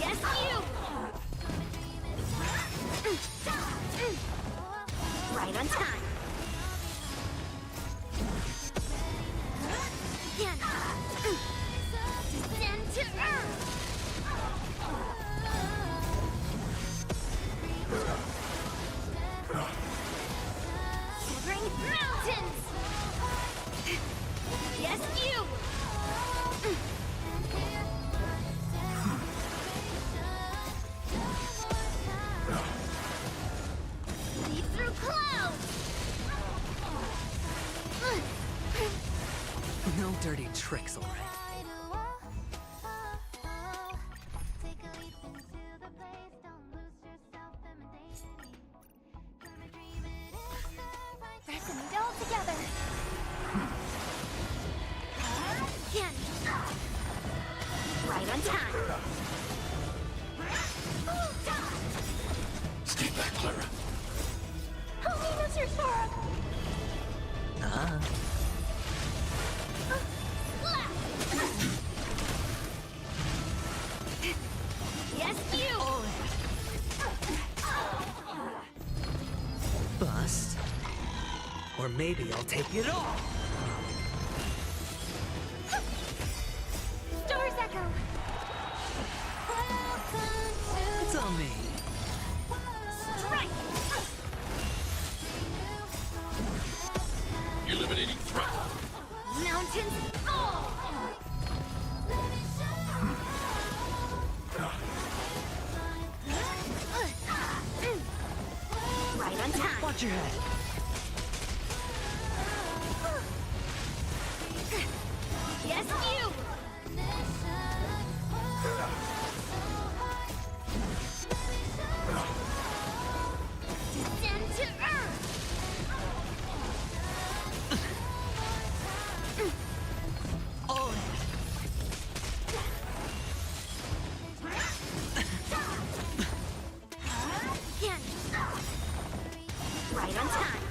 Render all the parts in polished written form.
Yes, you! Right on time. Again. Descend to earth. Shivering mountains. Yes, you. Leap through clouds. No dirty tricks, all right. Fasten it all together. Again. Right on time. Stay back, Clara. Holy Mr. Sora! Yes, you! Bust. Or maybe I'll take it all. Star's Echo! It's on me. Strike! Eliminating threat. Mountains fall! Right on time. Watch your head. Yes, you! Descend to earth! All in. Again. Right on time.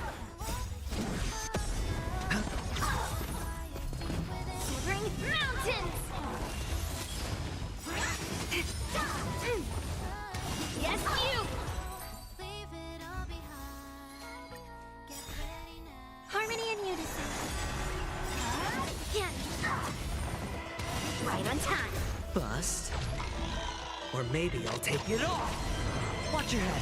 Shivering mountains! Yes, you! Harmony and unison. Again. Right on time. Bust. Or maybe I'll take it all. Watch your head.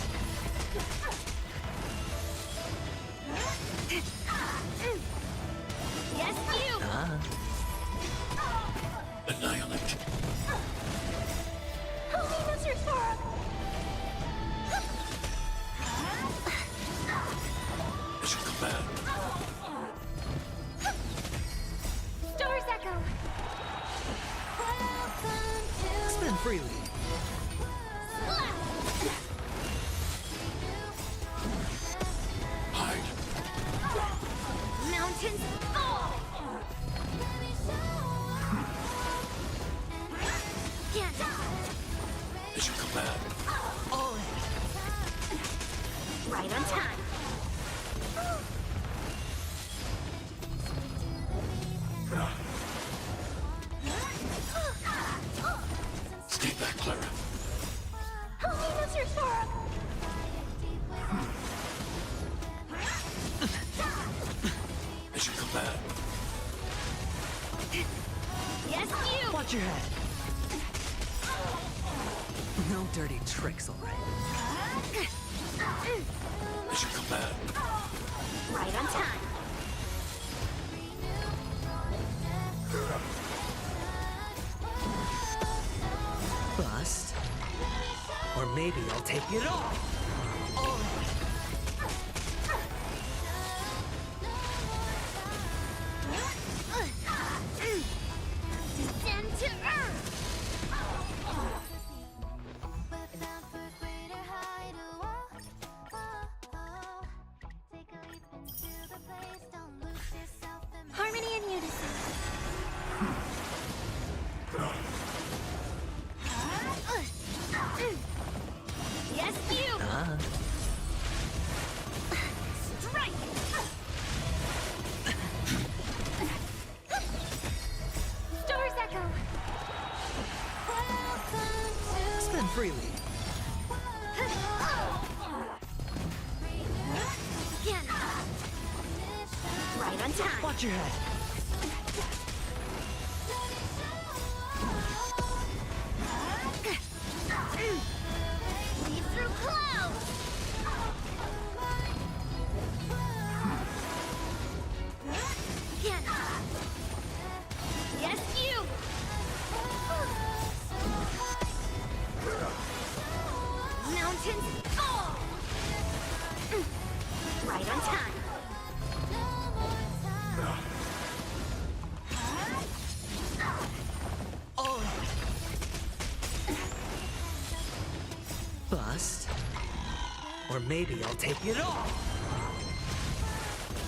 Yes, you! Annihilate. Holy Mr. Sora! As you command. Star's Echo! Spin freely. Hide. Mountains fall! Again. As you command. All in. Right on time. Stay back, Clara. Holy Mr. Sora! As you command. Yes, you! Watch your head. No dirty tricks, all right. As you command. Right on time. Bust. Or maybe I'll take it all. All in. Descend to earth! Harmony and unison. Yes, you! Spend freely. Again. Right on time. Watch your head. Leave through clouds. Again. Yes, you. Mountains fall. Right on time. Oh. Bust. Or maybe I'll take it all.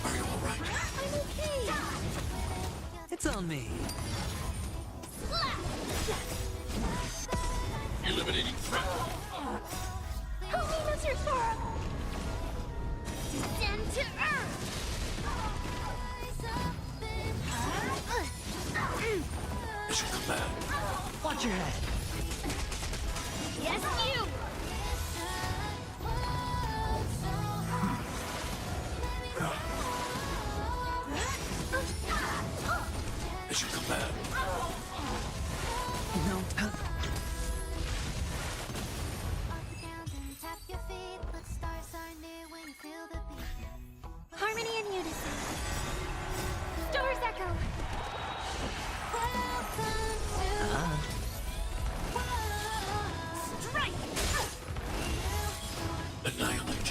Are you all right? I'm okay. It's on me. Eliminating threat. Help me, Mr. Sora. Descend to Earth. Mission command. Watch your head. Yes, you. Mission command. No. Harmony and unison. Stars echo. Strike. Annihilate.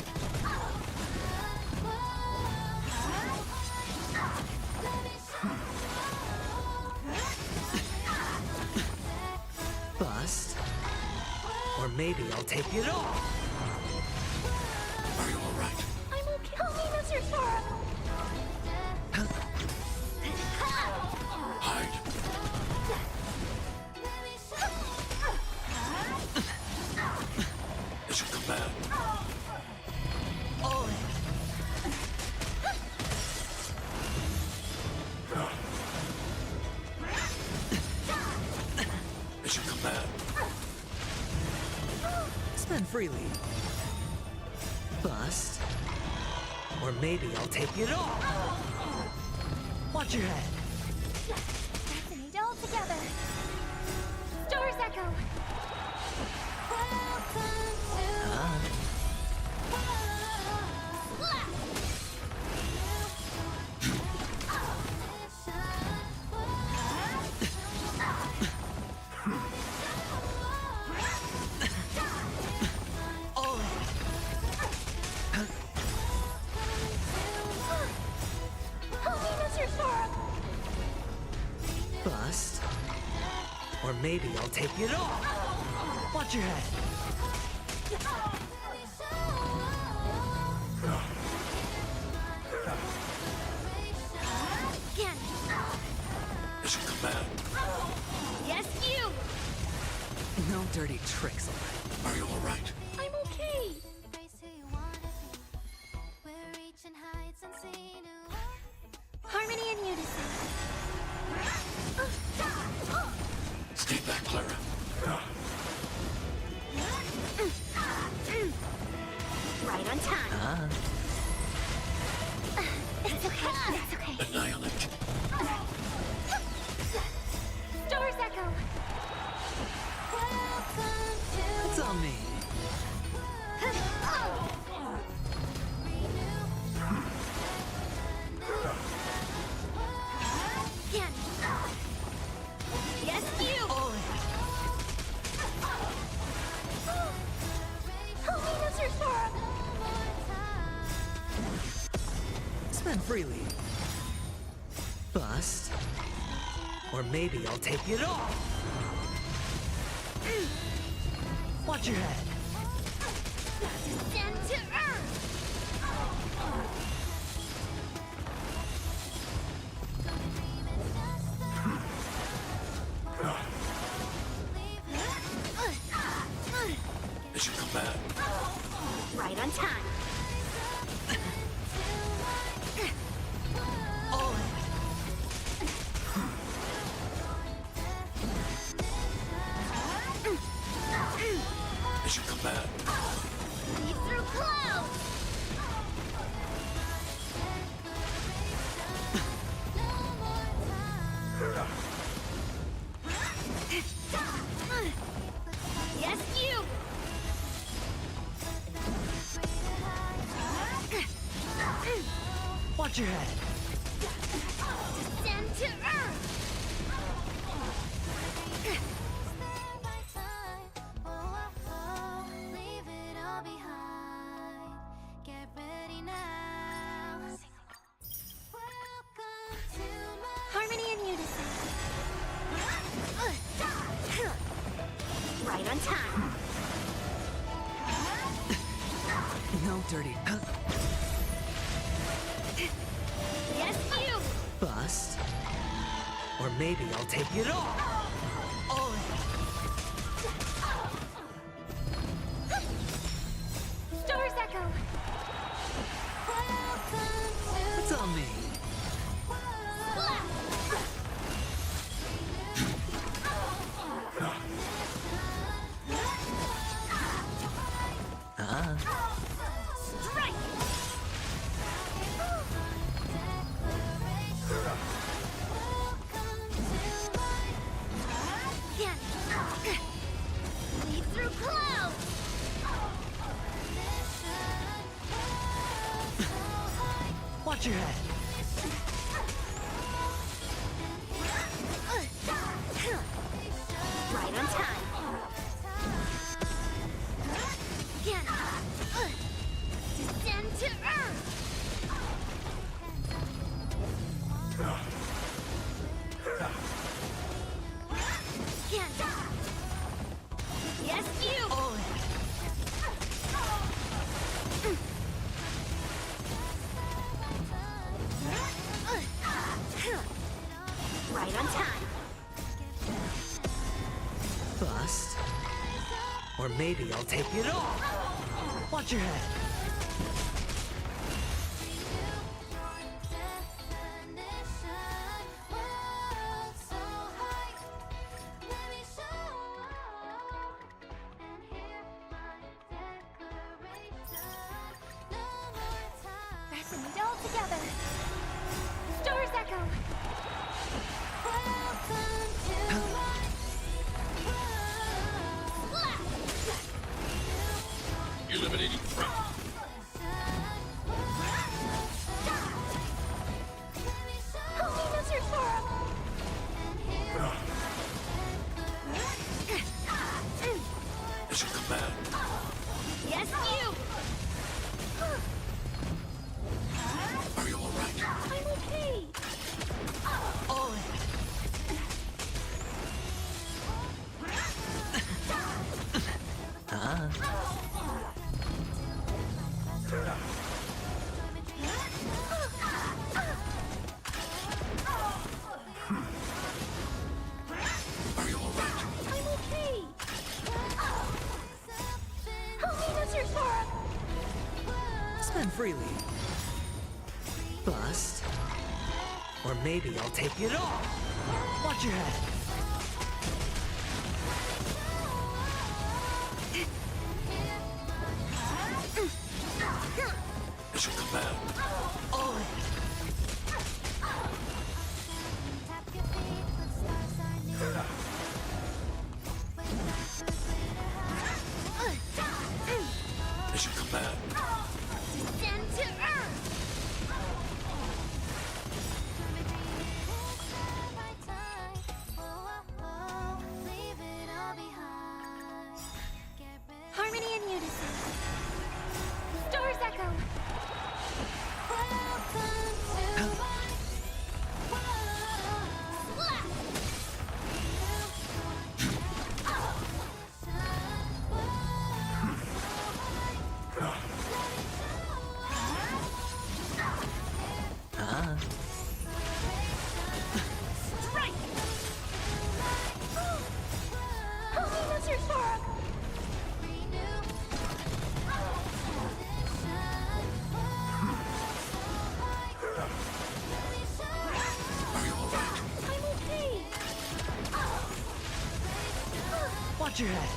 Bust. Or maybe I'll take it all. Are you all right? I'm okay. Help me, Mr. Sora. Hide. Mission command. Oh. Mission command. Spend freely. Bust. Or maybe I'll take it all. Watch your head. Fascinate all together. Stars echo. Oh. Help me, Mr. Sora. Bust. Or maybe I'll take it all. Watch your head. Again. Mission command. Yes, you. No dirty tricks, all right. Are you all right? I'm okay. Harmony and unison. Stay back, Clara. Right on time. It's okay. It's okay. Annihilate. Stars echo. It's on me. Again. Yes, you. Oh. Help me, Mr. Sora. Spend freely. Bust. Or maybe I'll take it all. Watch your head. Descend to Earth. Mission command. Right on time. Oh. Mission command. Leap through clouds! Yes, you! Watch your head. Descend to earth! Leave it all behind. Get ready now. Welcome to my Harmony and unison. Right on time. No dirty. Yes, you! Bust. Or maybe I'll take it all. Oh, Star's Echo! it's on me. Strike! Again! Leap through clouds! Watch your head. Right on time. Again. Descend to earth. Again. Yes, you. Right on time. Bust. Or maybe I'll take it all. Watch your head. Pressing it all together. Star's Echo. Eliminating threat. Helena's your Sora. Mission command. Yes, you. Are you all right? I'm okay. Oh, Are you all right? I'm okay. Helena's your Sora. spend freely. Bust. Or maybe I'll take it all. Watch your head. Mission command. Oh, Mission command. Descend to earth. Harmony and unison. Star's Echo. Strike! Helena's your Sora. Are you all right? I'm okay. watch your head.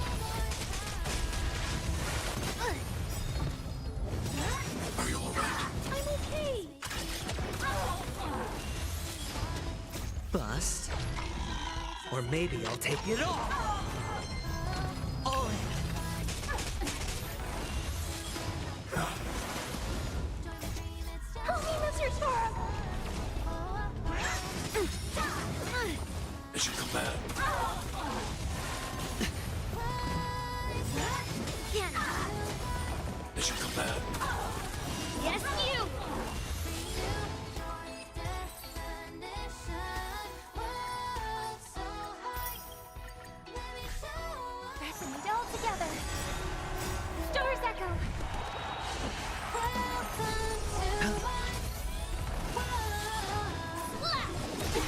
Bust. Or maybe I'll take it all. All in. Help me, Mr. Sora! Mission command. Again. Mission command. Yes, you! Pressing it all together. Stars echo!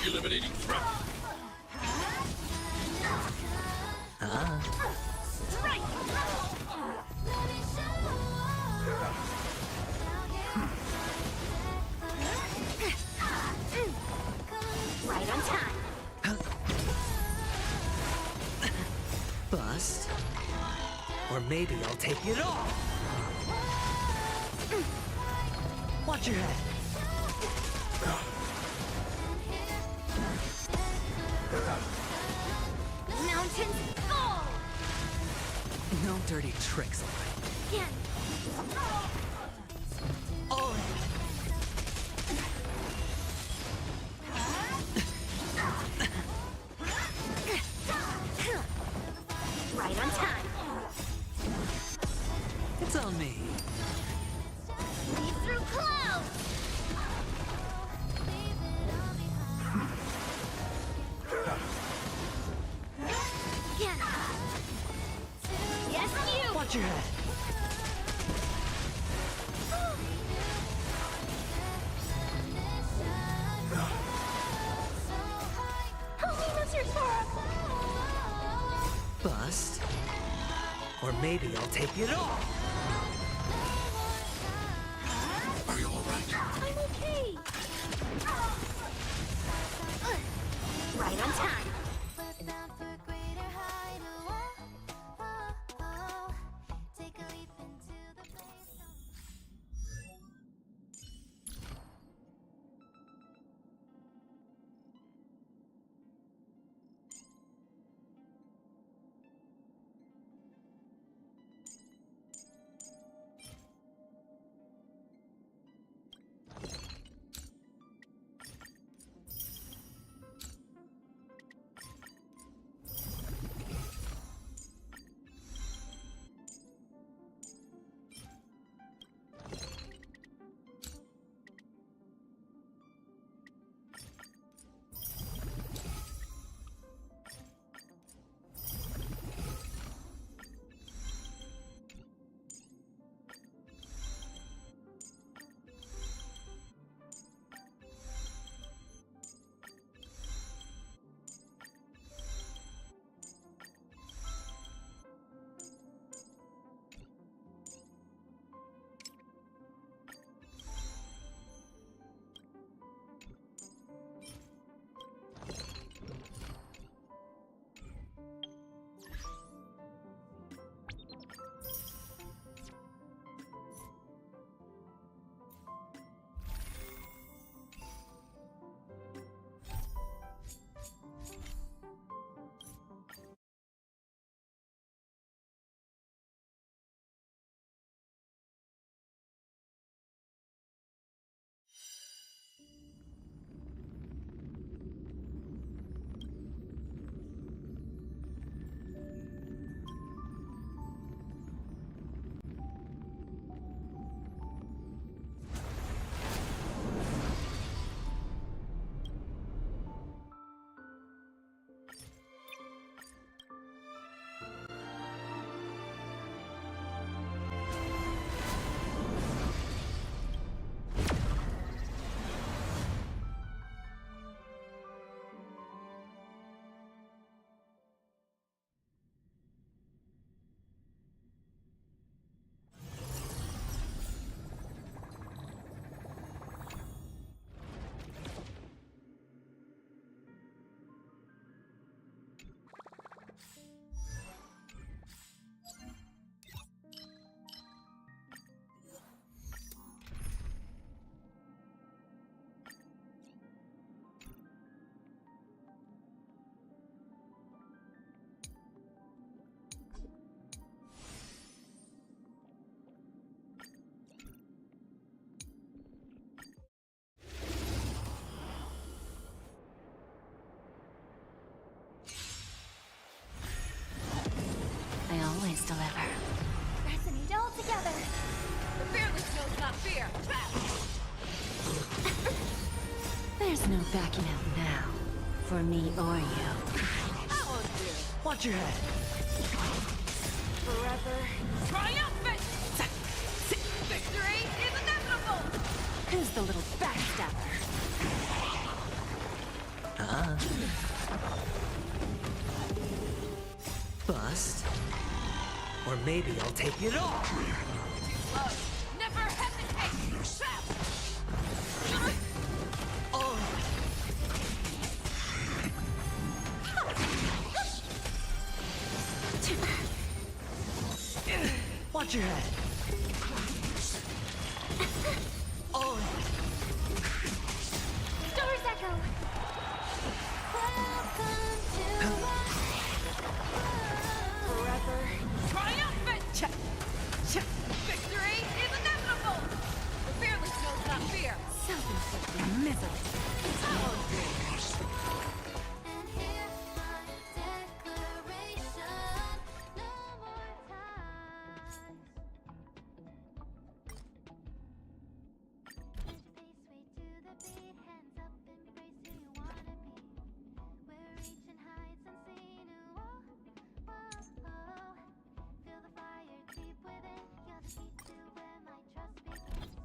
Eliminating threat. Right! Right on time. Bust. Or maybe I'll take it all. Watch your head. Mountains fall! No dirty tricks, Again. all in. Right on time. It's on me. Lead through clouds! Again. Yes, you! Watch your head. Help me, Mr. Sora! Bust. Or maybe I'll take it all. Are you all right? I'm okay! Right on time. Look down for greater height. Take a leap into the place. I always deliver. Resonate all together. The fearless knows not fear. There's no backing out now, for me or you. I won't do. Watch your head. Forever triumphant! Victory is inevitable! Who's the little backstabber? Bust. Or maybe I'll take it all. Love, never hesitate! Oh. Watch your head. Oh. Stars echo. Welcome to my Forever triumphant! Victory is inevitable! The fearless knows not fear. Self-inflicted misery. I won't do. and hear my declaration. No more ties. As you pace way to the beat, hands up, embrace who you wanna be. We're reaching heights unseen. Whoa, whoa, whoa. Feel the fire deep within. You're the key to where my trust begins.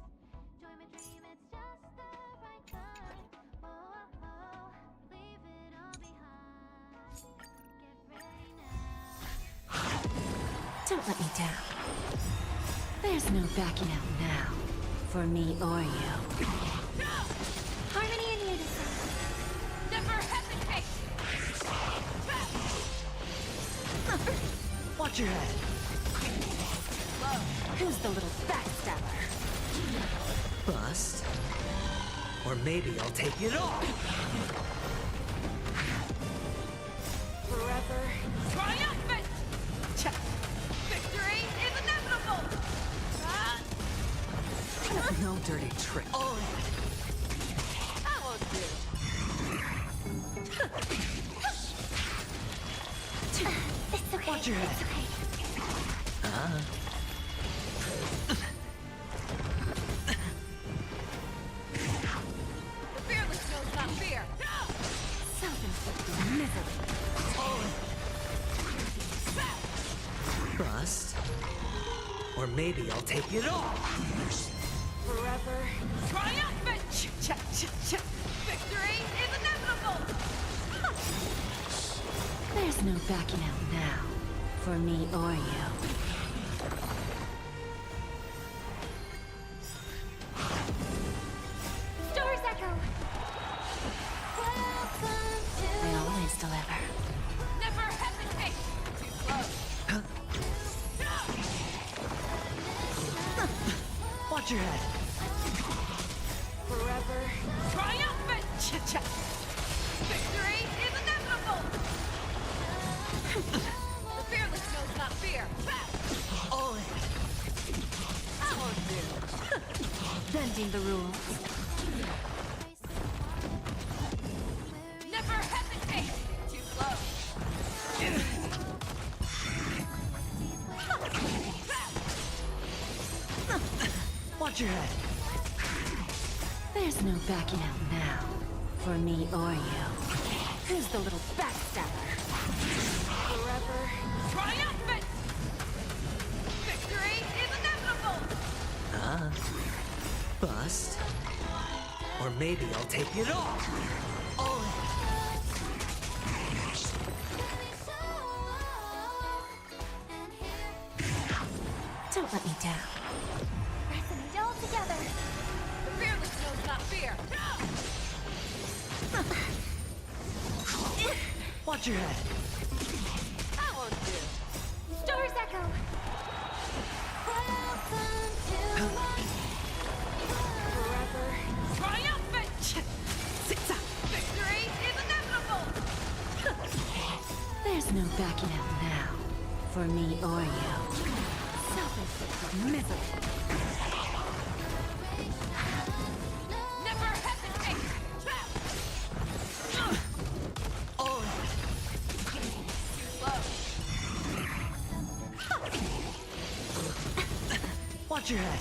Join my dream, it's just the right time. Whoa, whoa, leave it all behind. Get ready now. Don't let me down. There's no backing out now, for me or you. Harmony and unison. Never hesitate! Watch your head. Love, who's the little backstabber? Bust. Or maybe I'll take it all. Forever triumphant! Victory is inevitable! No dirty trick. Oh. I won't do. It's okay. Watch your head. It's okay. The fearless knows not fear. Self-inflicted misery. Bust. Or maybe I'll take it all. Forever triumphant! Victory is inevitable! There's no backing out now, for me or you. Stars echo. Welcome to I always deliver. Never hesitate! Too close. Watch your head. Forever triumphant! Victory is inevitable! The fearless knows not fear. Oh. I won't do. Bending the rules. Never hesitate! Too close. Watch your head. There's no backing out now, for me or you. Who's the little backstabber? Forever triumphant! Victory is inevitable! Bust. Or maybe I'll take it all. Oh. Don't let me down. resonate all together. The fearless knows not fear. Watch your head. I won't do. Stars echo. Welcome to my Forever triumphant! Victory is inevitable! There's no backing out now, for me or you. Self-inflicted misery. Never hesitate! Oh. Too slow. Watch your head.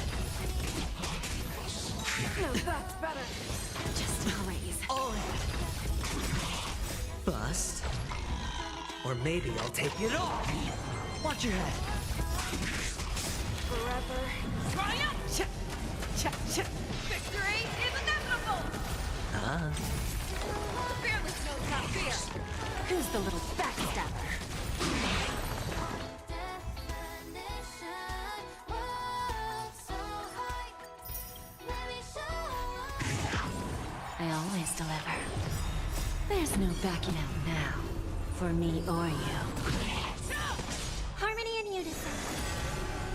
No, that's better. Just graze. All in. Bust. Or maybe I'll take it off. Watch your head. Forever. Triumph! Cha, cha, cha. Victory is inevitable! Ah. Fearless knows not fear. Who's the little backstabber? Definition, world so high. Let me show I always deliver. There's no backing out now. For me or you. harmony and unison.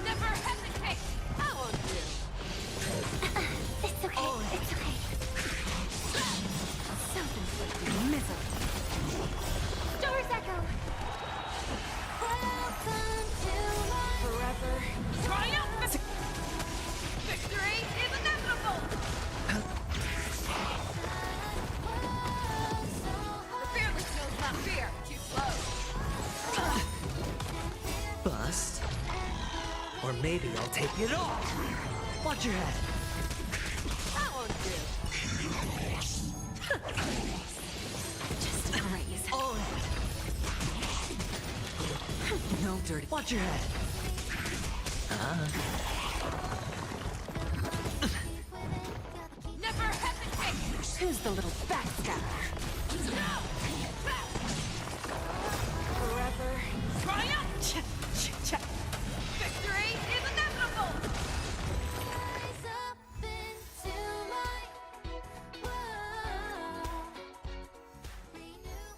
Never hesitate! I won't do. It's okay. It's okay. Self-inflicted misery. Doors echo. Welcome to my Forever. Triumph! Victory is inevitable! world so The fearless knows not fear. Too slow. Bust. Or maybe I'll take it off. Watch your head. I won't do. Just graze. All in. No dirty. Watch your head. Never hesitate! Who's the little backstabber? Forever. Triumph! Cha, cha, cha. Victory is inevitable! rise up into my world. Renew.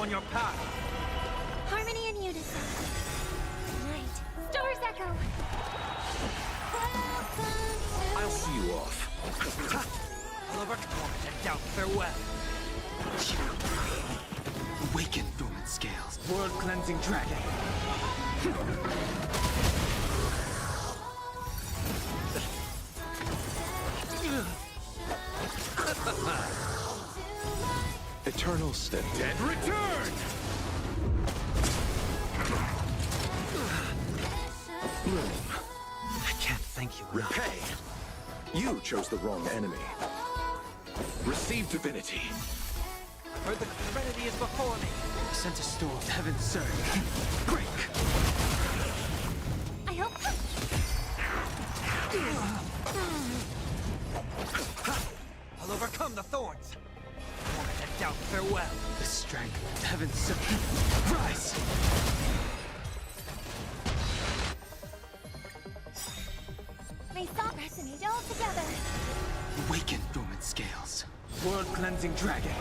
on your path. Harmony and unison. Night. Stars echo. I'll see you off. I'll overcome and doubt farewell. Awaken dormant scales. World-cleansing dragon. Eternal step. Dead return! Bloom. I can't thank you enough. Repay. You chose the wrong enemy. Receive divinity. For the serenity is before me. Sent a storm. Heaven's surge. Break. I hope. I'll overcome the thorns. Moment and doubt farewell. The strength. Heaven's surge. Rise. May thought resonate all together. Awaken dormant scales. World-cleansing dragon.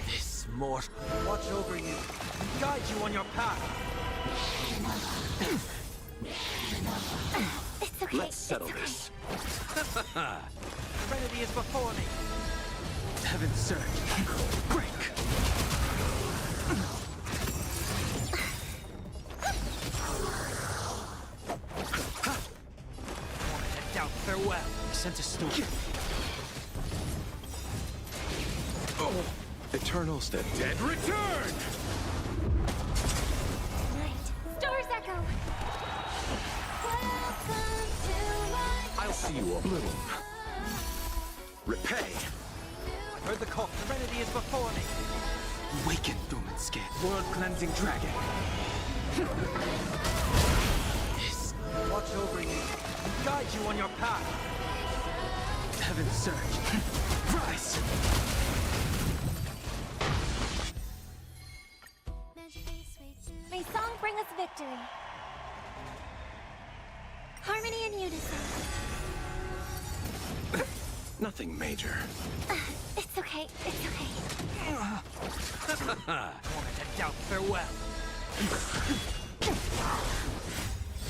This mortal. Watch over you. Guide you on your path. It's okay. Let's settle it's okay. this. Serenity is before me. Heaven's surge. Break. Moment and doubt farewell. Sent a storm. Eternal step. Dead return! Night. Stars echo. Welcome to my I'll see you off. Bloom. Repay. Heard the call. Serenity is before me. Awaken dormant scales. World-cleansing dragon. Yes. Watch over you. Guide you on your path. Heaven's surge. Rise. May song bring us victory. Harmony and unison. Nothing major. It's okay. It's okay. Moment and doubt farewell.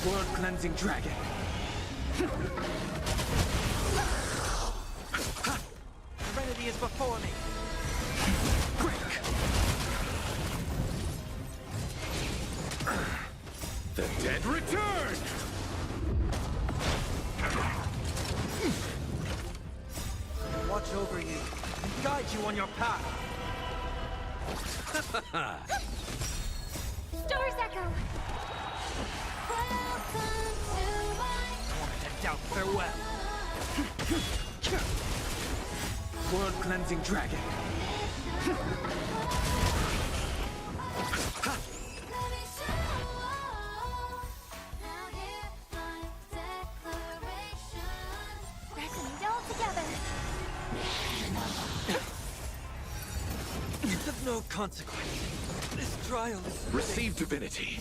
World-cleansing dragon. Serenity is before me. Break. The dead return! Watch over you. Guide you on your path. Stars echo. Welcome to my Moment and doubt farewell. World-cleansing dragon. Now hear my declaration. Resonate all together. It's of no consequence. This trial is Receive divinity.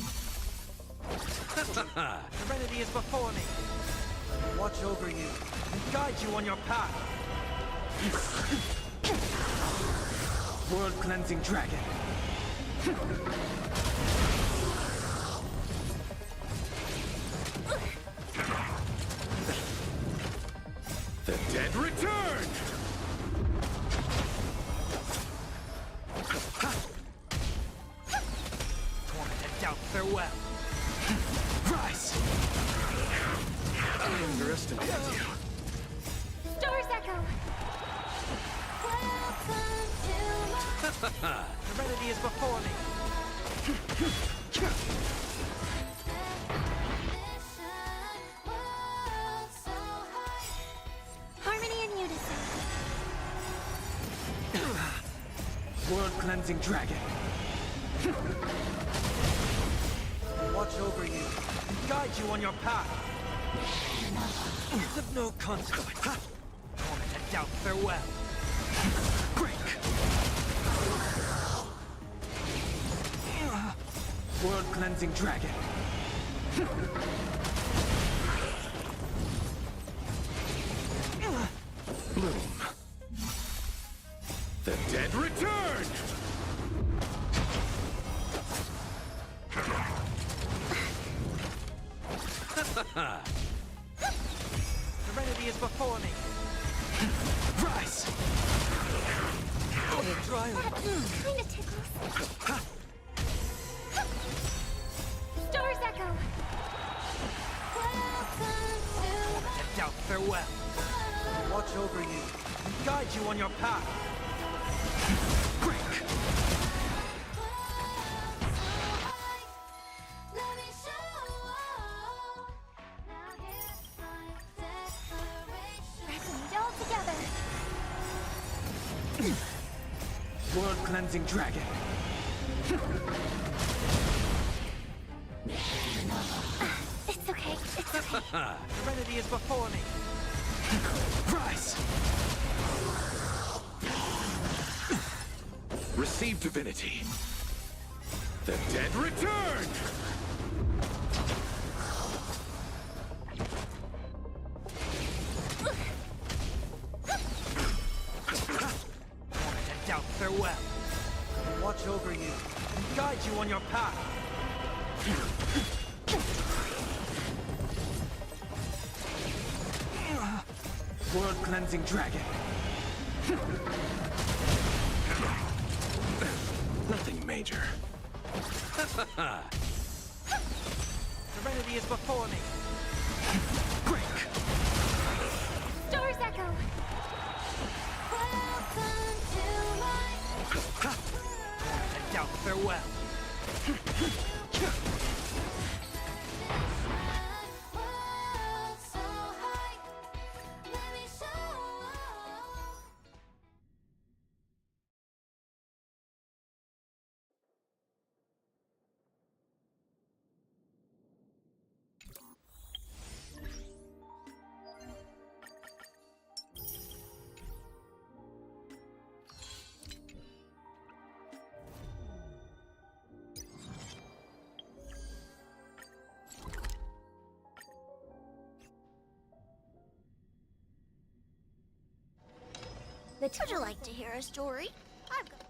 Serenity is before me. Watch over you. Guide you on your path. World-cleansing dragon. The dead return! Torment and doubt farewell. Rise. I underestimated you. Stars echo. Welcome to my Serenity is before me. mission. World so high. Harmony and unison. World-cleansing dragon. Watch over you. Guide you on your path. It's of no consequence. Torment and doubt farewell. Break. World-cleansing dragon. Bloom. The dead return! Serenity is before me. Rise! Oh, dry. Kinda tickles. Stars echo. Welcome to Doubt farewell. Watch over you and guide you on your path. Break! Let me show. Now here's my declaration. Resonate all together. World cleansing dragon. It's okay. It's okay. Serenity is before me. Rise! Receive divinity. The dead return! And doubt farewell. Watch over you and guide you on your path. World cleansing dragon. Nothing major. Serenity is before me. Break! Stars echo. Welcome to my And doubt farewell. world so high. Let me show. Would you like to hear a story? I've got.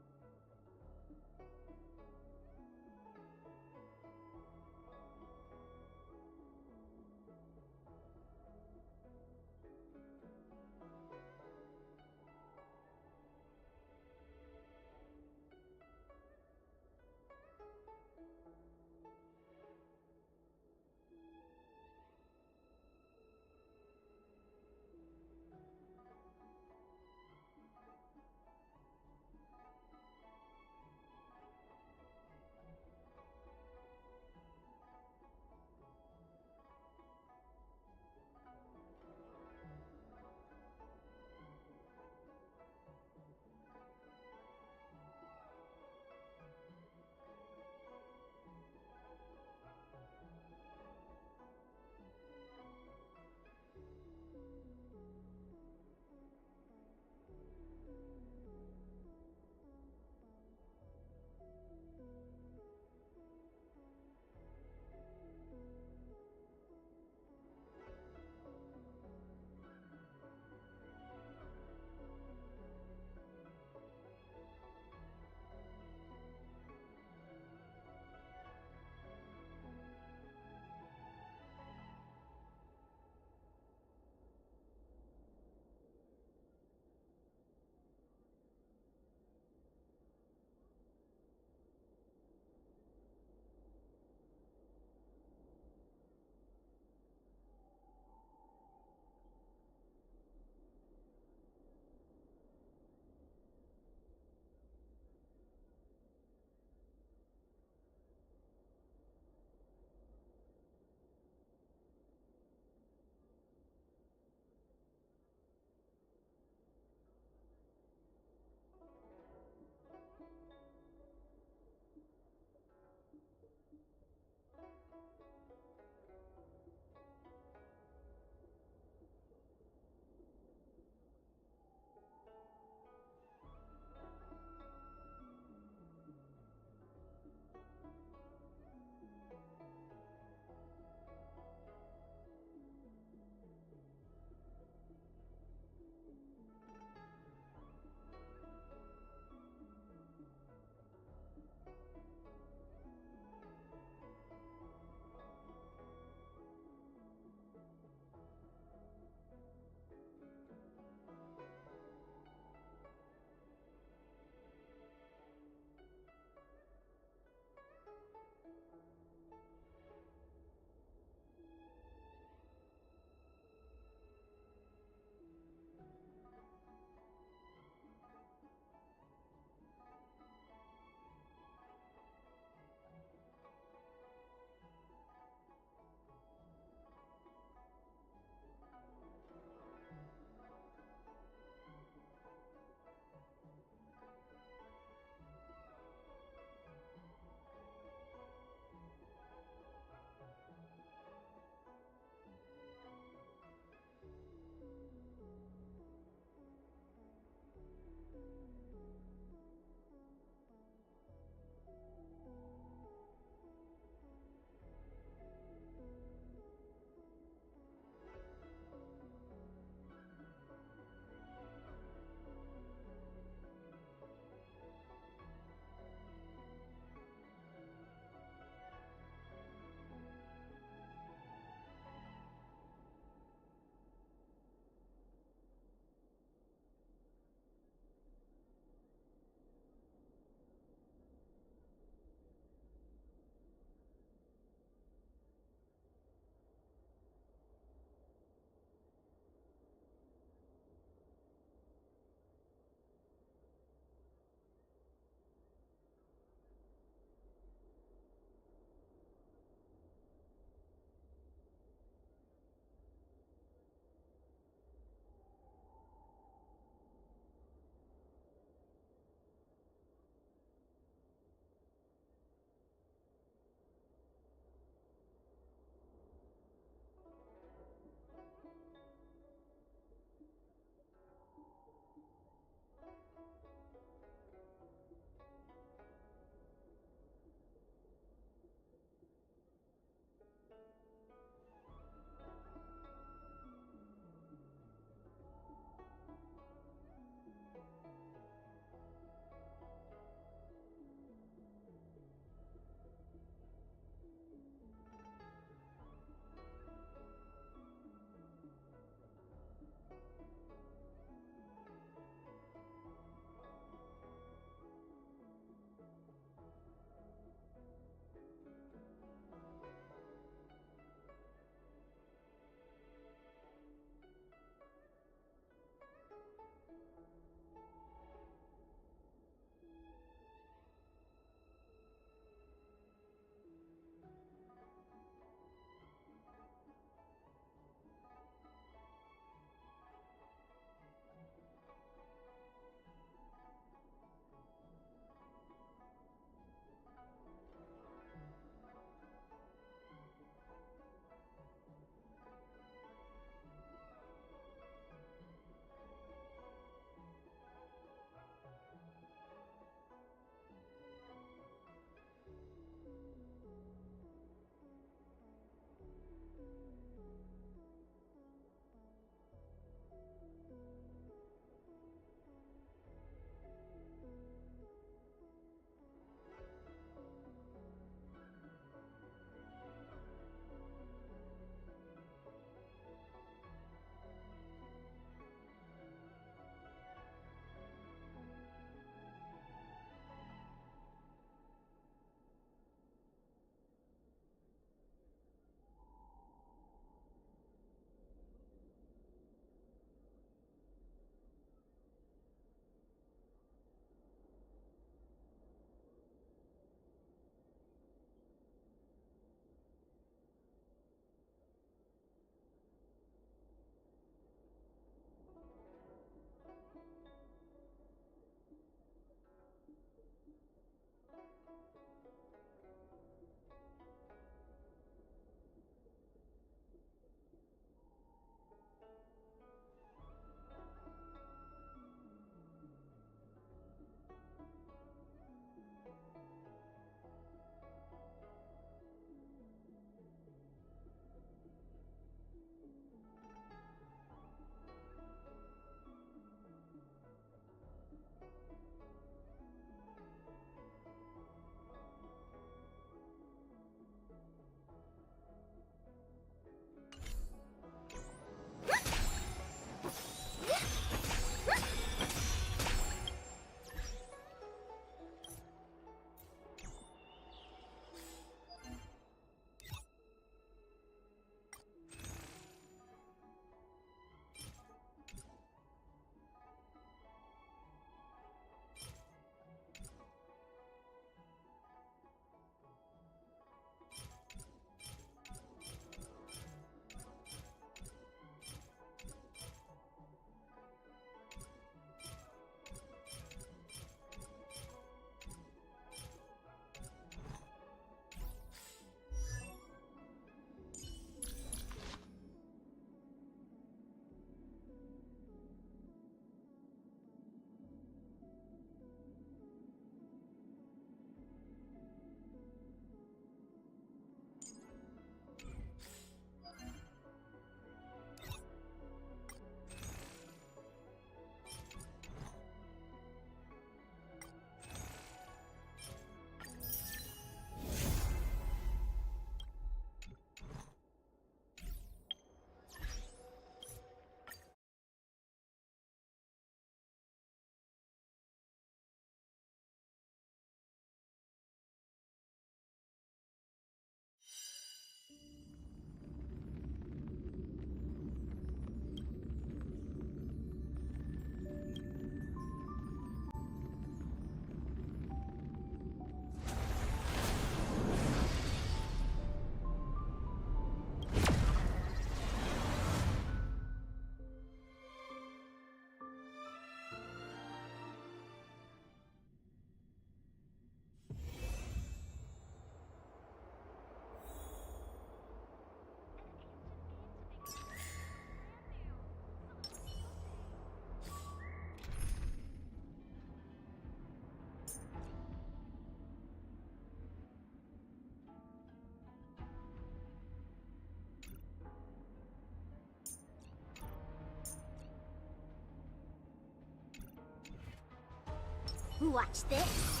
Watch this.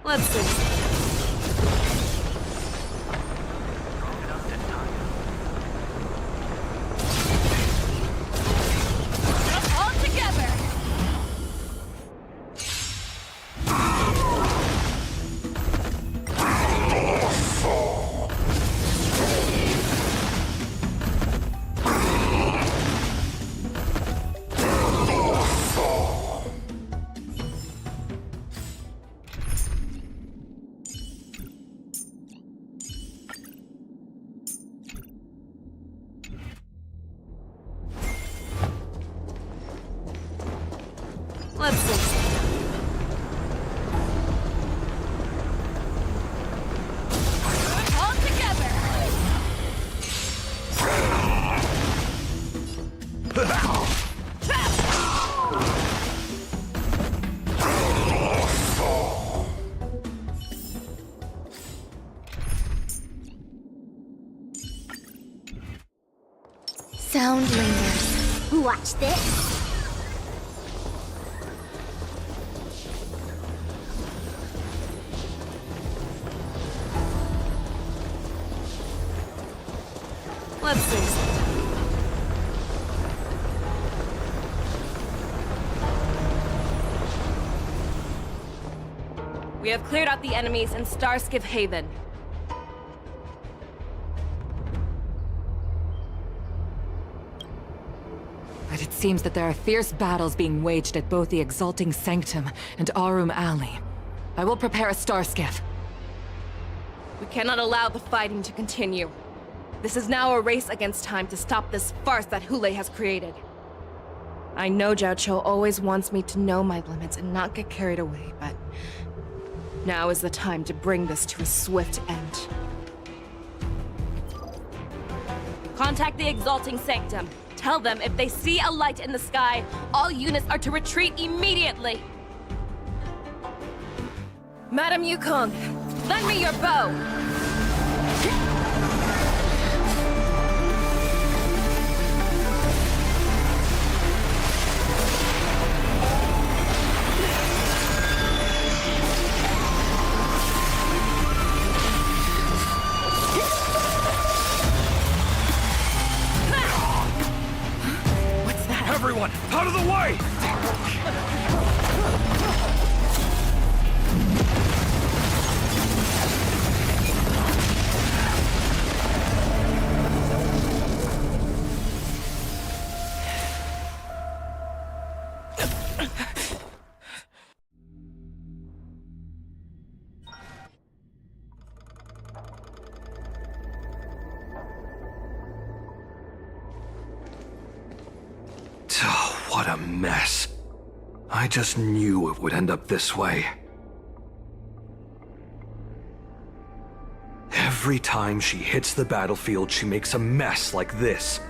Let's see. All together. Let's see. All together. Sound lingers. Watch this. Let's see. We have cleared out the enemies in Starskiff Haven. But it seems that there are fierce battles being waged at both the Exalting Sanctum and Arum Alley. I will prepare a Starskiff. We cannot allow the fighting to continue. This is now a race against time to stop this farce that Hule has created. I know Jiao Cho always wants me to know my limits and not get carried away, but now is the time to bring this to a swift end. Contact the Exalting Sanctum. Tell them if they see a light in the sky, all units are to retreat immediately. Madam Yukong, lend me your bow. Everyone, out of the way! What a mess. I just knew it would end up this way. Every time she hits the battlefield, she makes a mess like this.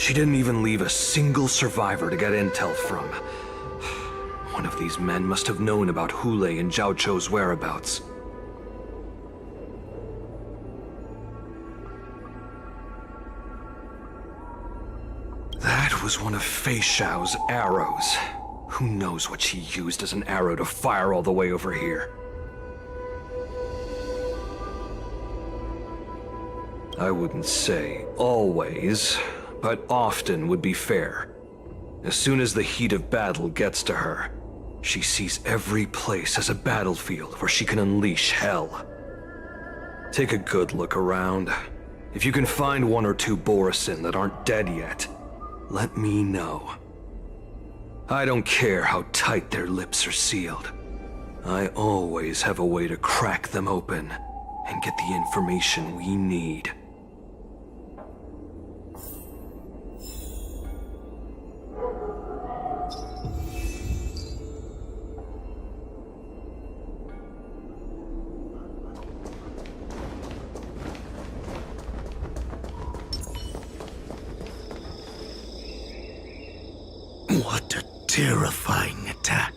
She didn't even leave a single survivor to get intel from. One of these men must have known about Hule and Zhao Chou's whereabouts. That was one of Fei Xiao's arrows. Who knows what she used as an arrow to fire all the way over here? I wouldn't say always, but often would be fair. As soon as the heat of battle gets to her, she sees every place as a battlefield where she can unleash hell. Take a good look around. If you can find one or two Borisin that aren't dead yet, let me know. I don't care how tight their lips are sealed. I always have a way to crack them open and get the information we need. What a terrifying attack.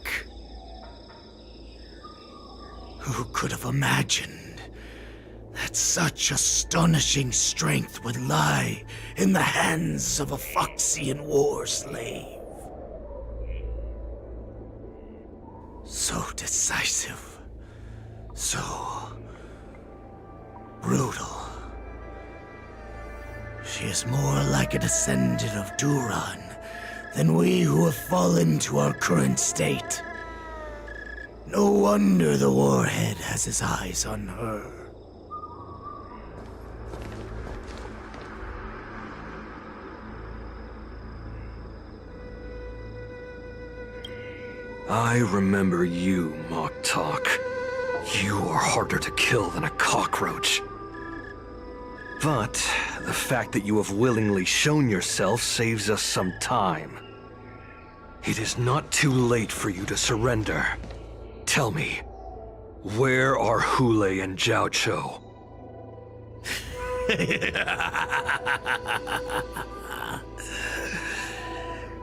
Who could have imagined that such astonishing strength would lie in the hands of a Foxian war slave? So decisive, so brutal. She is more like a descendant of Duran than we who have fallen to our current state. No wonder the warhead has his eyes on her. I remember you, Mock Talk. You are harder to kill than a cockroach. But the fact that you have willingly shown yourself saves us some time. It is not too late for you to surrender. Tell me, where are Hule and Zhao Chou?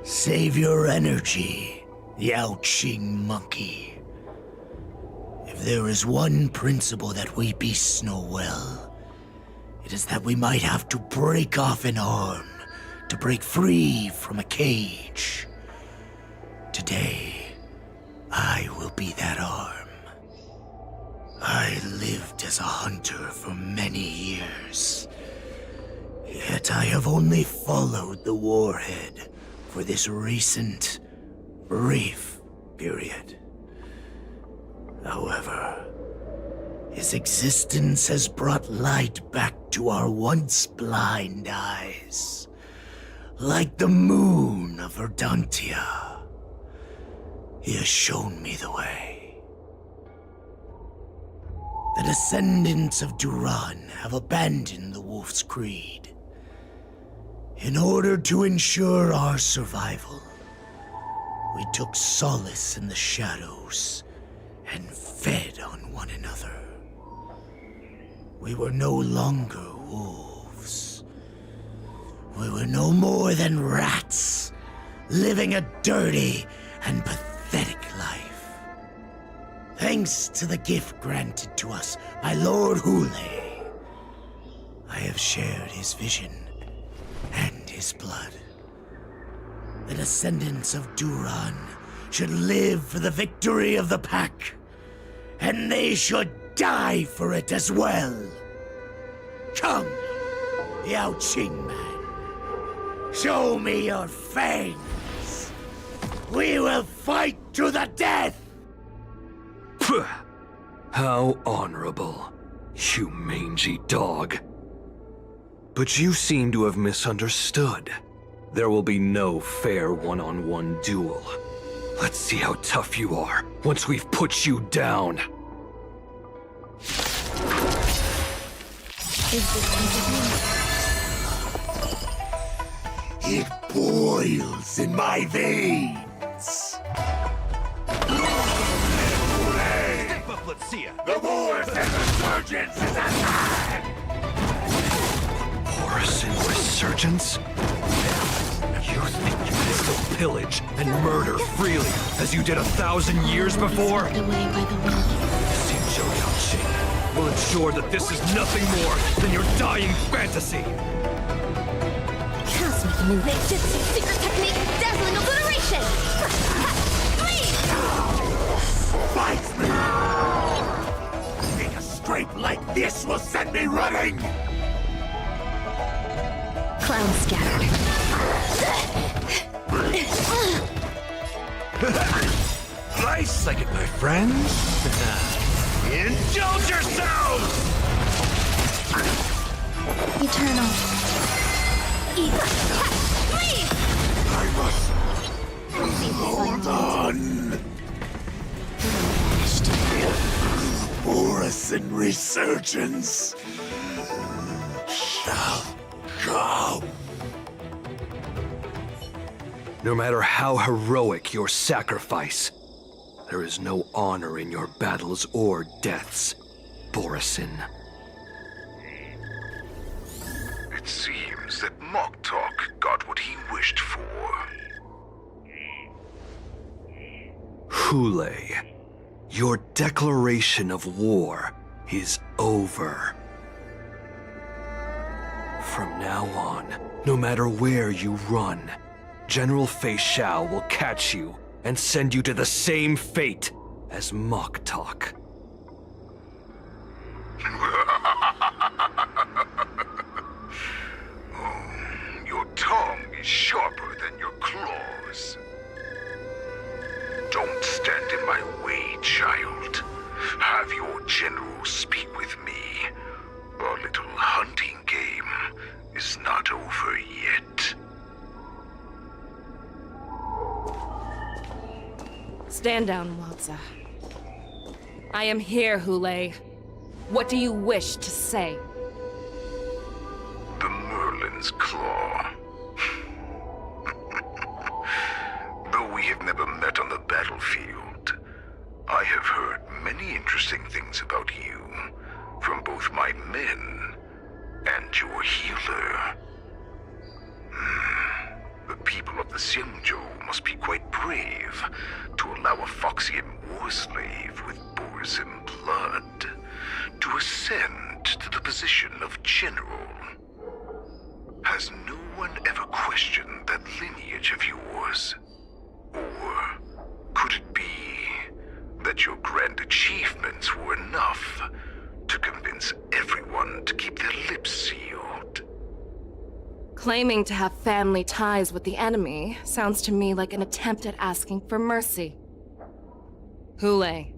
Save your energy, Yao Qing monkey. If there is one principle that we beasts know well, it is that we might have to break off an arm to break free from a cage. Today, I will be that arm. I lived as a hunter for many years, yet I have only followed the warhead for this recent, brief period. However, his existence has brought light back to our once blind eyes, like the moon of Verdantia. He has shown me the way. The descendants of Duran have abandoned the Wolf's Creed. In order to ensure our survival, we took solace in the shadows and fed on one another. We were no longer wolves. We were no more than rats, living a dirty and pathetic life. Thanks to the gift granted to us by Lord Hule, I have shared his vision and his blood. The descendants of Duran should live for the victory of the pack, and they should die for it as well. Come, Yao Qing man, show me your fangs. We will fight to the death! Pugh! How honorable, you mangy dog. But you seem to have misunderstood. There will be no fair one-on-one duel. Let's see how tough you are once we've put you down. It boils in my veins. Step up, let's see ya. The Morrison Resurgence is at hand! Morrison Resurgence? pillage and murder freely, as you did 1,000 years before? Away by the wind. Xinzhou Yaoqing will ensure that this is nothing more than your dying fantasy. Cast with a new Jitsu secret technique, dazzling obliteration! Fight me! Think a scrape like this will send me running? Clown scattered. Nice like it, my friends. Indulge yourselves! Eternal. Eat. I must hold on. Boris resurgence shall come. No matter how heroic your sacrifice, there is no honor in your battles or deaths, Borisin. It seems that Moktok got what he wished for. Hule, your declaration of war is over. From now on, no matter where you run, General Fei Xiao will catch you and send you to the same fate as Moktok. Your tongue is sharper than your claws. Don't stand in my way, child. Have your general speak with me. Our little hunting game is not over yet. Stand down, Walza. I am here, Hule. What do you wish to say? The Merlin's Claw. Though we have never met on the battlefield, I have heard many interesting things about you from both my men and your healer. The people of the Xianzhou must be quite brave to allow a Foxian war slave with Borisin blood to ascend to the position of general. Has no one ever questioned that lineage of yours? Or could it be that your grand achievements were enough to convince everyone to keep their lips sealed? Claiming to have family ties with the enemy sounds to me like an attempt at asking for mercy. Hule,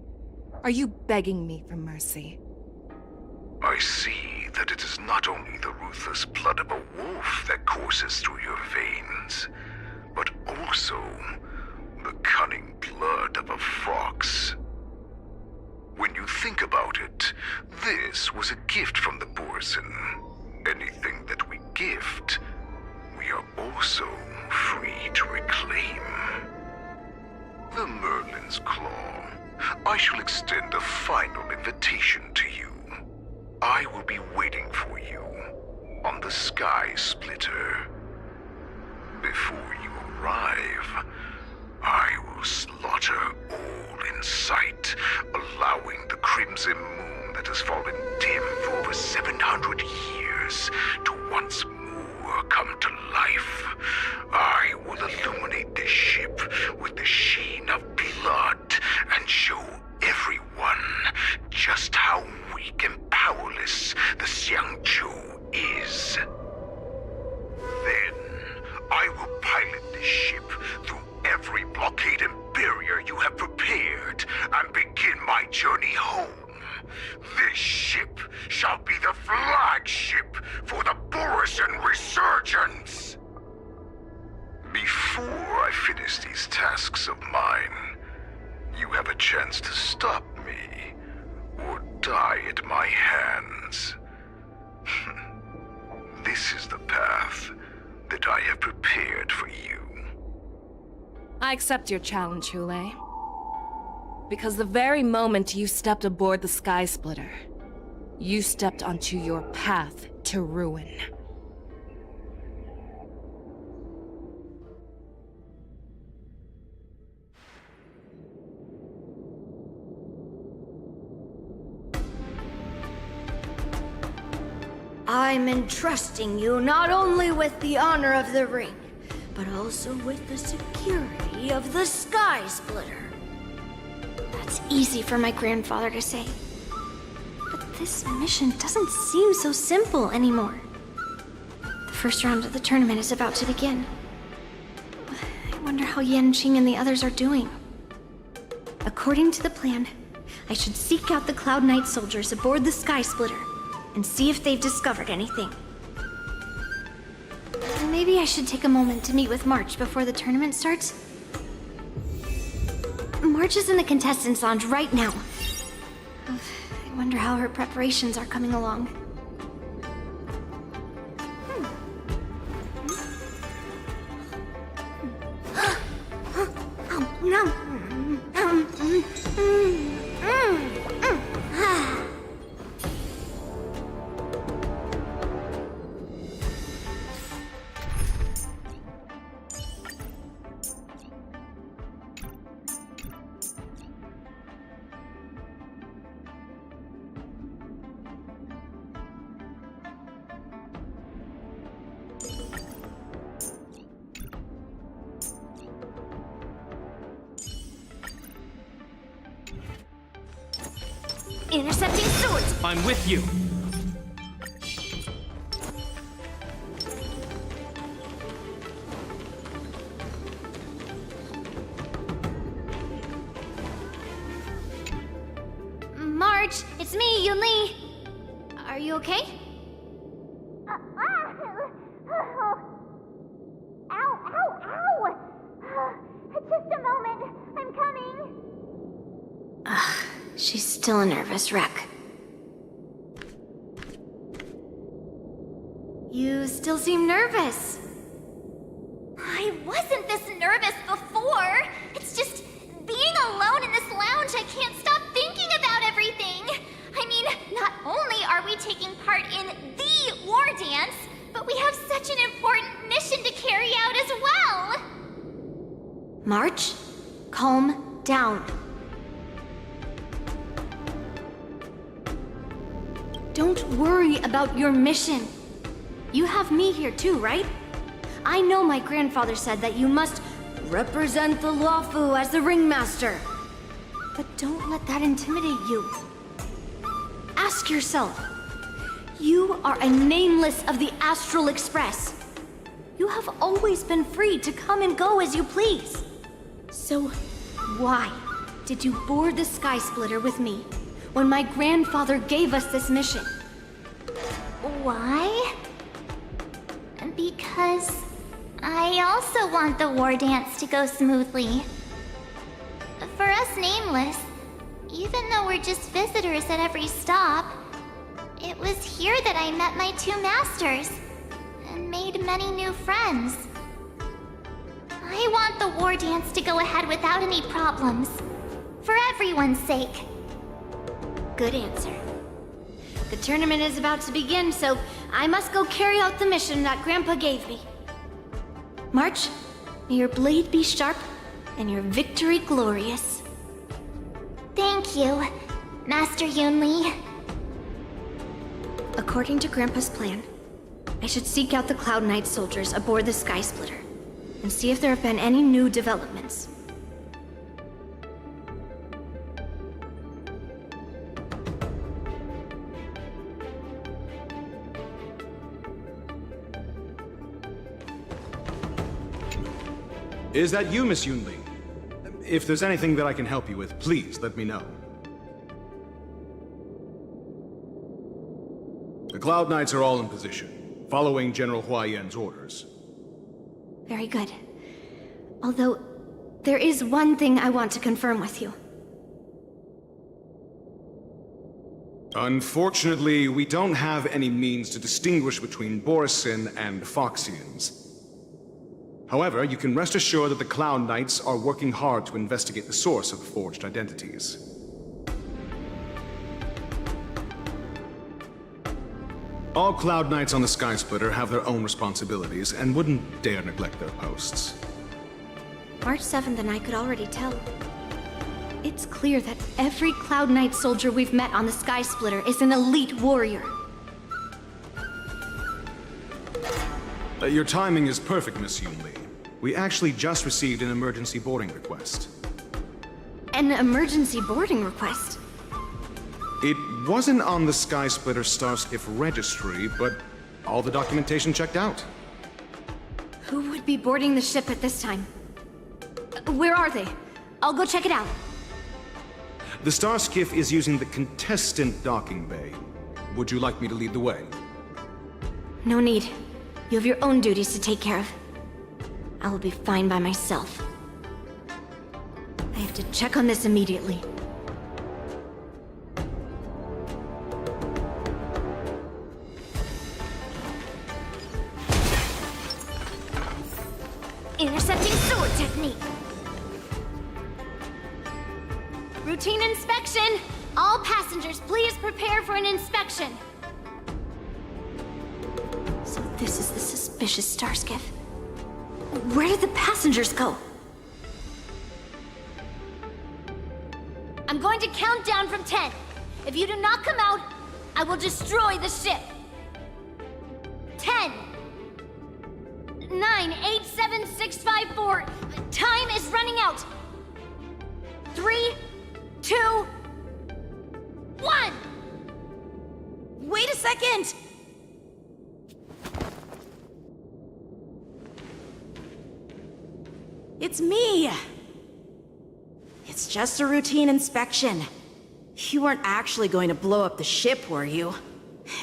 are you begging me for mercy? I see that it is not only the ruthless blood of a wolf that courses through your veins, but also the cunning blood of a fox. When you think about it, this was a gift from the Borisin. Anything that we gift, we are also free to reclaim. The Merlin's Claw. I shall extend a final invitation to you. I will be waiting for you on the Sky Splitter. Before you arrive, I will slaughter all in sight, allowing the crimson moon that has fallen dim for over 700 years to once more come to life. I will illuminate this ship with the sheen of blood and show everyone just how weak and powerless the Xianzhou is. Then, I will pilot this ship through every blockade and barrier you have prepared and begin my journey home. This ship shall be the flagship for the Borisin Resurgence. Before I finish these tasks of mine, you have a chance to stop me or die at my hands. This is the path that I have prepared for you. I accept your challenge, Hule. Because the very moment you stepped aboard the Sky Splitter, you stepped onto your path to ruin. I'm entrusting you not only with the honor of the ring, but also with the security of the Sky Splitter. That's easy for my grandfather to say. But this mission doesn't seem so simple anymore. The first round of the tournament is about to begin. I wonder how Yanqing and the others are doing. According to the plan, I should seek out the Cloud Knight soldiers aboard the Sky Splitter and see if they've discovered anything. Maybe I should take a moment to meet with March before the tournament starts. March is in the contestants' lounge right now. I wonder how her preparations are coming along. Intercepting swords! I'm with you. March, it's me, Yunli. Are you okay? Ow! Just a moment, I'm coming. She's still a nervous wreck. You still seem nervous. I wasn't this nervous before. It's just being alone in this lounge, I can't stop thinking about everything. I mean, not only are we taking part in the war dance, but we have such an important mission to carry out as well. March, calm down. Don't worry about your mission. You have me here too, right? I know my grandfather said that you must represent the Luofu as the ringmaster. But don't let that intimidate you. Ask yourself, you are a nameless of the Astral Express. You have always been free to come and go as you please. So why did you board the Sky Splitter with me when my grandfather gave us this mission? Why? Because I also want the war dance to go smoothly. For us Nameless, even though we're just visitors at every stop, it was here that I met my two masters and made many new friends. I want the war dance to go ahead without any problems, for everyone's sake. Good answer. The tournament is about to begin, so I must go carry out the mission that Grandpa gave me. March, may your blade be sharp and your victory glorious. Thank you, Master Yunli. According to Grandpa's plan, I should seek out the Cloud Knight soldiers aboard the Sky Splitter and see if there have been any new developments. Is that you, Miss Yunli? If there's anything that I can help you with, please let me know. The Cloud Knights are all in position, following General Hua Yan's orders. Very good. Although, there is one thing I want to confirm with you. Unfortunately, we don't have any means to distinguish between Borisin and Foxians. However, you can rest assured that the Cloud Knights are working hard to investigate the source of the forged identities. All Cloud Knights on the Sky Splitter have their own responsibilities and wouldn't dare neglect their posts. March 7th and I could already tell. It's clear that every Cloud Knight soldier we've met on the Sky Splitter is an elite warrior. Your timing is perfect, Miss Yunli. We actually just received an emergency boarding request. An emergency boarding request? It wasn't on the Skysplitter Starskiff registry, but all the documentation checked out. Who would be boarding the ship at this time? Where are they? I'll go check it out. The Starskiff is using the contestant docking bay. Would you like me to lead the way? No need. You have your own duties to take care of. I will be fine by myself. I have to check on this immediately. Intercepting sword technique. Routine inspection. All passengers, please prepare for an inspection. So this is the suspicious Starskiff. Where did the passengers go? I'm going to count down from 10. If you do not come out, I will destroy the ship. 10. 9, 8, 7, 6, 5, 4. Time is running out. 3, 2, 1. Wait a second. It's me. It's just a routine inspection. You weren't actually going to blow up the ship, were you?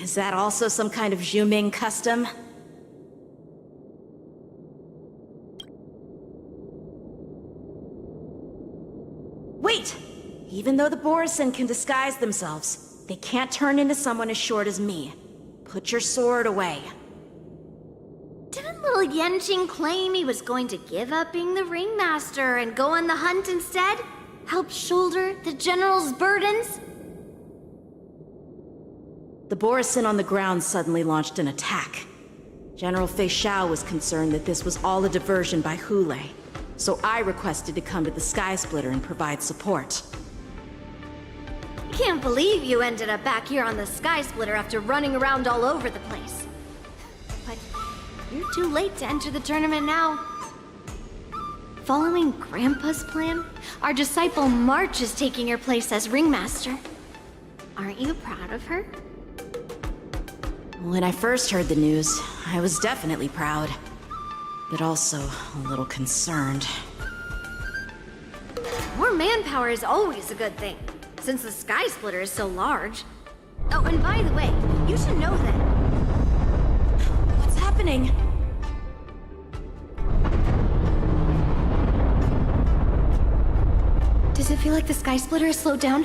Is that also some kind of Zhuming custom? Wait! Even though the Borisin can disguise themselves, they can't turn into someone as short as me. Put your sword away. Didn't little Yanqing claim he was going to give up being the ringmaster and go on the hunt instead? Help shoulder the general's burdens? The Borisin on the ground suddenly launched an attack. General Fei Xiao was concerned that this was all a diversion by Hule, so I requested to come to the Skysplitter and provide support. Can't believe you ended up back here on the Skysplitter after running around all over the place. But you're too late to enter the tournament now. Following Grandpa's plan, our disciple March is taking your place as ringmaster. Aren't you proud of her? When I first heard the news, I was definitely proud, but also a little concerned. More manpower is always a good thing, since the Skysplitter is so large. Oh, and by the way, you should know that... What's happening? Does it feel like the Skysplitter is slowed down?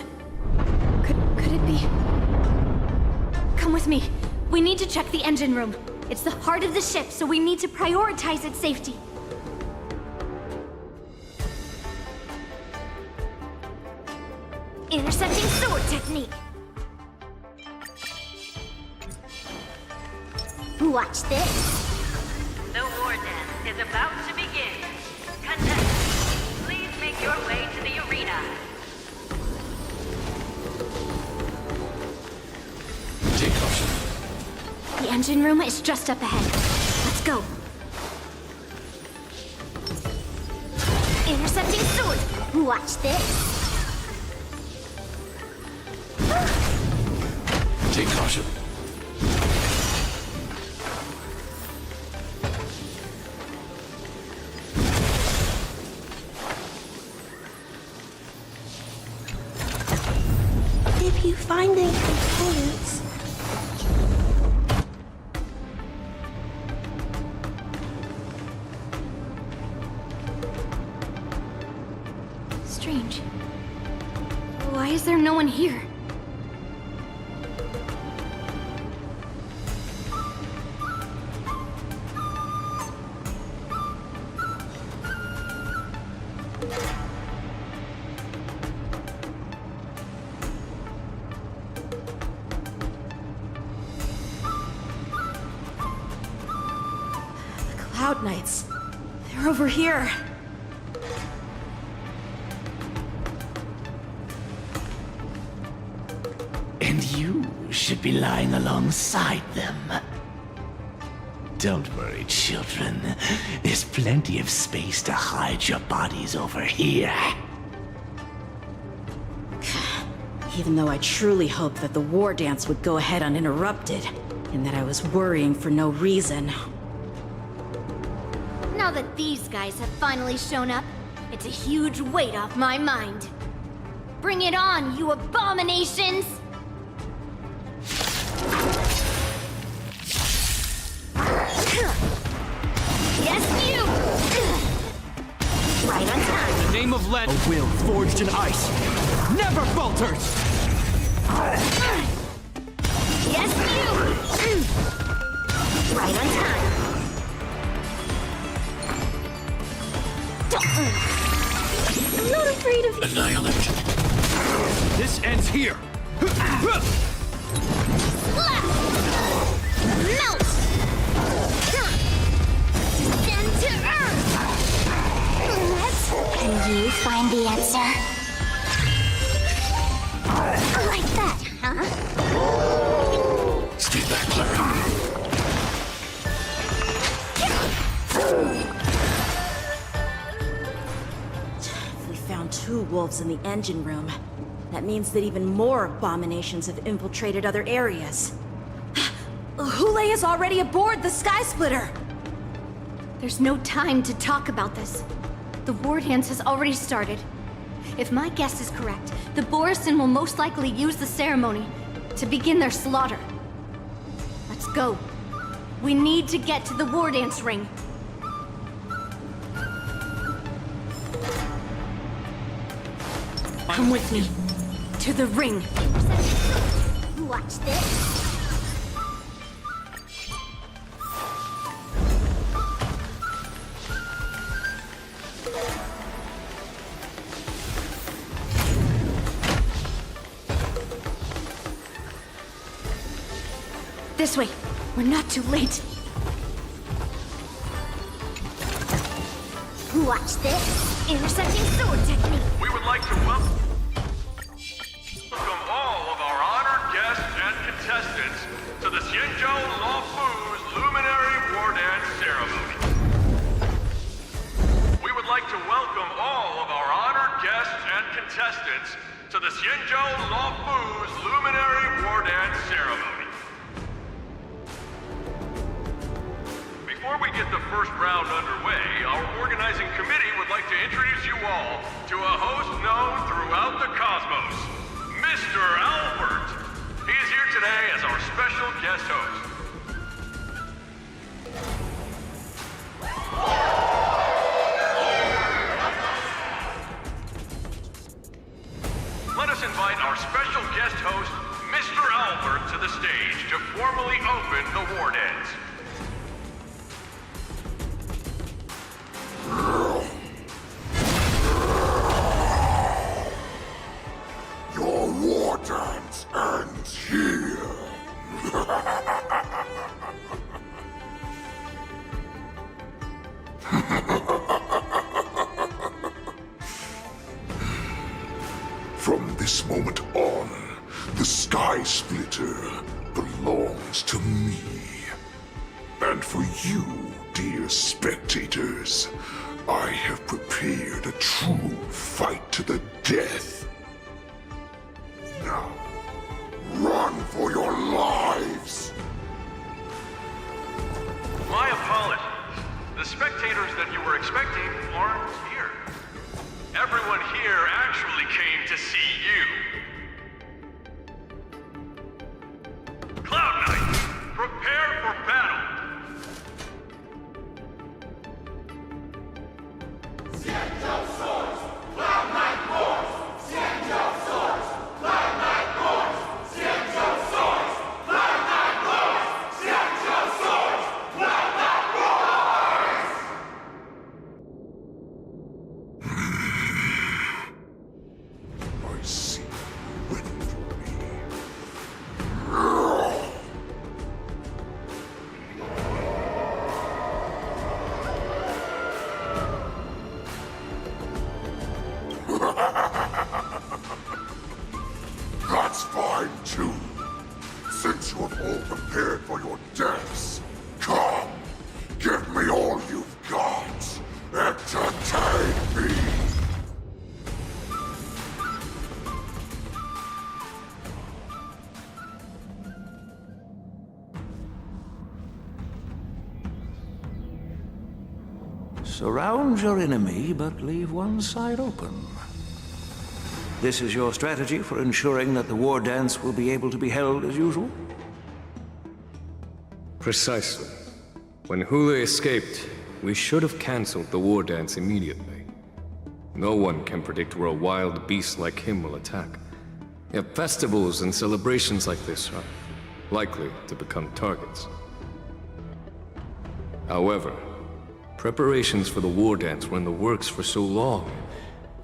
Could it be? Come with me. We need to check the engine room. It's the heart of the ship, so we need to prioritize its safety. Intercepting sword technique. Watch this. The war dance is about to begin. Contestants, please make your way to the arena. Take caution. The engine room is just up ahead. Let's go. Intercepting sword. Watch this. Take caution. If you find any components... Strange. Why is there no one here? Cloud Knights. They're over here. And you should be lying alongside them. Don't worry, children. There's plenty of space to hide your bodies over here. Even though I truly hoped that the war dance would go ahead uninterrupted, and that I was worrying for no reason. Now that these guys have finally shown up, it's a huge weight off my mind. Bring it on, you abominations! Yes, you! Right on time. In the name of Len, a will forged in ice never falters! Yes, you! Right on time. I'm not afraid of you. Annihilation. This ends here! Melt! Descend to Earth! Can you find the answer? Like that, huh? Stay back, Clara. If we found 2 wolves in the engine room, that means that even more abominations have infiltrated other areas. Hule is already aboard the Sky Splitter! There's no time to talk about this. The war dance has already started. If my guess is correct, the Borisin will most likely use the ceremony to begin their slaughter. Let's go. We need to get to the war dance ring. Come with me. To the ring. Watch this. This way. We're not too late. Watch this. Intercepting sword technique. We would like to welcome all of our honored guests and contestants to the Xianzhou Luofu's Luminary War Dance Ceremony. We would like to welcome all of our honored guests and contestants to the Xianzhou Luofu's Luminary War Dance Ceremony. Before we get the first round underway, our organizing committee would like to introduce you all to a host known throughout the cosmos, Mr. Albert. He is here today as our special guest host. Let us invite our special guest host, Mr. Albert, to the stage to formally open the war dance. Your war dance ends here. From this moment on, the Sky Splitter belongs to me. And for you, dear spectators, I have prepared a true fight to the death. Now, run for your lives! My apologies. The spectators that you were expecting aren't here. Everyone here actually came to see you. Cloud Knights, prepare for battle! I see you waiting for me. Surround your enemy, but leave one side open. This is your strategy for ensuring that the war dance will be able to be held as usual? Precisely. When Hule escaped, we should have cancelled the war dance immediately. No one can predict where a wild beast like him will attack. Yet festivals and celebrations like this are likely to become targets. However, preparations for the war dance were in the works for so long,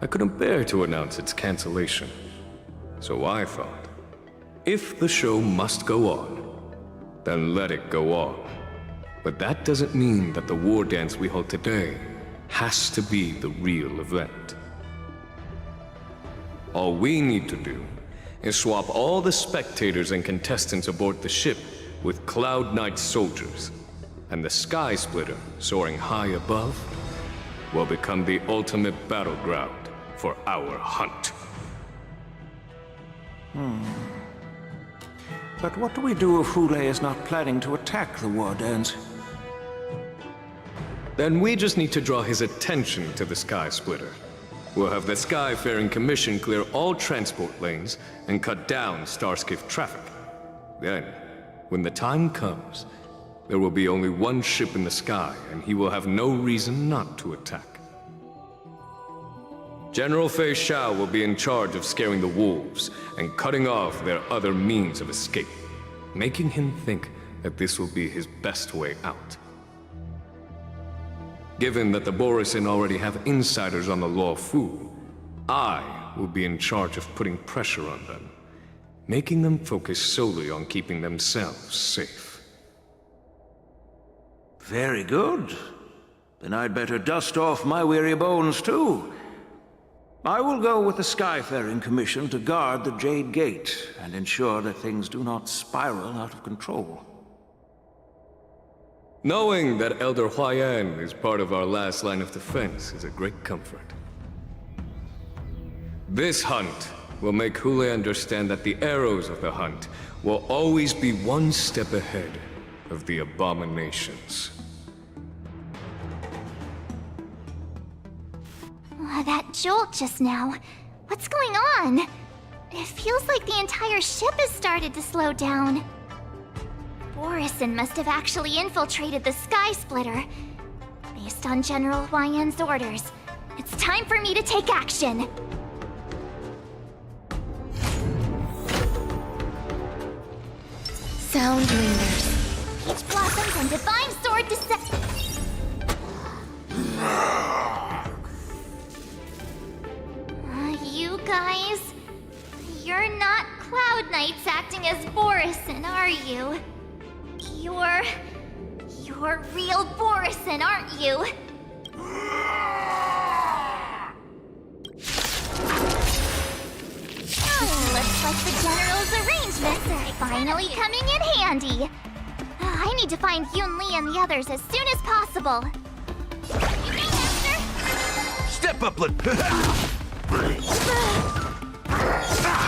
I couldn't bear to announce its cancellation. So I thought, if the show must go on, then let it go on. But that doesn't mean that the war dance we hold today has to be the real event. All we need to do is swap all the spectators and contestants aboard the ship with Cloud Knight soldiers, and the Sky Splitter, soaring high above, will become the ultimate battleground for our hunt. But what do we do if Hule is not planning to attack the war dance? Then we just need to draw his attention to the Sky Splitter. We'll have the Skyfaring Commission clear all transport lanes and cut down Starskiff traffic. Then, when the time comes, there will be only one ship in the sky, and he will have no reason not to attack. General Fei Shao will be in charge of scaring the wolves and cutting off their other means of escape, making him think that this will be his best way out. Given that the Borisin already have insiders on the Luo Fu, I will be in charge of putting pressure on them, making them focus solely on keeping themselves safe. Very good. Then I'd better dust off my weary bones too. I will go with the Skyfaring Commission to guard the Jade Gate and ensure that things do not spiral out of control. Knowing that Elder Huayan is part of our last line of defense is a great comfort. This hunt will make Hule understand that the arrows of the hunt will always be one step ahead of the abominations. That jolt just now. What's going on? It feels like the entire ship has started to slow down. Borisin must have actually infiltrated the Sky Splitter. Based on General Huayan's orders, it's time for me to take action. Sound lingers. Peach blossoms and divine sword descent. You guys, you're not Cloud Knights acting as Borisin, are you? You're real Borisin, aren't you? Looks like the General's arrangements are finally coming in handy. I need to find Yunli and the others as soon as possible. Step up,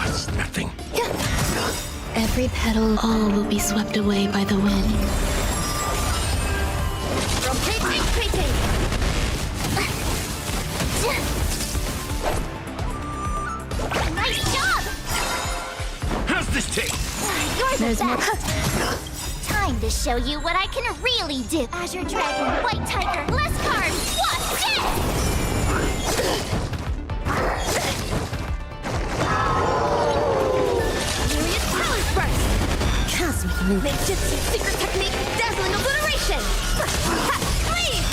it's nothing. Every petal, all will be swept away by the wind. Nice job! How's this taste? You're the best. Time to show you what I can really do. Azure Dragon, White Tiger, less carbs. Watch this! Cosmic move. Makejutsu secret technique, dazzling obliteration! Please!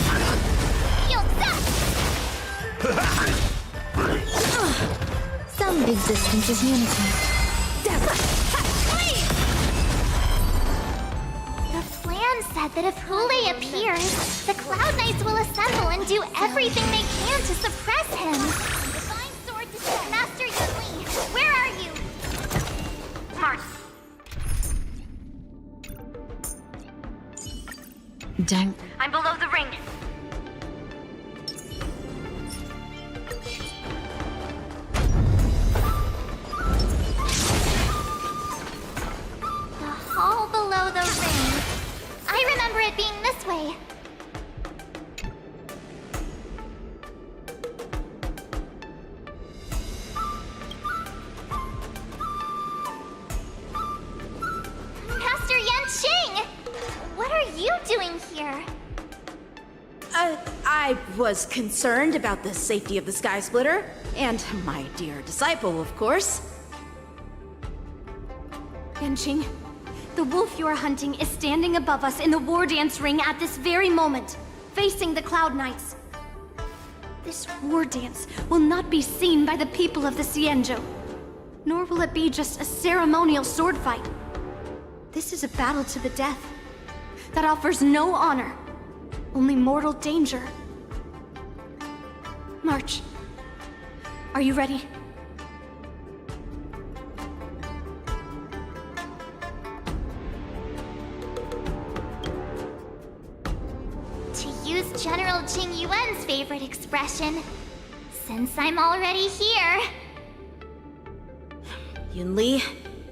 Some existence is unity. Please! The plan said that if Hule appears, the Cloud Knights will assemble and do everything they can to suppress him. Divine Sword Descent. Master Yunli, where are you? Mark. Don't. I'm below the ring. The hall below the ring. I remember it being this way. I was concerned about the safety of the Sky Splitter, and my dear disciple, of course. Yanqing, the wolf you are hunting is standing above us in the war dance ring at this very moment, facing the Cloud Knights. This war dance will not be seen by the people of the Xianzhou, nor will it be just a ceremonial sword fight. This is a battle to the death that offers no honor, only mortal danger. March. Are you ready? To use General Jing Yuan's favorite expression, since I'm already here. Yunli,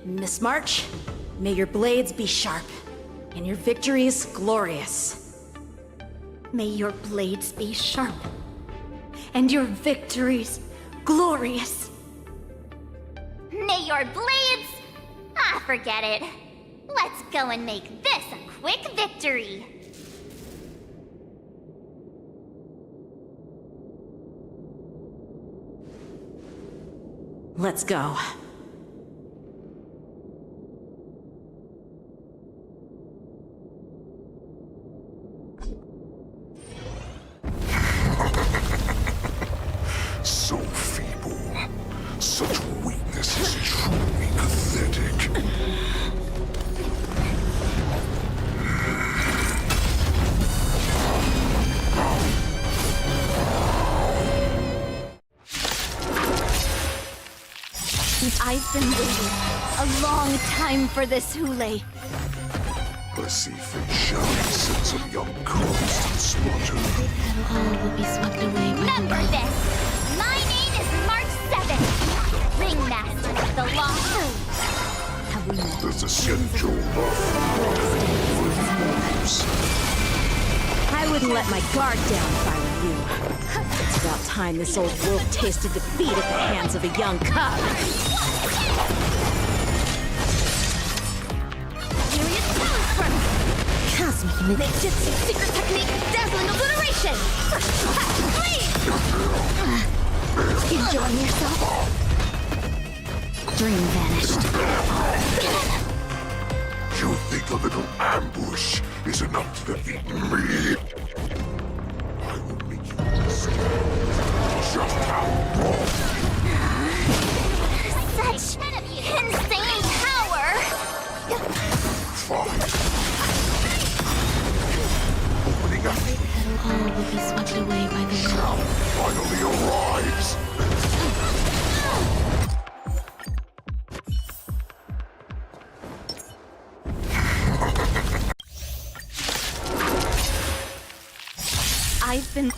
Miss March, may your blades be sharp, and your victories glorious. May your blades be sharp, and your victories glorious. May your blades... Ah, forget it. Let's go and make this a quick victory. Let's go. So feeble. Such weakness is truly pathetic. I've been waiting a long time for this, Hule. I see Fei Shao sends some young cubs to slaughter. All will be swept away by Remember this! My name is March 7th, Ringmaster of the Law. Have we met? There's a Xianzhou I wouldn't let my guard down if I were you. It's about time this old wolf tasted defeat at the hands of a young cub. Serious challenge first! Cosmic Ninjutsu secret technique, dazzling obliteration! Please! Enjoying yourself? Dream vanished. You think a little ambush is enough to defeat me? I will make you understand just how wrong. Such insane power! Fine. Opening up all will be swept away by the shall finally arrives. I've been...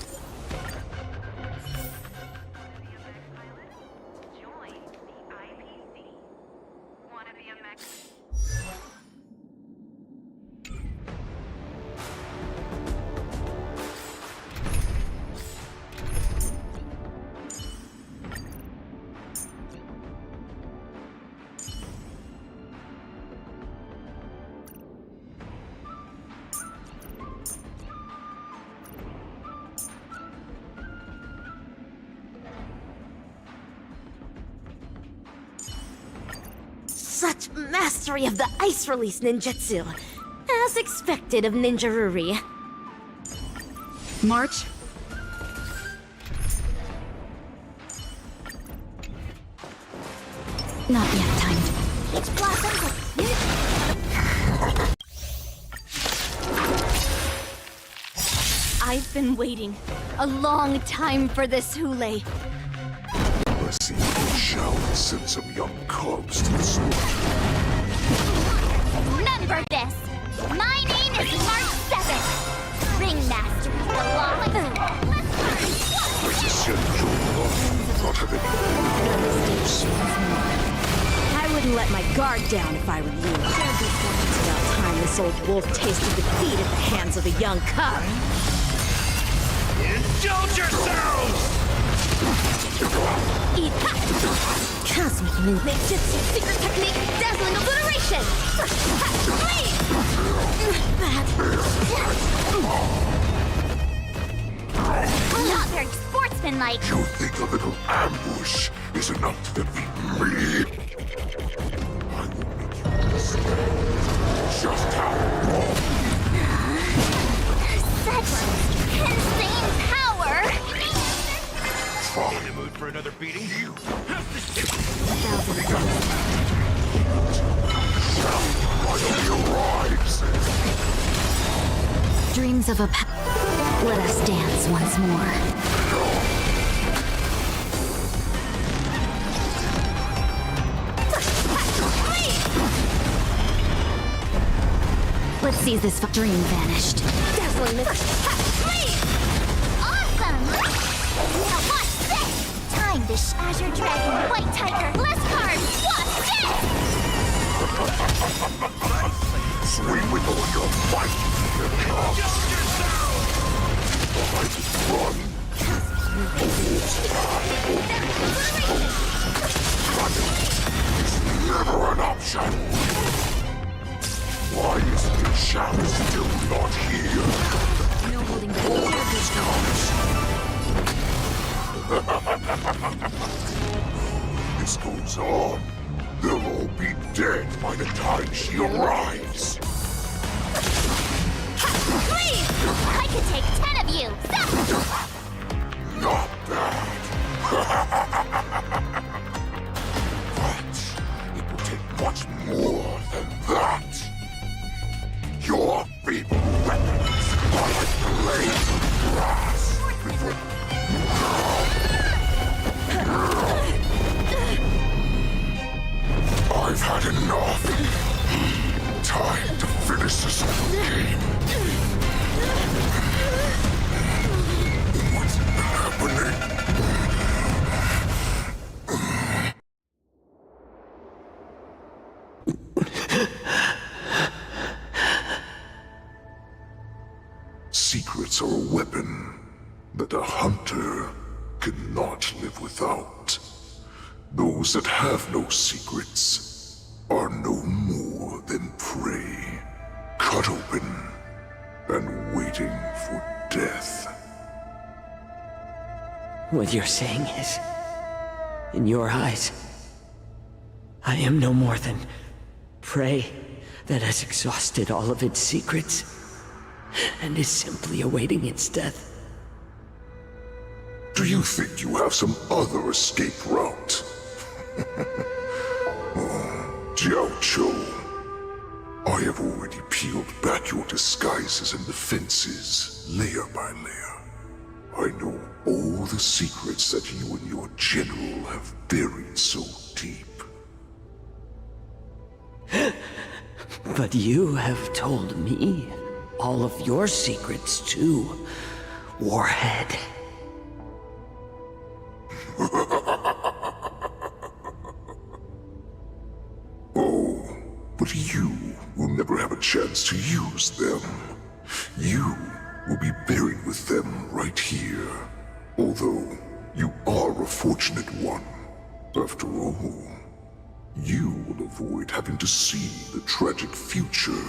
Such mastery of the ice release ninjutsu, as expected of Ninja Ruri. March? Not yet timed. It's blossoms of I've been waiting a long time for this, Hule. I see Fei Shao send some young cubs to the slaughter. Remember this! My name is March 7th, Ringmaster of the Law. There's a Xianzhou not having I wouldn't let my guard down if I were you. It's about time this old wolf tasted defeat at the hands of a young cub. Indulge yourselves! Eat Cosmic Ninjutsu secret technique, dazzling obliteration! Please! Bad. Not very sportsmanlike. You think a little ambush is enough to defeat me? I will make you understand just how wrong Such insane power. in the mood for another beating? You Dreams of a Let us dance once more. Let's see this dream vanished. Dazzling miss. Awesome! Now watch this! Time to Azure Dragon, White Tiger, less cards! Watch this! swing with all your might. I can run. The wolf's path is never an option. Why is the shadow still not here? No holding back. All of this comes. This goes on. They'll all be dead by the time she arrives. Please! I could take 10 of you! Not bad. But it will take much more than that. Your feeble weapons are like blades of grass. I've had enough. Time to finish this game. What's happening? Secrets are a weapon that a hunter cannot live without. Those that have no secrets are no more than prey, cut open and waiting for death. What you're saying is, in your eyes, I am no more than prey that has exhausted all of its secrets and is simply awaiting its death. Do you think you have some other escape route? Jiaoqiu, I have already peeled back your disguises and defenses, layer by layer. I know all the secrets that you and your general have buried so deep. But you have told me all of your secrets too, Warhead. Oh, but you will never have a chance to use them. You will be buried with them right here. Although, you are a fortunate one. After all, you will avoid having to see the tragic future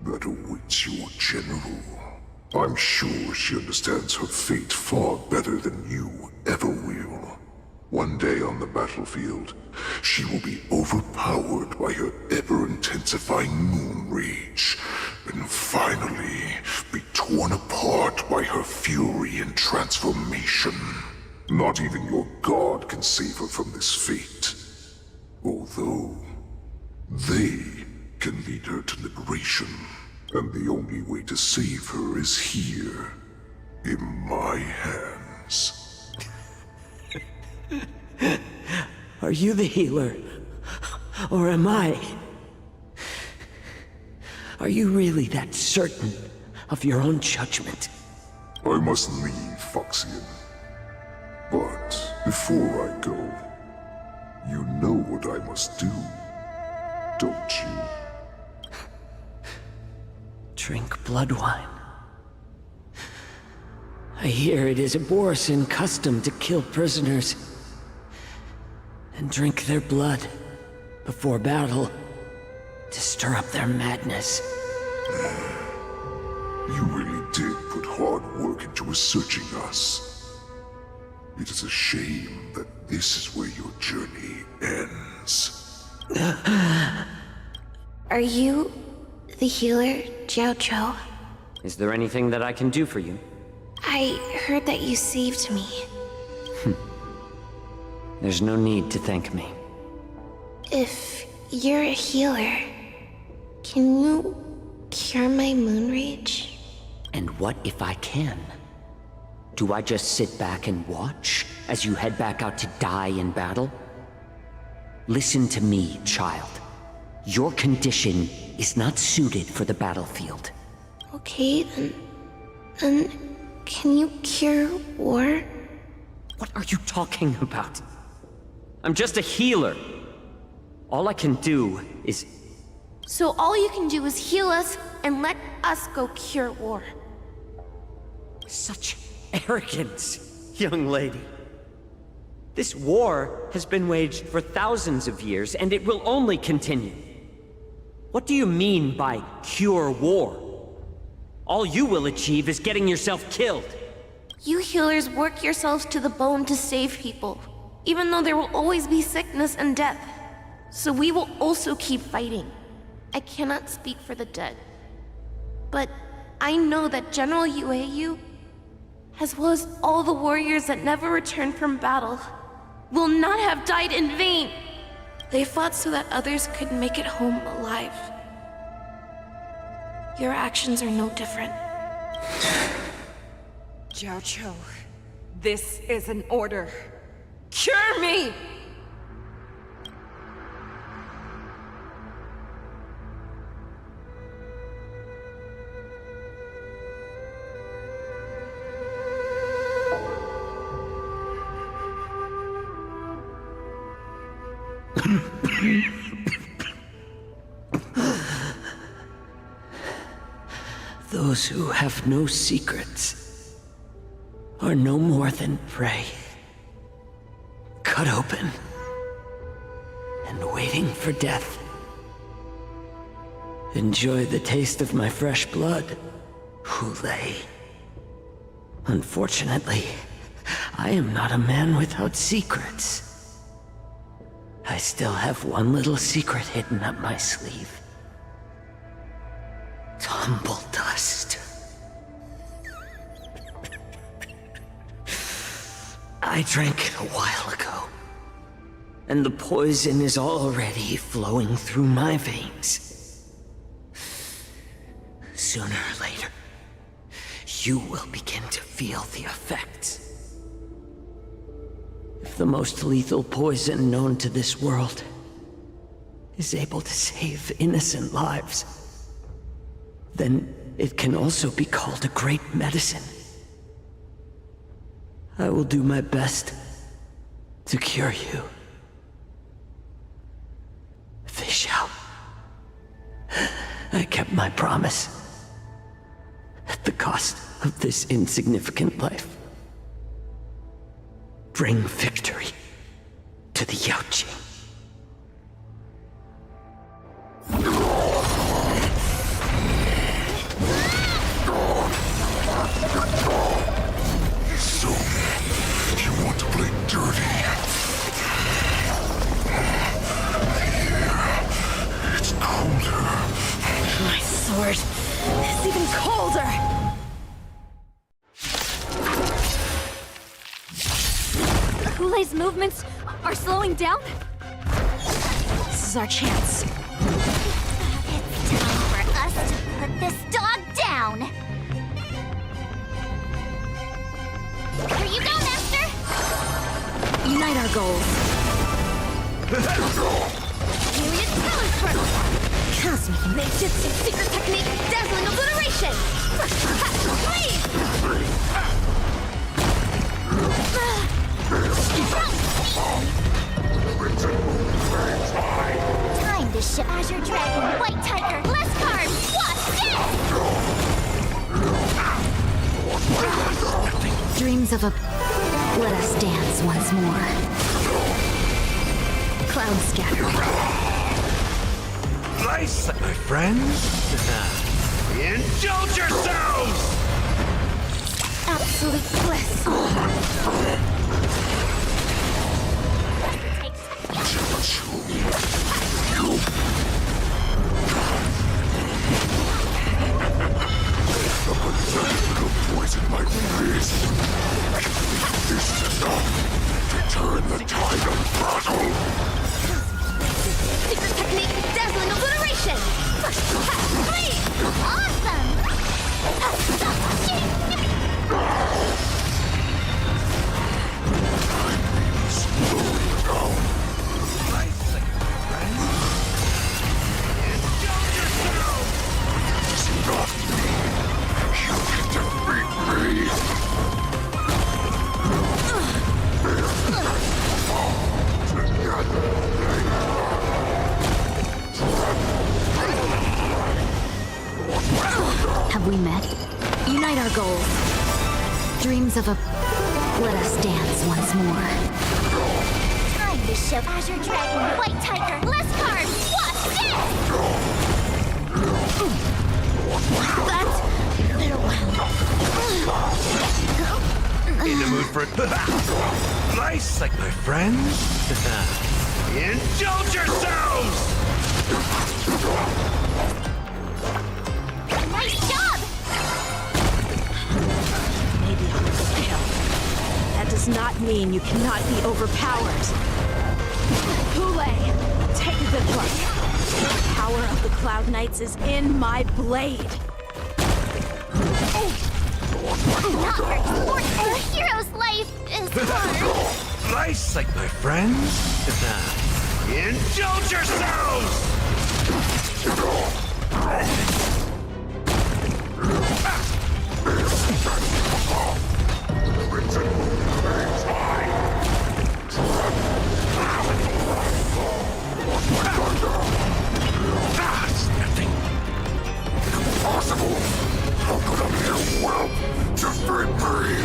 that awaits your general. I'm sure she understands her fate far better than you ever will. One day on the battlefield, she will be overpowered by her ever-intensifying moon rage, and finally be torn apart by her fury and transformation. Not even your god can save her from this fate. Although, they can lead her to liberation, and the only way to save her is here, in my hands. Are you the healer? Or am I? Are you really that certain of your own judgment? I must leave, Foxian. But before I go, you know what I must do, don't you? Drink blood wine. I hear it is a Borisin custom to kill prisoners and drink their blood before battle to stir up their madness. You really did put hard work into researching us. It is a shame that this is where your journey ends. Are you the healer, Jiao? Is there anything that I can do for you? I heard that you saved me. There's no need to thank me. If you're a healer, can you cure my moon rage? And what if I can? Do I just sit back and watch as you head back out to die in battle? Listen to me, child. Your condition is not suited for the battlefield. Okay, then can you cure war? What are you talking about? I'm just a healer. All I can do is... So all you can do is heal us and let us go cure war. Such arrogance, young lady. This war has been waged for thousands of years, and it will only continue. What do you mean by cure war? All you will achieve is getting yourself killed. You healers work yourselves to the bone to save people, even though there will always be sickness and death. So we will also keep fighting. I cannot speak for the dead, but I know that General Yueyu, as well as all the warriors that never returned from battle, will not have died in vain. They fought so that others could make it home alive. Your actions are no different. Jiao, this is an order. Cure me! Those who have no secrets are no more than prey. Cut open and waiting for death. Enjoy the taste of my fresh blood, Hule. Unfortunately, I am not a man without secrets. I still have one little secret hidden up my sleeve. Tumble dust. I drank it a while ago, and the poison is already flowing through my veins. Sooner or later, you will begin to feel the effects. If the most lethal poison known to this world is able to save innocent lives, then it can also be called a great medicine. I will do my best to cure you. Feishao, I kept my promise at the cost of this insignificant life. Bring victory to the Yaoqing. So, you want to play dirty? Here, it's colder. My sword is even colder! Hule's movements are slowing down? This is our chance. It's time for us to put this dog down! Here you go, Master! Unite our goals. Unit transfer! Cosmic Ninjutsu secret technique, dazzling obliteration! Time to ship Azure Dragon, White Tiger, less carbs, what's this? Dreams of a... Let us dance once more. Cloud scatter. Nice, my friends. Indulge yourselves! absolute bliss. Poison my face. This is enough to turn the tide of battle. Secret technique, dazzling obliteration. Please, awesome. Slow down. Nice, like your friend. Indulge yourself! It's not me. You can defeat me. Have we met? Unite our goals. Dreams of a... Let us dance once more. Time to show Azure Dragon, White Tiger, less cards, what's this? That's In the mood for it. Nice, like my friends. Indulge yourselves! Nice job! Maybe I will fail. That does not mean you cannot be overpowered. Hule, take a good look. The power of the Cloud Knights is in my blade. Not for sports, a hero's life is hard. Nice, like my friends. Indulge yourselves! That's nothing. Impossible. How could a mere whelp defeat me?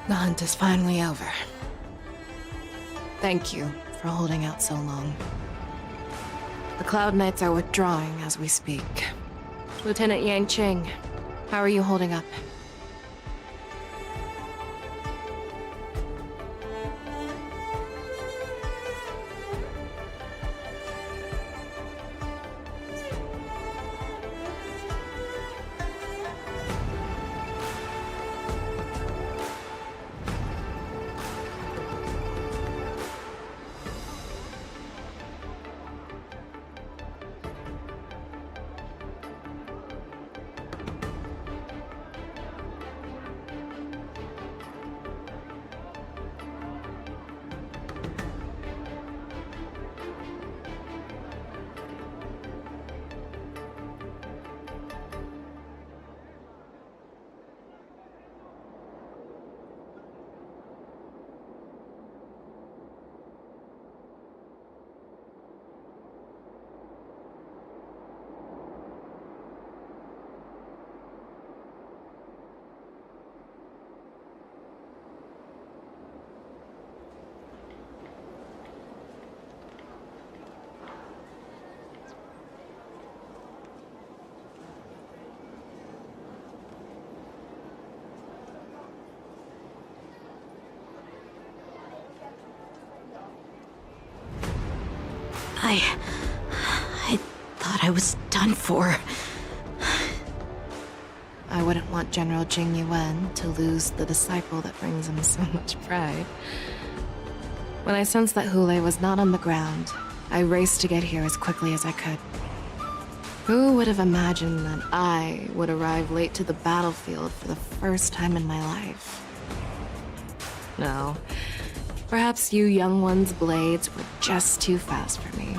The hunt is finally over. Thank you for holding out so long. The Cloud Knights are withdrawing as we speak. Lieutenant Yang Qing, how are you holding up? I thought I was done for. I wouldn't want General Jing Yuan to lose the disciple that brings him so much pride. When I sensed that Hule was not on the ground, I raced to get here as quickly as I could. Who would have imagined that I would arrive late to the battlefield for the first time in my life? No. Perhaps you young ones' blades were just too fast for me.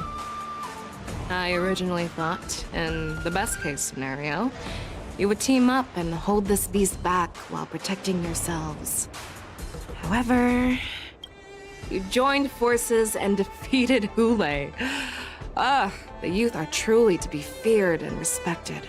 I originally thought, in the best-case scenario, you would team up and hold this beast back while protecting yourselves. However, you joined forces and defeated Hule. The youth are truly to be feared and respected.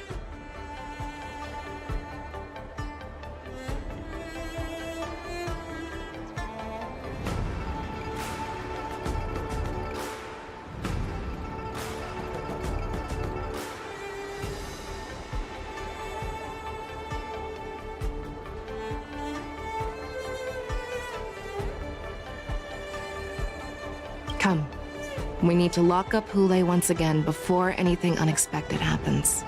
Come. We need to lock up Hule once again before anything unexpected happens.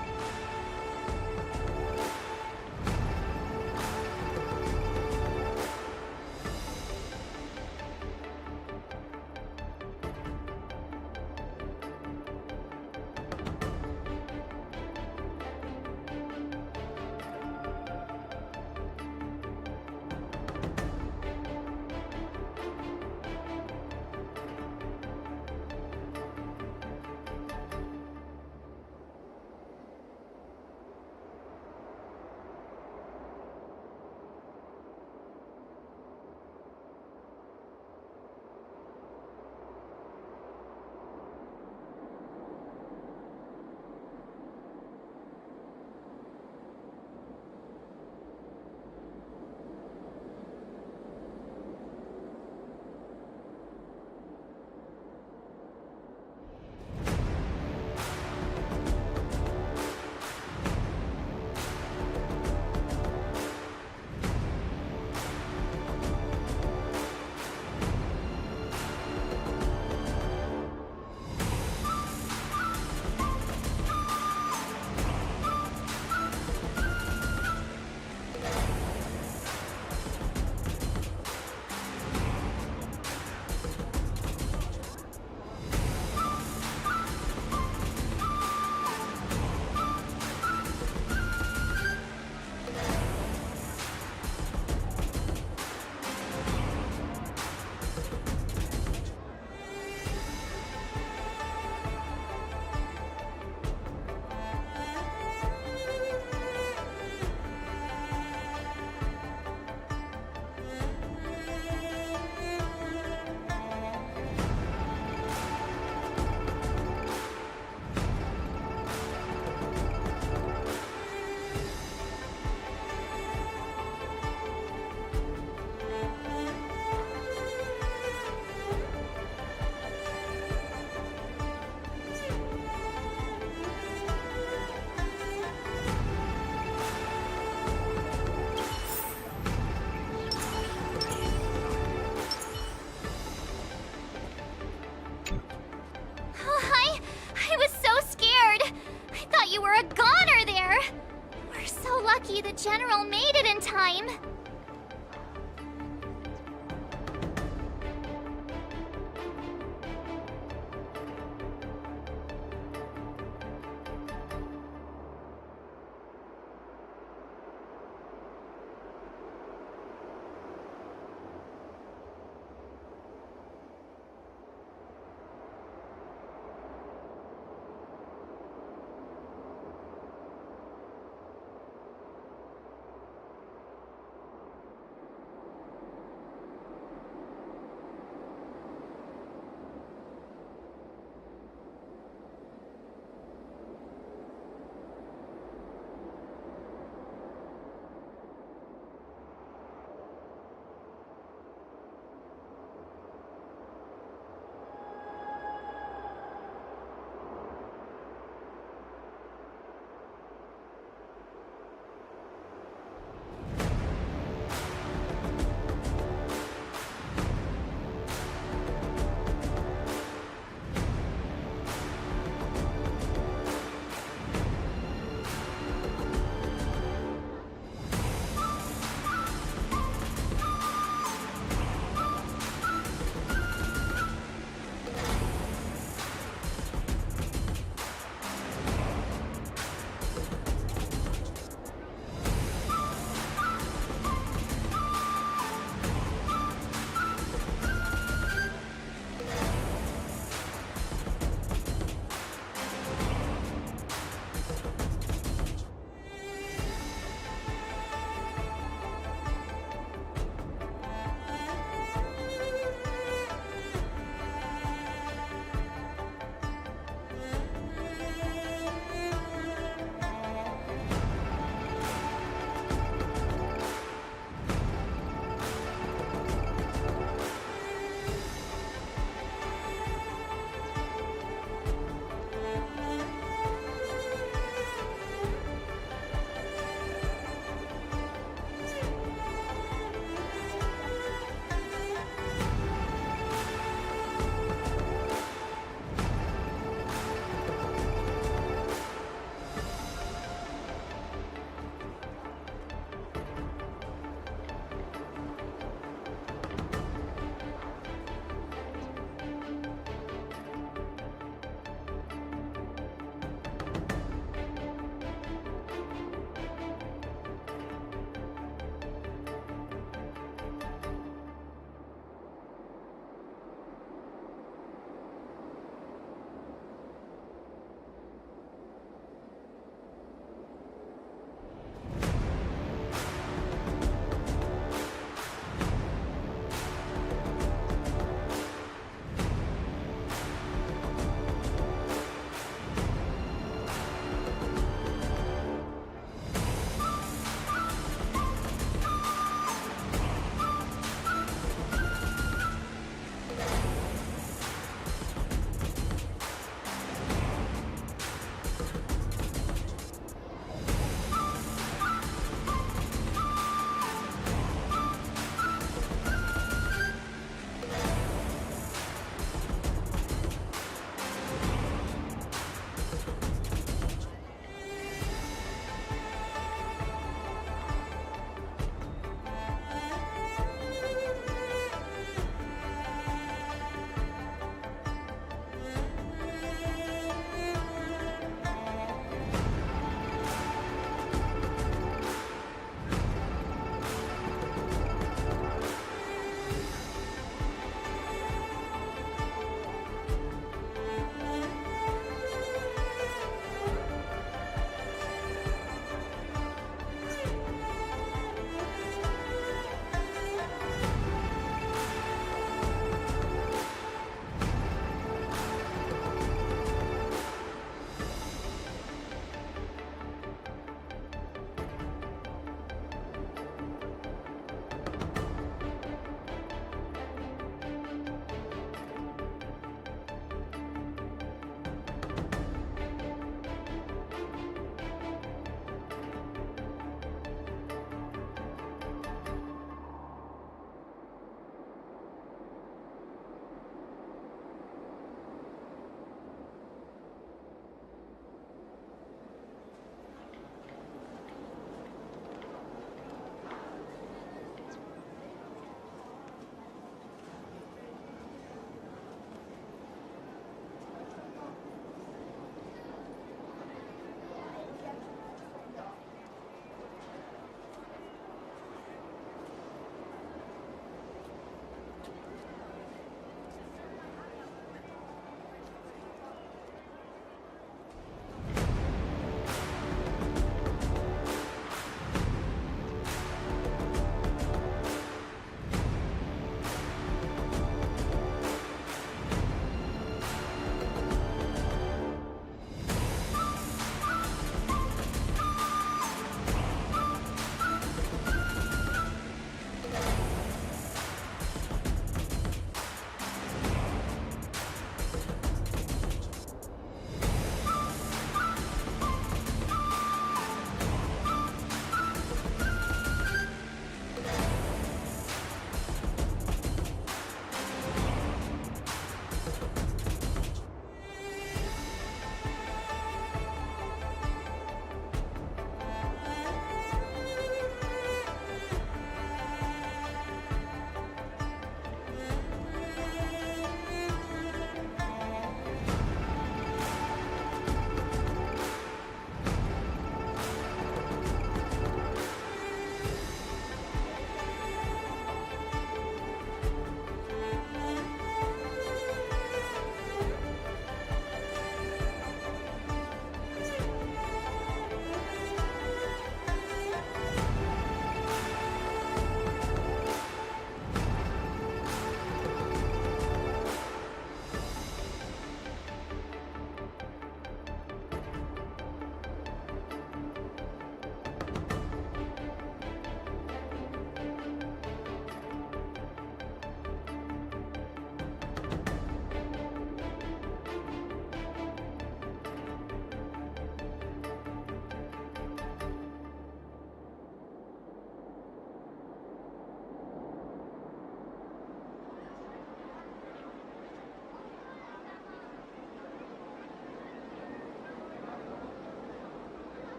The General made it in time.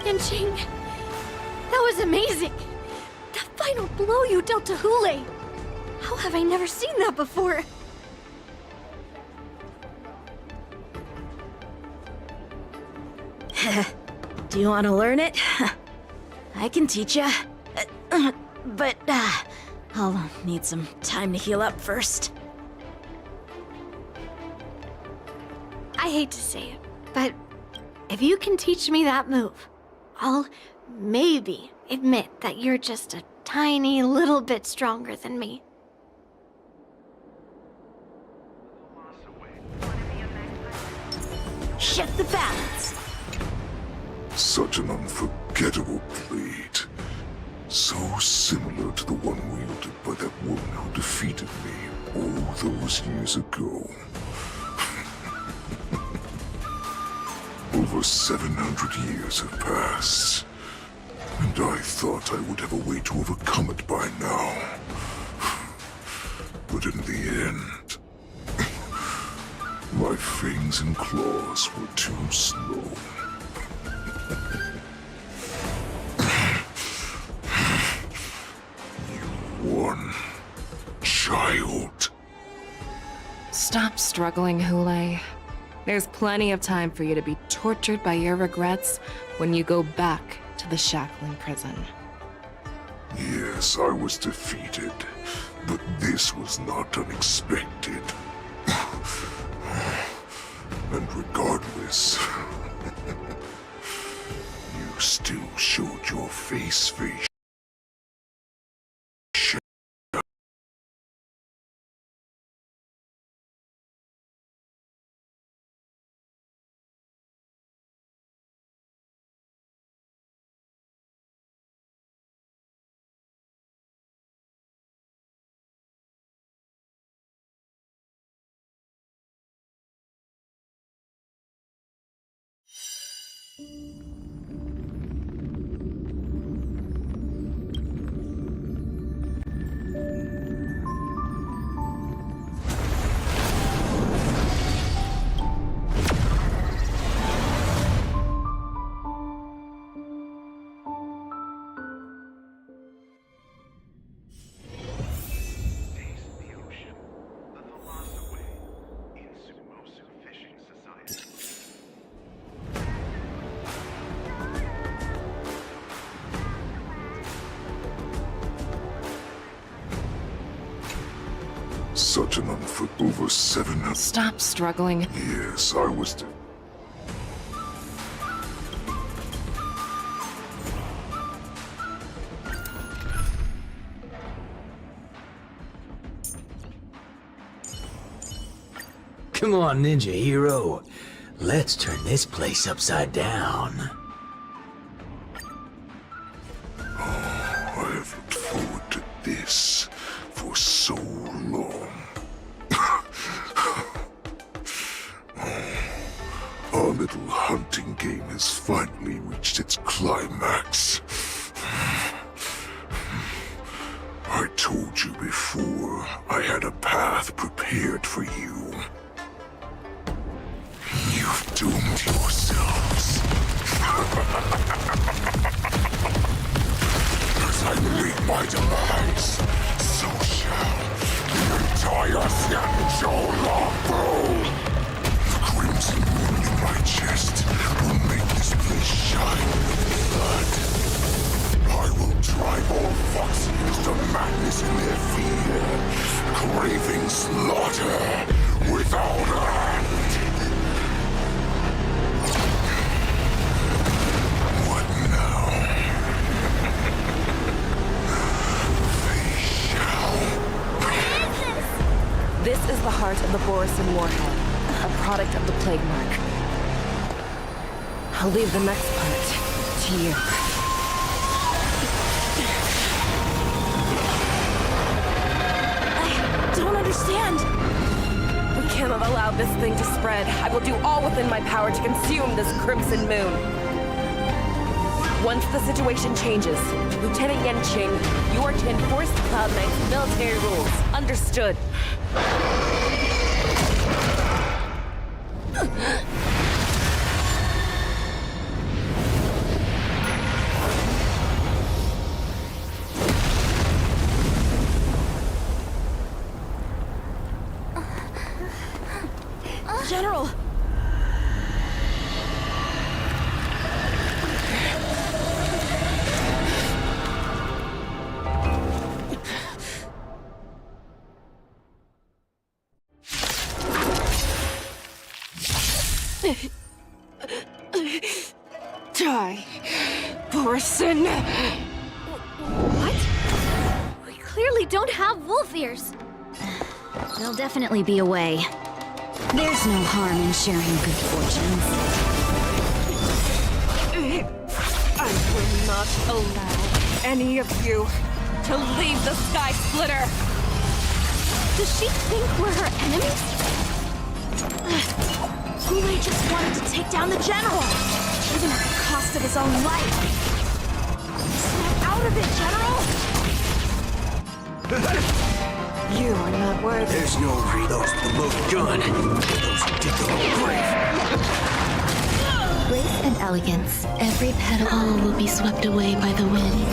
Yanqing, that was amazing! The final blow you dealt to Hule! How have I never seen that before? Do you want to learn it? I can teach ya. But, I'll need some time to heal up first. I hate to say it, but if you can teach me that move, I'll maybe admit that you're just a tiny little bit stronger than me. Shift the balance. Such an unforgettable blade. So similar to the one wielded by that woman who defeated me all those years ago. Over 700 years have passed, and I thought I would have a way to overcome it by now. But in the end, my fangs and claws were too slow. You won, child. Stop struggling, Hule. There's plenty of time for you to be tortured by your regrets when you go back to the shackling prison. Yes, I was defeated, but this was not unexpected. And regardless, you still showed your face. Such an over 700. Stop struggling. Yes, I was. Come on, ninja hero. Let's turn this place upside down. Oh, I have looked forward to this for so long. Our little hunting game has finally reached its climax. I told you before, I had a path prepared for you. You've doomed yourselves. As I meet my demise, so shall the entire Xianzhou Longbow. The crimson moon in my chest will make this place shine with blood. I will drive all Foxians to madness in their fear, craving slaughter without end. What now? They shall. This is the heart of the Borisin Warhead, a product of the Plague Mark. I'll leave the next part to you. I don't understand. We cannot allow this thing to spread. I will do all within my power to consume this crimson moon. Once the situation changes, Lieutenant Yanqing, you are to enforce the Cloud Knight's military rules. Understood. Die, Borison! What? We clearly don't have wolf ears. There'll definitely be a way. There's no harm in sharing good fortunes. I will not allow any of you to leave the Sky Splitter! Does she think we're her enemies? Hule just wanted to take down the general, even at the cost of his own life. Snap out of it, General! You are not worthy. There's no for those with the loaded gun. Those who dig their own grave. Grace and elegance. Every petal all will be swept away by the wind.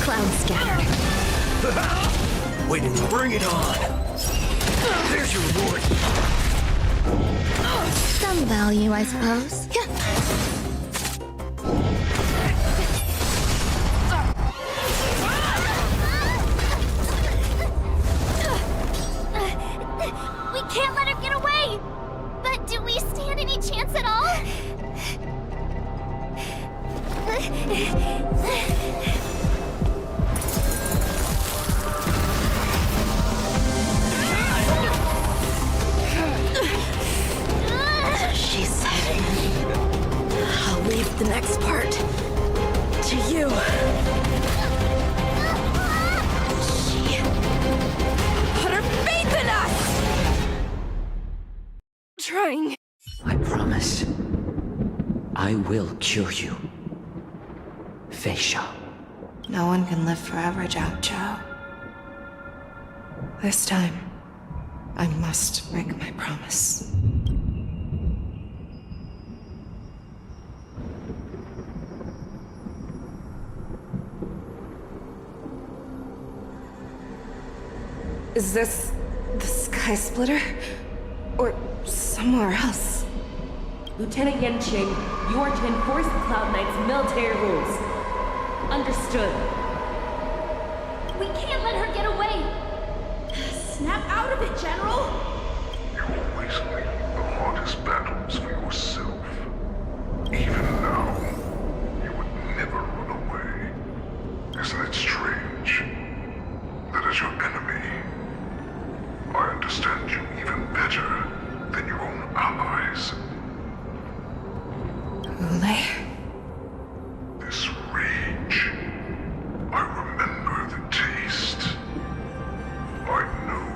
Cloud scattered. Wait and bring it on. There's your reward. Some value, I suppose. We can't let her get away! But do we stand any chance at all? She said, I'll leave the next part to you. She Put her faith in us! Trying. I promise. I will cure you. Fei Xiao. No one can live forever, Zhao Zhao. This time, I must break my promise. Is this the Sky Splitter? Or somewhere else? Lieutenant Yanqing, you are to enforce the Cloud Knight's military rules. Understood. We can't let her get away! Snap out of it, General! You always leave the hardest battles for yourself. Even now, you would never run away. Isn't it strange that as your enemy, I understand you even better than your own allies? Hule? This rage, I remember the taste. I know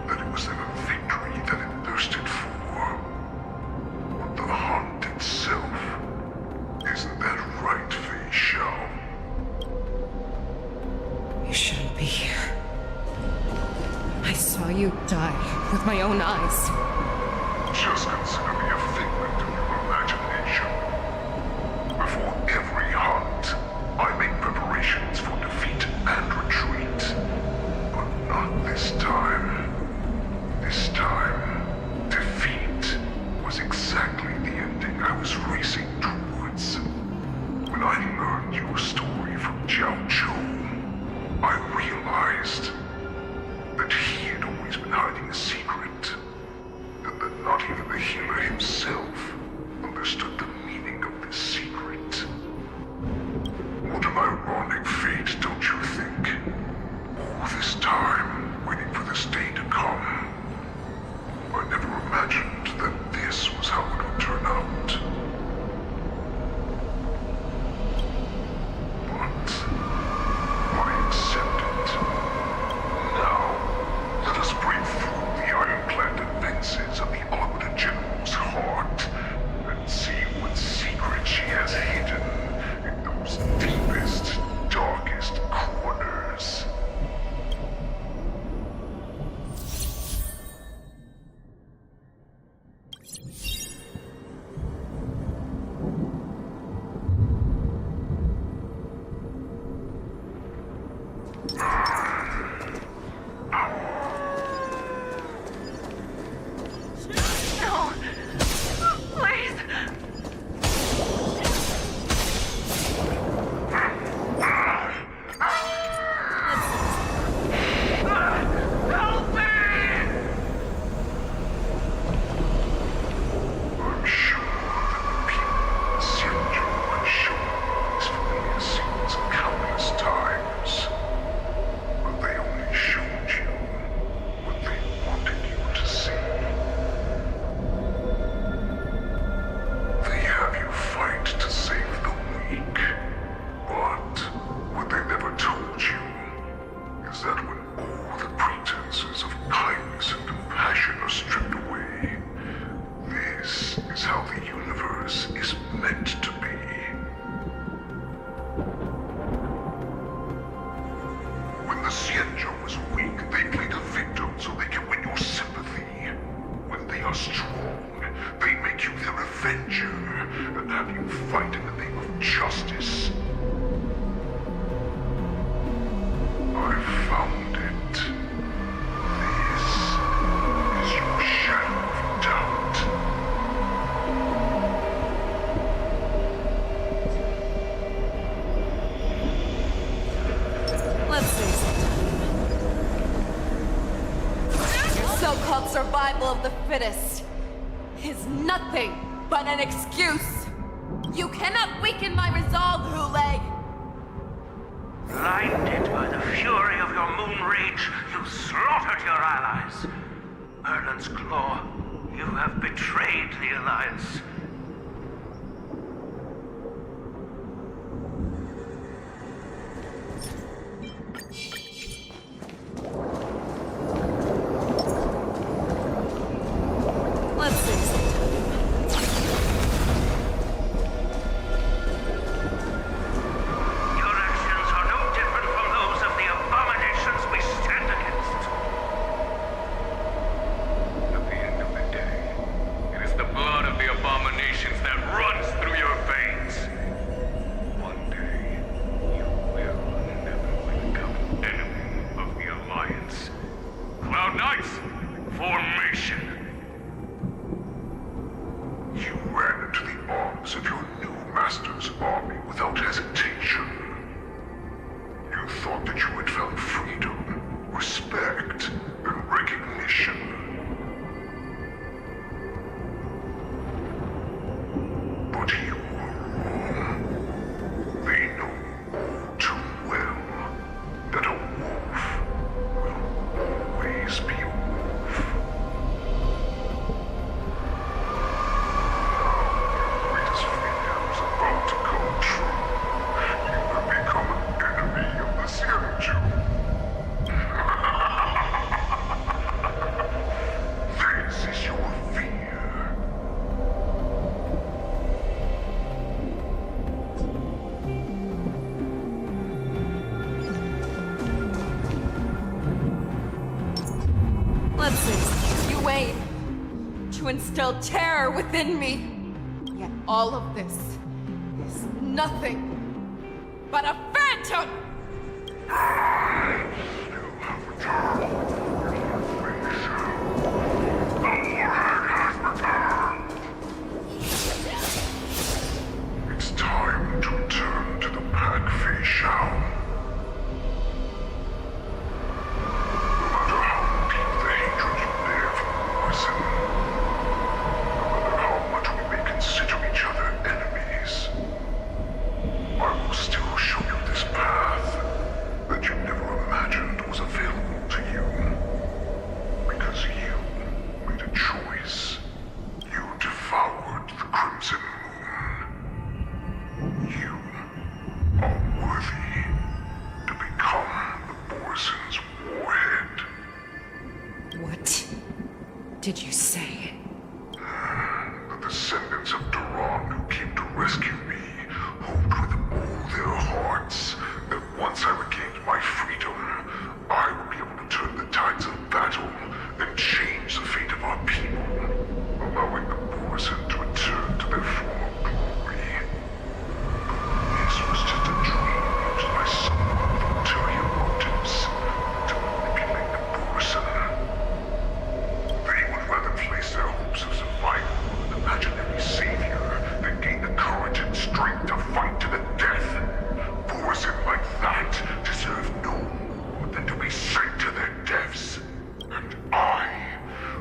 that it was never victory that it thirsted for, but the hunt itself. Isn't that right, Fei Xiao? You shouldn't be here. I saw you die with my own eyes. Just consider me a figment of your imagination. Before every hunt, I make preparations for defeat and retreat. But not this time. This time, defeat was exactly the ending I was racing towards. When I learned your story from Jiao Zhou, I realized that he had always been hiding a secret. meant to be. When the Xianzhou is weak, they play the victim so they can win your sympathy. When they are strong, they make you their avenger and have you fight in the name of justice. I found it. This is your shadow of doubt. Let's face it. Your so-called survival of the fittest is nothing but an excuse. You cannot weaken my resolve, Hule. Blinded by the fury of your moon rage, you slaughtered your allies. Erland's Claw, you have betrayed the Alliance. Let's face it. Your actions are no different from those of the abominations we stand against. At the end of the day, it is the blood of the abominations that runs through your veins. One day, you will inevitably become an enemy of the Alliance. Cloud Knights, formation! You ran into the arms of your new master's army without hesitation. You thought that you had found freedom, respect, and recognition. But you were wrong. They know all too well that a wolf will always be a wolf. Greatest fear is about to come true. You have become an enemy of the Xianzhou. This is your fear. Let's face it. You aim to instill terror within me. Yet all of this is nothing but a phantom! It's time to return to the Pack Fei Shao. No matter how deep the hatred you bear for Morrison, no matter how much we may consider each other enemies, I will still show you this path that you never imagined was available to you. Because you made a choice. You devoured the Crimson Moon. You are worthy to become the Borison's warhead. What did you say? The descendants of Duran who came to rescue me hoped with all their hearts that once I regained my freedom, I would be able to turn the tides of battle and change the fate of our people, allowing the Borison to return to their former glory. This was just a dream used by someone with ulterior motives to manipulate the Borison. They would rather place their hopes of survival on an imaginary savior than gain the courage and strength to fight to the death. Borison like that deserve no more than to be sent to their deaths. And I,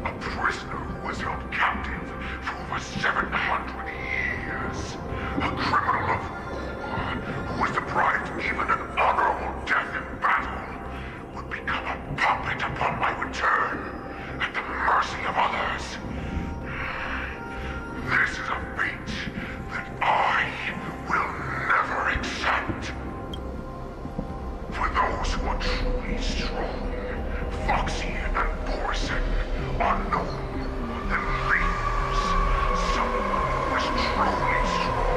a prisoner who was held captive for over 700 years, a criminal of war who was deprived even an honorable death in battle, would become a puppet upon my return, at the mercy of others. This is a fate that I will never accept. For those who are truly strong, Foxian and Borison are no more than leaders. Someone who is truly strong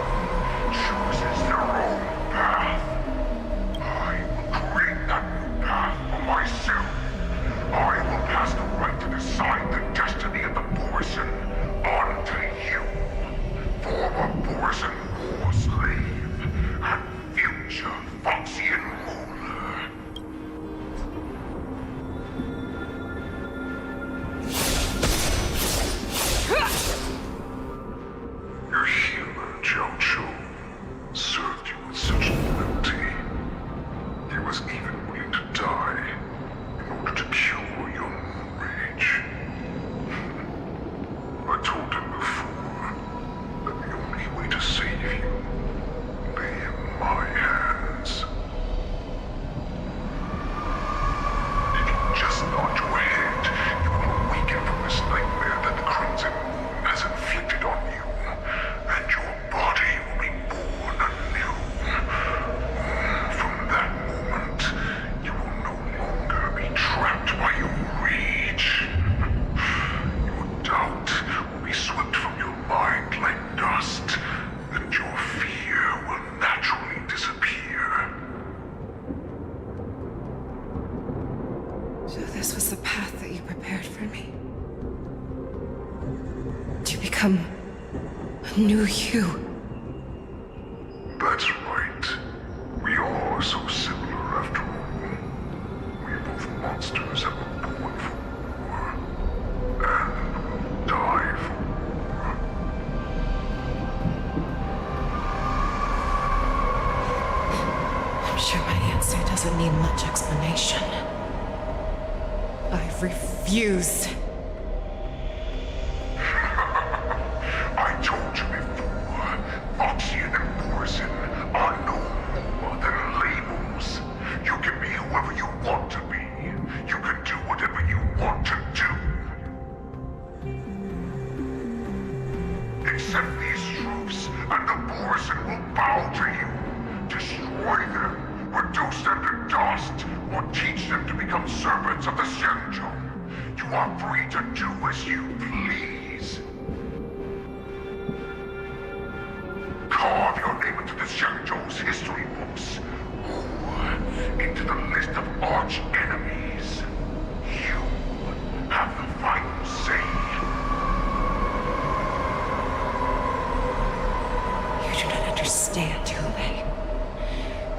knew you. That's right. We are so similar after all. We're both monsters that were born for war. And will die for war. I'm sure my answer doesn't need much explanation. I refuse. I told you before, Foxian and Borson are no more than labels. You can be whoever you want to be. You can do whatever you want to do. Accept these troops, and the Borson will bow to you. Destroy them, reduce them to dust, or teach them to become servants of the Shenzhou. You are free to do as you please. Carve your name into the Shenzhou's history books, or into the list of arch enemies. You have the final say. You do not understand, Hule.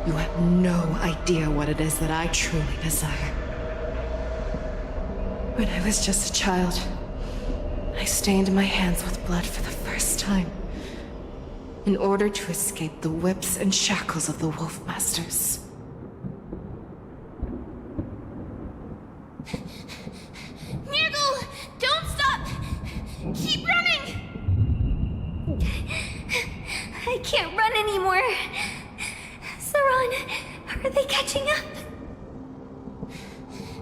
You have no idea what it is that I truly desire. When I was just a child, I stained my hands with blood for the first time, in order to escape the whips and shackles of the Wolf Masters. Nirgal! Don't stop! Keep running! I can't run anymore. Saran, are they catching up?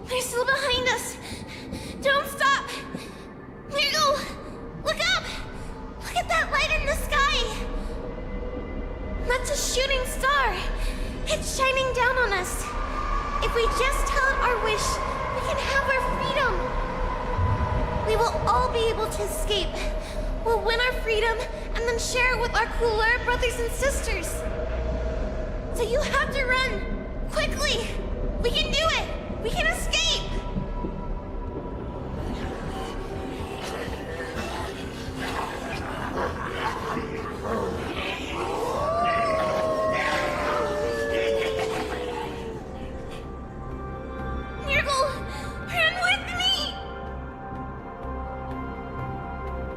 They're still behind us. Don't stop! Nirgal! Look up! Look at that light in the sky! That's a shooting star. It's shining down on us. If we just tell it our wish, we can have our freedom. We will all be able to escape. We'll win our freedom and then share it with our cooler brothers and sisters. So you have to run. Quickly! We can do it! We can escape!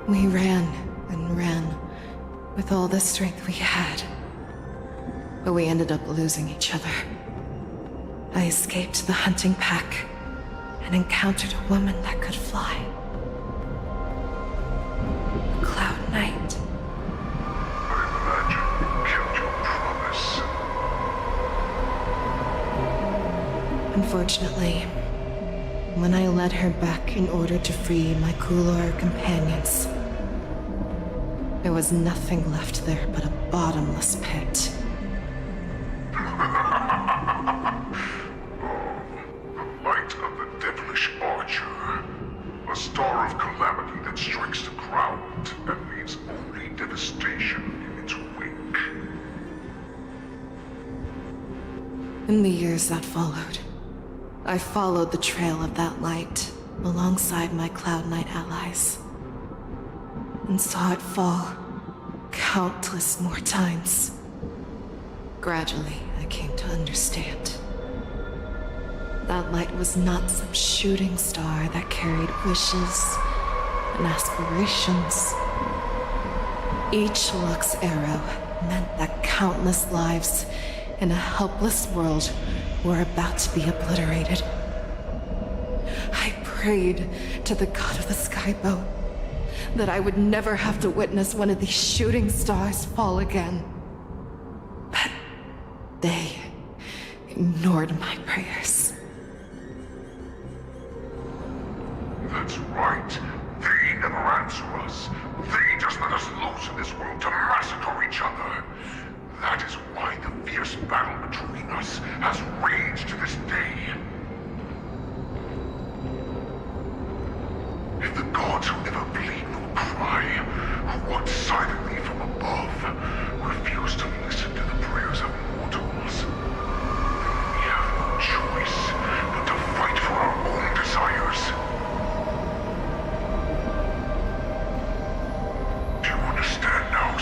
We ran and ran with all the strength we had. But we ended up losing each other. I escaped the hunting pack and encountered a woman that could fly. Cloud Knight. I imagine you kept your promise. Unfortunately, when I led her back in order to free my Kulor companions, there was nothing left there but a bottomless pit. Light of the devilish archer. A star of calamity that strikes the ground and leaves only devastation in its wake. In the years that followed, I followed the trail of that light alongside my Cloud Knight allies, and saw it fall countless more times. Gradually, I came to understand. That light was not some shooting star that carried wishes and aspirations. Each Lux arrow meant that countless lives in a helpless world were about to be obliterated. I prayed to the god of the skyboat that I would never have to witness one of these shooting stars fall again. But they ignored my prayers. That's right. They never answer us. They just let us loose in this world to massacre each other. That is why the fierce battle between us has raged to this day. If the gods who never bleed nor cry, who walk silently from above, refuse to listen to the prayers of mortals, then we have no choice but to fight for our own desires. Do you understand now,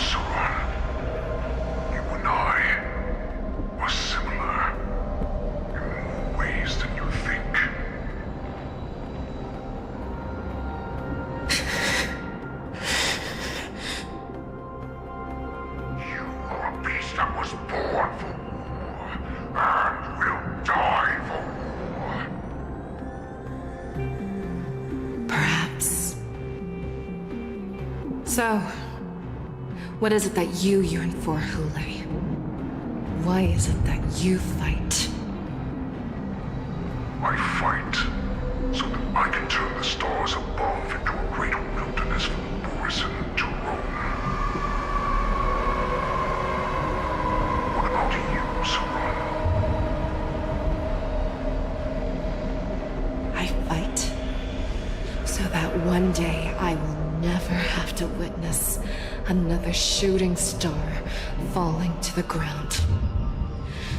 that was born for war and will die for war. Perhaps. So, what is it that you yearn for, Hule? Why is it that you fight? I fight so that I can turn the stars above into a great wilderness from Borison to Rome. What about you, Saran? I fight so that one day I will never have to witness another shooting star falling to the ground.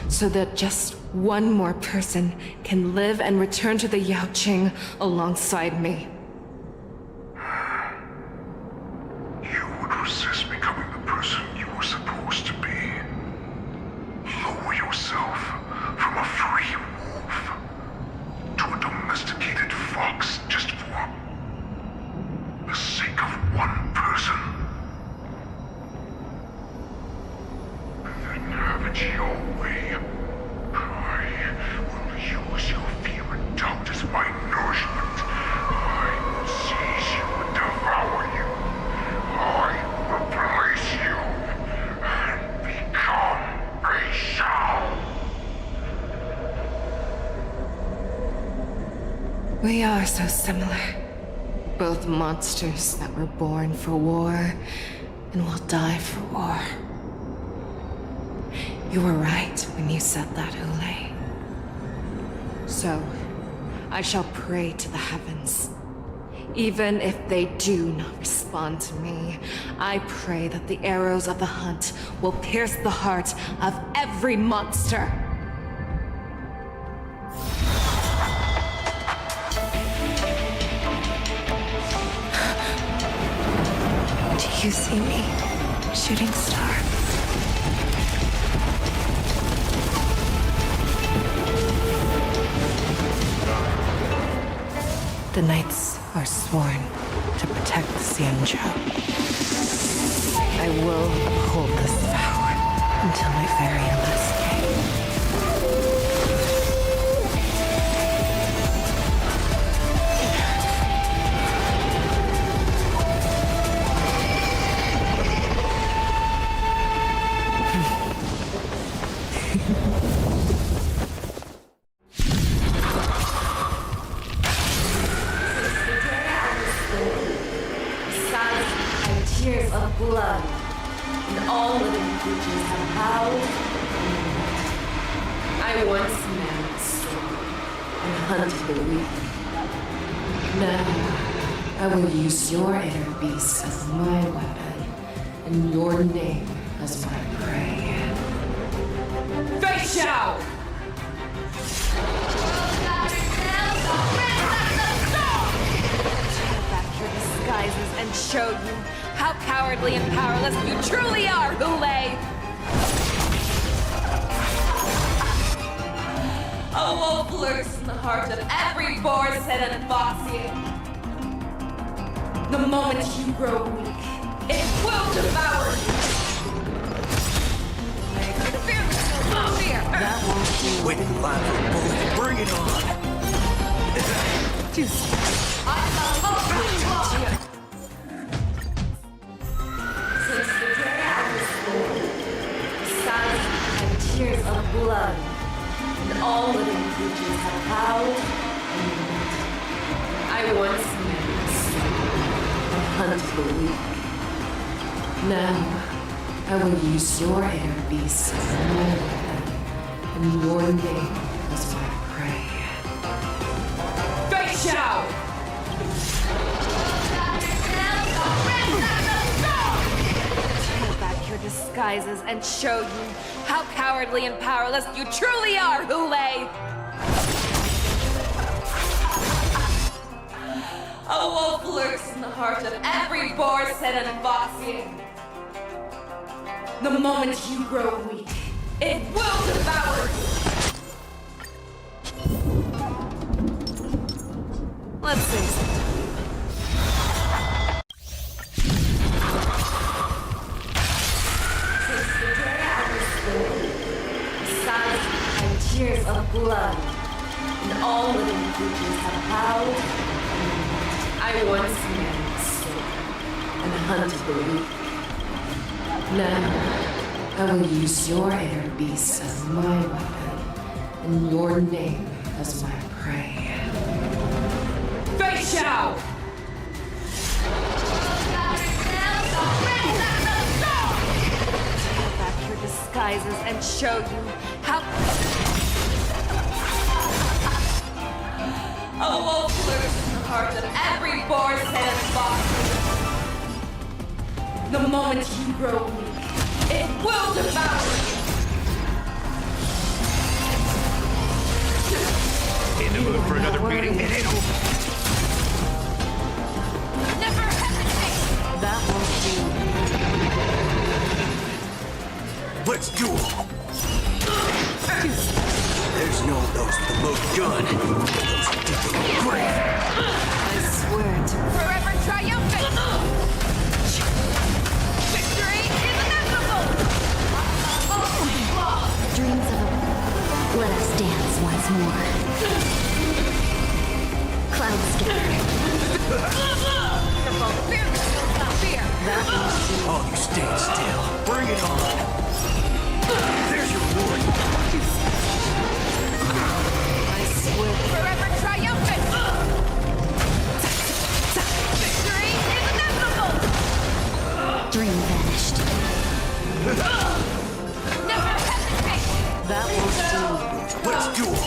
So that just one more person can live and return to the Yaoqing alongside me. You would resist becoming the person you were supposed to be. Lower yourself from a free wolf to a domesticated fox just for the sake of one person. And then have it your way. I will use your fear and doubt as my nourishment. I will seize you and devour you. I will replace you and become a shell. We are so similar. Both monsters that were born for war and will die for war. You were right when you said that, Hule. So, I shall pray to the heavens. Even if they do not respond to me, I pray that the arrows of the hunt will pierce the heart of every monster. Do you see me, shooting star? The knights are sworn to protect Xianzhou. I will uphold this vow until my very last day. Tears of blood, and all living creatures have howled. I once married strong and hunted the weak. Now, I will use your inner beast as my weapon, and your name as my prey. Face Shao! Tear back your disguises and show you how cowardly and powerless you truly are, Hule! A wolf lurks in the heart of every Borison and Foxian. The moment you grow weak, it will devour you. That won't do. Waiting line for a bullet. Bring it on! Since the day I was born, silence and tears of blood, and all living creatures have howled and mourned. I once married the strong and hunted the weak. Now, I will use your inner beast as my weapon, and your name as my prey. Face Shao! Tear back your disguises and show you how cowardly and powerless you truly are, Hule! A wolf lurks in the heart of every Borison and Foxian. The moment you grow weak, it will devour you! Let's face it. Since the day I was tears of blood, and all living creatures have bowed. I once ran the storm and hunted the weak. Now, I will use your air beasts as my weapon, and your name as my prey. Fei Xiao! Take back your disguises and show you how... A wolf lurks in the heart of every boar's head and fox. The moment you grow weak, it will devour you! In the mood for another beating? It ain't over. Never hesitate! That won't do. Let's duel! There's no those with the most gun. Those who dig the grave. I swear to forever triumphant! Victory is inevitable! Dreams of a... Let us dance once more. Cloud scattered. Fear! Oh, you stay still. Bring it on. There's your reward. I swear forever triumphant! Victory is inevitable! Dream vanished. Never hesitate! That will do. Let's duel.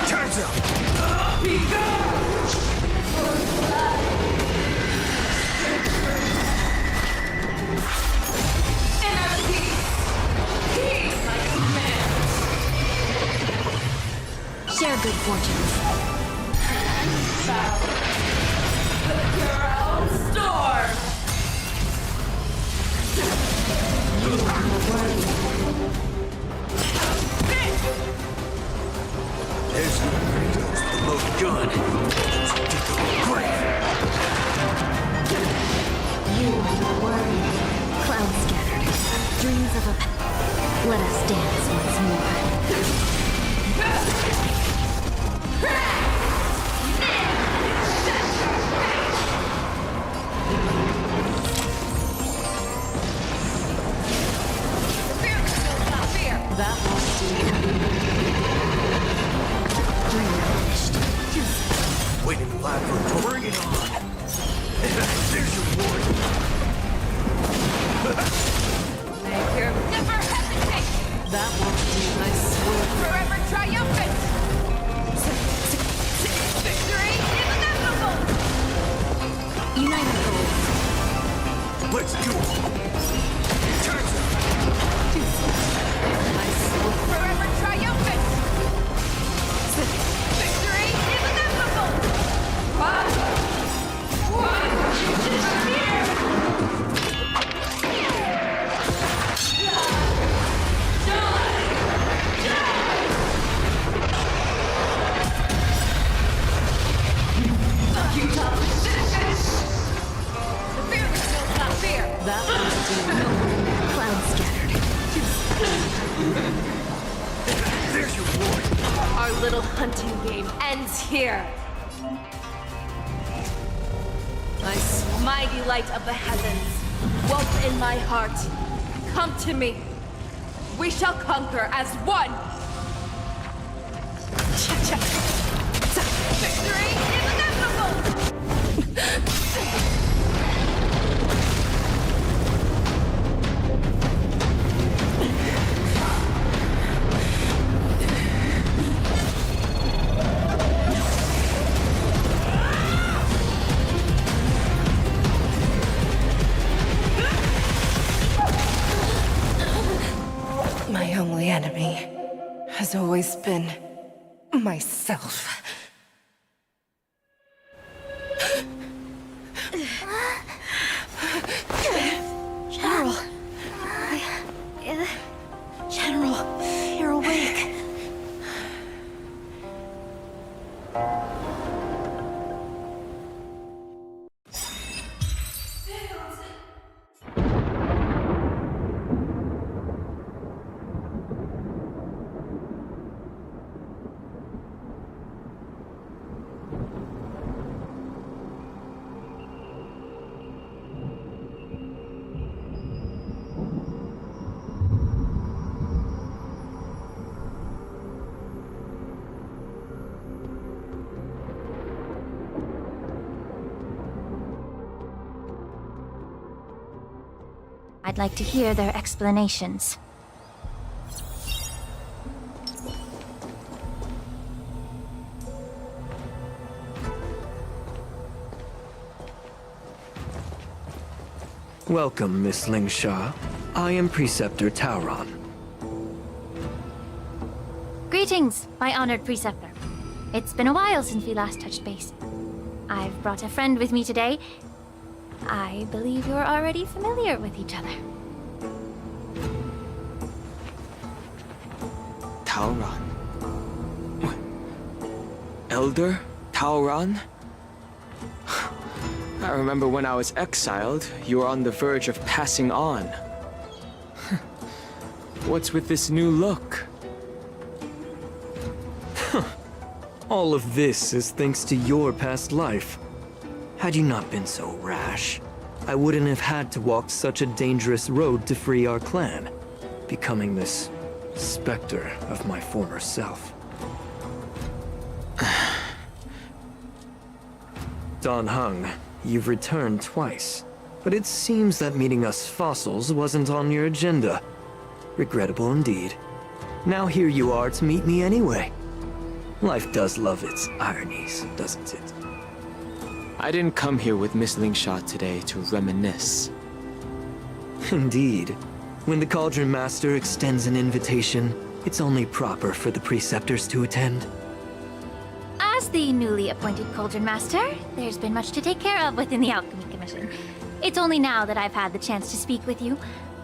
Time's up. Be gone! Inner peace! Peace, I command! Share good fortunes. The girl storm! There's no those with the most gun. Those who dig the grave. You are the worry. Cloud scattered. Dreams of a... Let us dance once more. That won't do. Dream vanished. Waiting in line for bring it on. There's your reward. Never hesitate! That won't do, I swear. Forever triumphant! Victory is inevitable! United goals. Let's duel. Time's up. I swear. Forever triumphant! Victory is inevitable! That was Cloud scattered. There's your reward. our little hunting game ends here. Mighty light of the heavens, woke in my heart, come to me. We shall conquer as one. Victory is inevitable! My only enemy has always been myself. General. General, you're awake. I'd like to hear their explanations. Welcome, Miss Lingsha. I am Preceptor Tauron. Greetings, my honored Preceptor. It's been a while since we last touched base. I've brought a friend with me today. I believe you're already familiar with each other. Tauron? What? Elder Tauron? I remember when I was exiled, you were on the verge of passing on. What's with this new look? All of this is thanks to your past life. Had you not been so rash, I wouldn't have had to walk such a dangerous road to free our clan, becoming this specter of my former self. Dan Heng, you've returned twice, but it seems that meeting us fossils wasn't on your agenda. Regrettable indeed. Now here you are to meet me anyway. Life does love its ironies, doesn't it? I didn't come here with Miss Lingsha today to reminisce. Indeed. When the Cauldron Master extends an invitation, it's only proper for the Preceptors to attend. As the newly appointed Cauldron Master, there's been much to take care of within the Alchemy Commission. It's only now that I've had the chance to speak with you.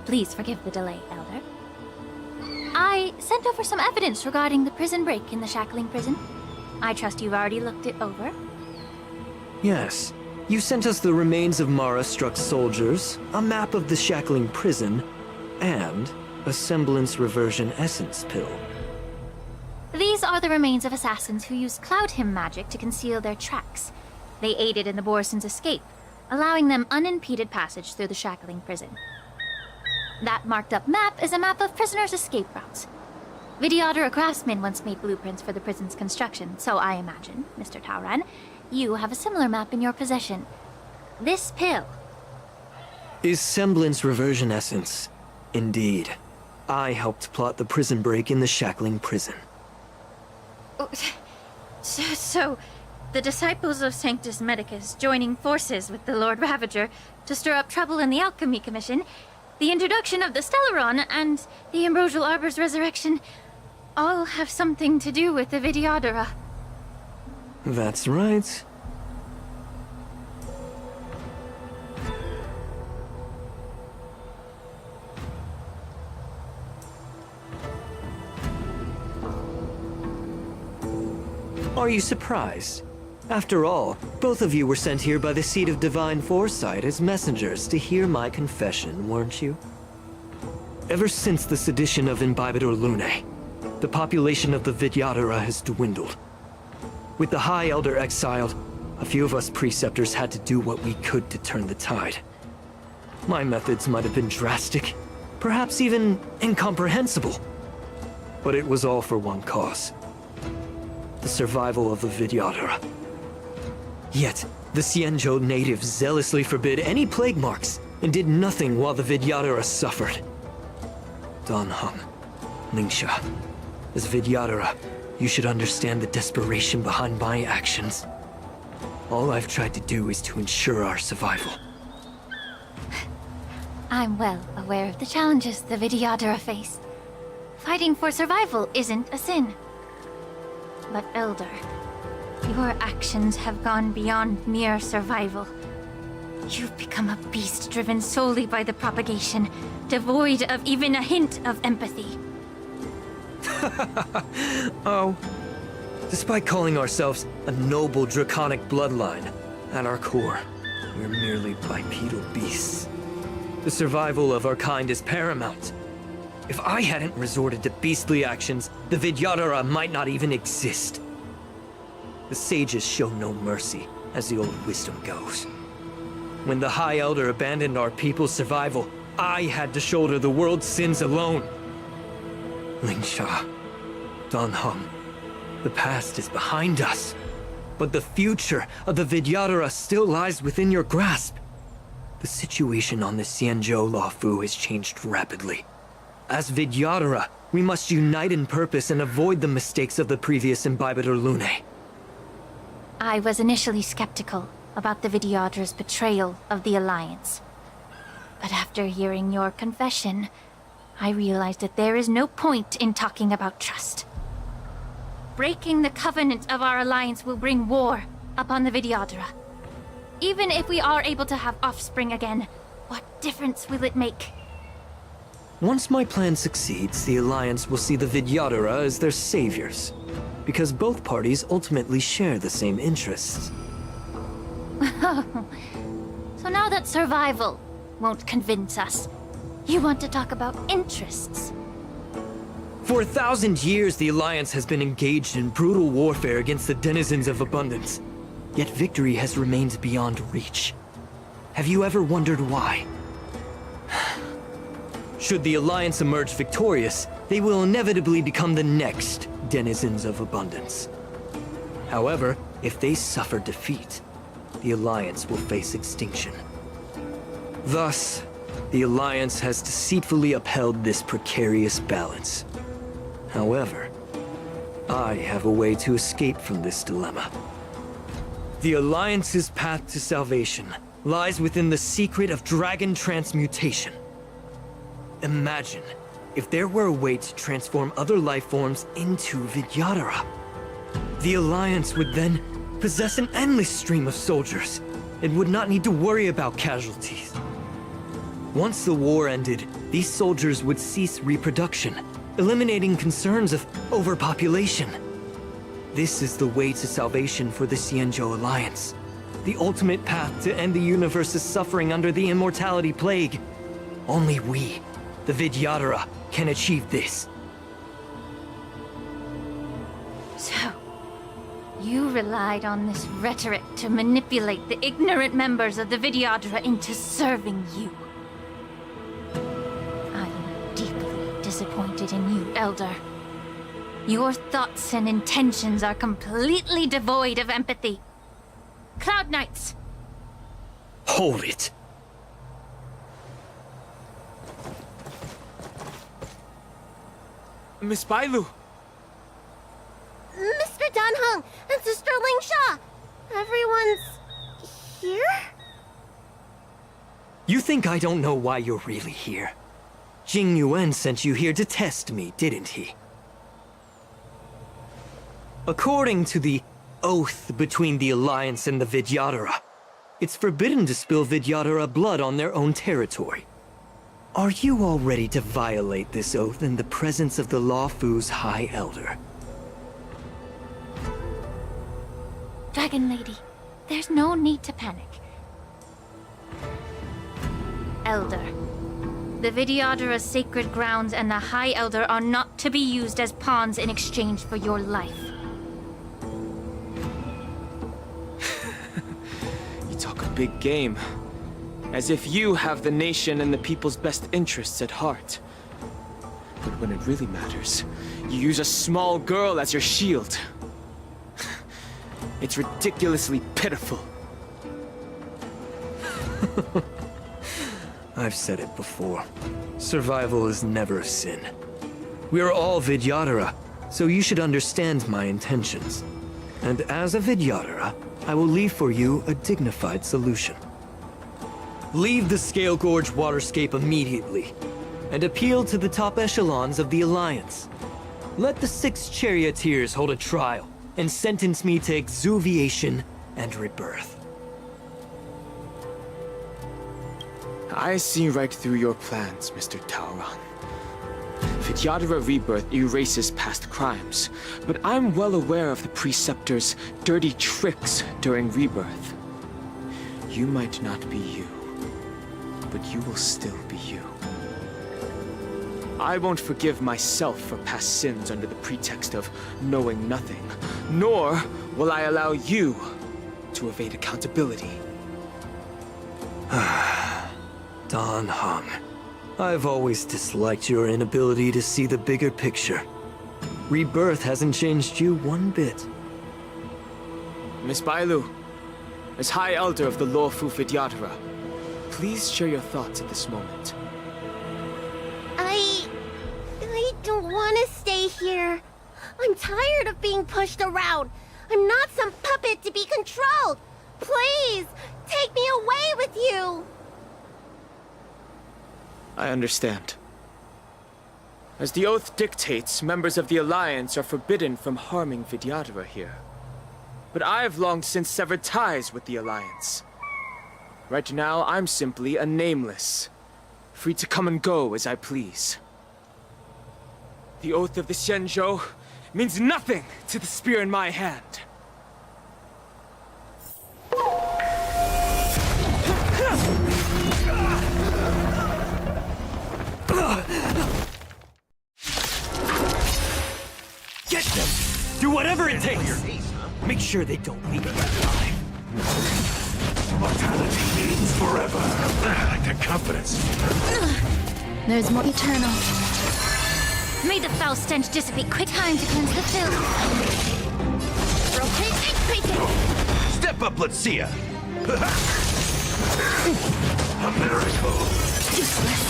Please forgive the delay, Elder. I sent over some evidence regarding the prison break in the Shackling Prison. I trust you've already looked it over. Yes. You sent us the remains of Mara-struck soldiers, a map of the Shackling Prison, and a semblance reversion essence pill. These are the remains of assassins who used Cloud Hymn magic to conceal their tracks. They aided in the Borisons' escape, allowing them unimpeded passage through the Shackling Prison. That marked-up map is a map of prisoners' escape routes. Vidyadhara craftsmen once made blueprints for the prison's construction, so I imagine, Mr. Tauron, you have a similar map in your possession. This pill. Is semblance reversion essence. Indeed. I helped plot the prison break in the Shackling Prison. So, the disciples of Sanctus Medicus joining forces with the Lord Ravager to stir up trouble in the Alchemy Commission, the introduction of the Stellaron, and the Ambrosial Arbor's resurrection all have something to do with the Vidyadhara. That's right. Are you surprised? After all, both of you were sent here by the Seat of Divine Foresight as messengers to hear my confession, weren't you? Ever since the sedition of Imbibidor Lunae, the population of the Vidyadhara has dwindled. With the High Elder exiled, a few of us Preceptors had to do what we could to turn the tide. My methods might have been drastic, perhaps even incomprehensible. But it was all for one cause. The survival of the Vidyadhara. Yet, the Xianzhou natives zealously forbid any plague marks and did nothing while the Vidyadhara suffered. Dan Heng, Lingsha, as Vidyadhara, you should understand the desperation behind my actions. All I've tried to do is to ensure our survival. I'm well aware of the challenges the Vidyadhara face. Fighting for survival isn't a sin. But Elder, your actions have gone beyond mere survival. You've become a beast driven solely by the propagation, devoid of even a hint of empathy. Oh. Despite calling ourselves a noble draconic bloodline, at our core, we're merely bipedal beasts. The survival of our kind is paramount. If I hadn't resorted to beastly actions, the Vidyadhara might not even exist. The sages show no mercy, as the old wisdom goes. When the High Elder abandoned our people's survival, I had to shoulder the world's sins alone. Lingsha, Dan Heng, the past is behind us, but the future of the Vidyadhara still lies within your grasp. The situation on the Xianzhou Luofu has changed rapidly. As Vidyadhara, we must unite in purpose and avoid the mistakes of the previous Imbibitor Lunae. I was initially skeptical about the Vidyadhara's betrayal of the Alliance. But after hearing your confession, I realized that there is no point in talking about trust. Breaking the covenant of our alliance will bring war upon the Vidyadhara. Even if we are able to have offspring again, what difference will it make? Once my plan succeeds, the Alliance will see the Vidyadhara as their saviors, because both parties ultimately share the same interests. So now that survival won't convince us, you want to talk about interests? For 1,000 years, the Alliance has been engaged in brutal warfare against the denizens of abundance. Yet victory has remained beyond reach. Have you ever wondered why? Should the Alliance emerge victorious, they will inevitably become the next denizens of abundance. However, if they suffer defeat, the Alliance will face extinction. Thus, the Alliance has deceitfully upheld this precarious balance. However, I have a way to escape from this dilemma. The Alliance's path to salvation lies within the secret of dragon transmutation. Imagine if there were a way to transform other life forms into Vidyadhara. The Alliance would then possess an endless stream of soldiers and would not need to worry about casualties. Once the war ended, these soldiers would cease reproduction, eliminating concerns of overpopulation. This is the way to salvation for the Xianzhou Alliance. The ultimate path to end the universe's suffering under the immortality plague. Only we, the Vidyadhara, can achieve this. So, you relied on this rhetoric to manipulate the ignorant members of the Vidyadhara into serving you. I am deeply disappointed in you, Elder. Your thoughts and intentions are completely devoid of empathy. Cloud Knights! Hold it! Miss Bailu! Mr. Danheng and Sister Lingsha! Everyone's here? You think I don't know why you're really here? Jing Yuan sent you here to test me, didn't he? According to the oath between the Alliance and the Vidyadhara, it's forbidden to spill Vidyadhara blood on their own territory. Are you all ready to violate this oath in the presence of the Luofu's High Elder? Dragon Lady, there's no need to panic. Elder, the Vidyadhara's sacred grounds and the High Elder are not to be used as pawns in exchange for your life. Talk a big game. As if you have the nation and the people's best interests at heart. But when it really matters, you use a small girl as your shield. It's ridiculously pitiful. I've said it before. Survival is never a sin. We're all Vidyadhara, so you should understand my intentions. And as a Vidyadhara, I will leave for you a dignified solution. Leave the Scale Gorge waterscape immediately, and appeal to the top echelons of the Alliance. Let the 6 charioteers hold a trial, and sentence me to exuviation and rebirth. I see right through your plans, Mr. Taoran. Vidyadhara Rebirth erases past crimes, but I'm well aware of the Preceptor's dirty tricks during Rebirth. You might not be you, but you will still be you. I won't forgive myself for past sins under the pretext of knowing nothing, nor will I allow you to evade accountability. Danheng, I've always disliked your inability to see the bigger picture. Rebirth hasn't changed you one bit. Miss Bailu, as High Elder of the Luofu Vidyadhara, please share your thoughts at this moment. I don't want to stay here. I'm tired of being pushed around. I'm not some puppet to be controlled. Please, take me away with you. I understand. As the oath dictates, members of the Alliance are forbidden from harming Vidyadhara here. But I've long since severed ties with the Alliance. Right now, I'm simply a nameless, free to come and go as I please. The oath of the Xianzhou means nothing to the spear in my hand. Get them! Do whatever it takes! Make sure they don't leave it alive. Mortality means forever. I like that confidence. There's more eternal. May the foul stench dissipate. Quick time to cleanse the filth. Rotate and rotate. Step up, let's see ya. A miracle. Useless.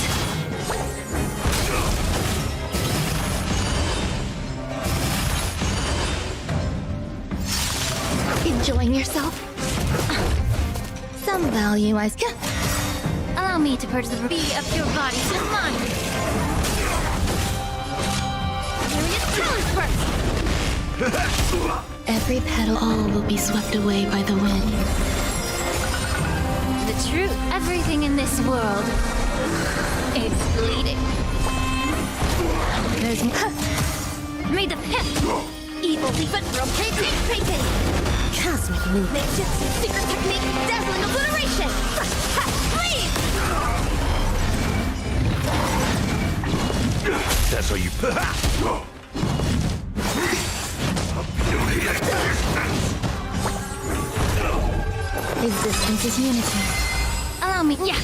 Enjoying yourself? Some value, I can. Allow me to purge the bee of your body to mine. Every petal, all will be swept away by the wind. The truth, everything in this world is bleeding. There's may the pimp evil be but rotate. Cosmic movement, secret technique, dazzling obliteration. Leave! That's how you. Existence is unity. Allow me, yeah.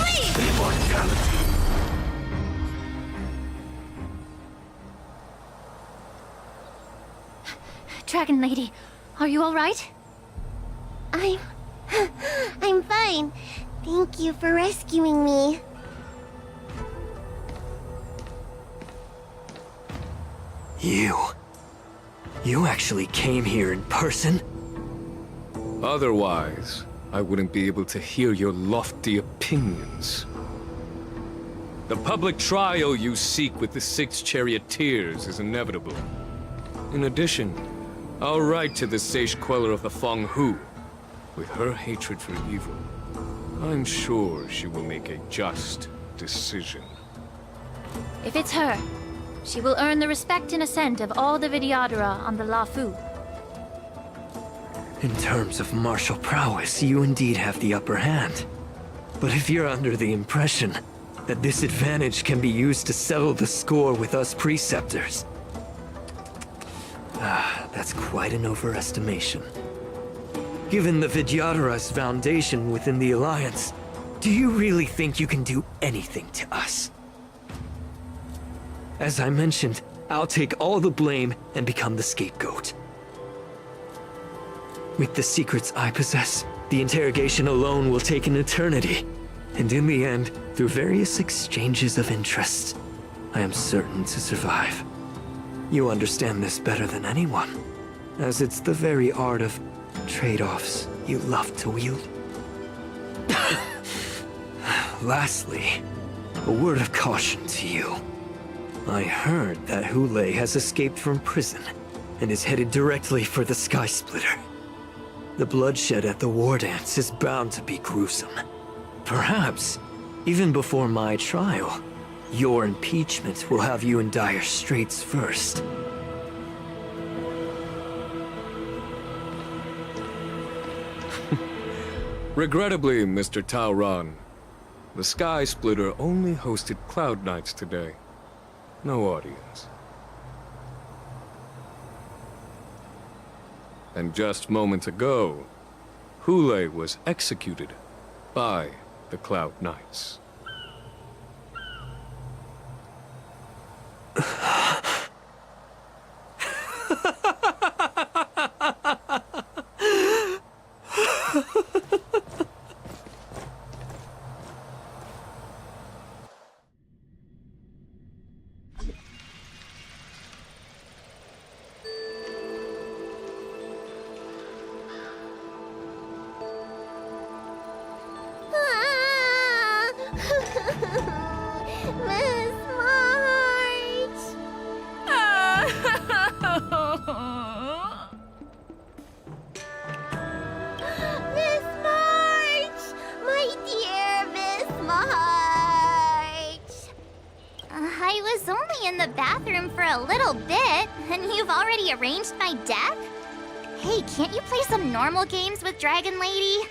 Leave! Immortality. Dragon Lady, are you all right? I'm fine. Thank you for rescuing me. You actually came here in person? Otherwise, I wouldn't be able to hear your lofty opinions. The public trial you seek with the 6 charioteers is inevitable. In addition, I'll write to the Sage Queller of the Feng Hu. With her hatred for evil, I'm sure she will make a just decision. If it's her, she will earn the respect and assent of all the Vidyadhara on the Lafu. In terms of martial prowess, you indeed have the upper hand. But if you're under the impression that this advantage can be used to settle the score with us preceptors, that's quite an overestimation. Given the Vidyadhara's foundation within the Alliance, do you really think you can do anything to us? As I mentioned, I'll take all the blame and become the scapegoat. With the secrets I possess, the interrogation alone will take an eternity. And in the end, through various exchanges of interest, I am certain to survive. You understand this better than anyone, as it's the very art of trade-offs you love to wield. Lastly, a word of caution to you. I heard that Hule has escaped from prison and is headed directly for the Sky Splitter. The bloodshed at the war dance is bound to be gruesome. Perhaps, even before my trial, your impeachment will have you in dire straits first. Regrettably, Mr. Taoran, the Sky Splitter only hosted Cloud Knights today. No audience. And just moments ago, Hule was executed by the Cloud Knights. I was only in the bathroom for a little bit, and you've already arranged my deck? Hey, can't you play some normal games with Dragon Lady?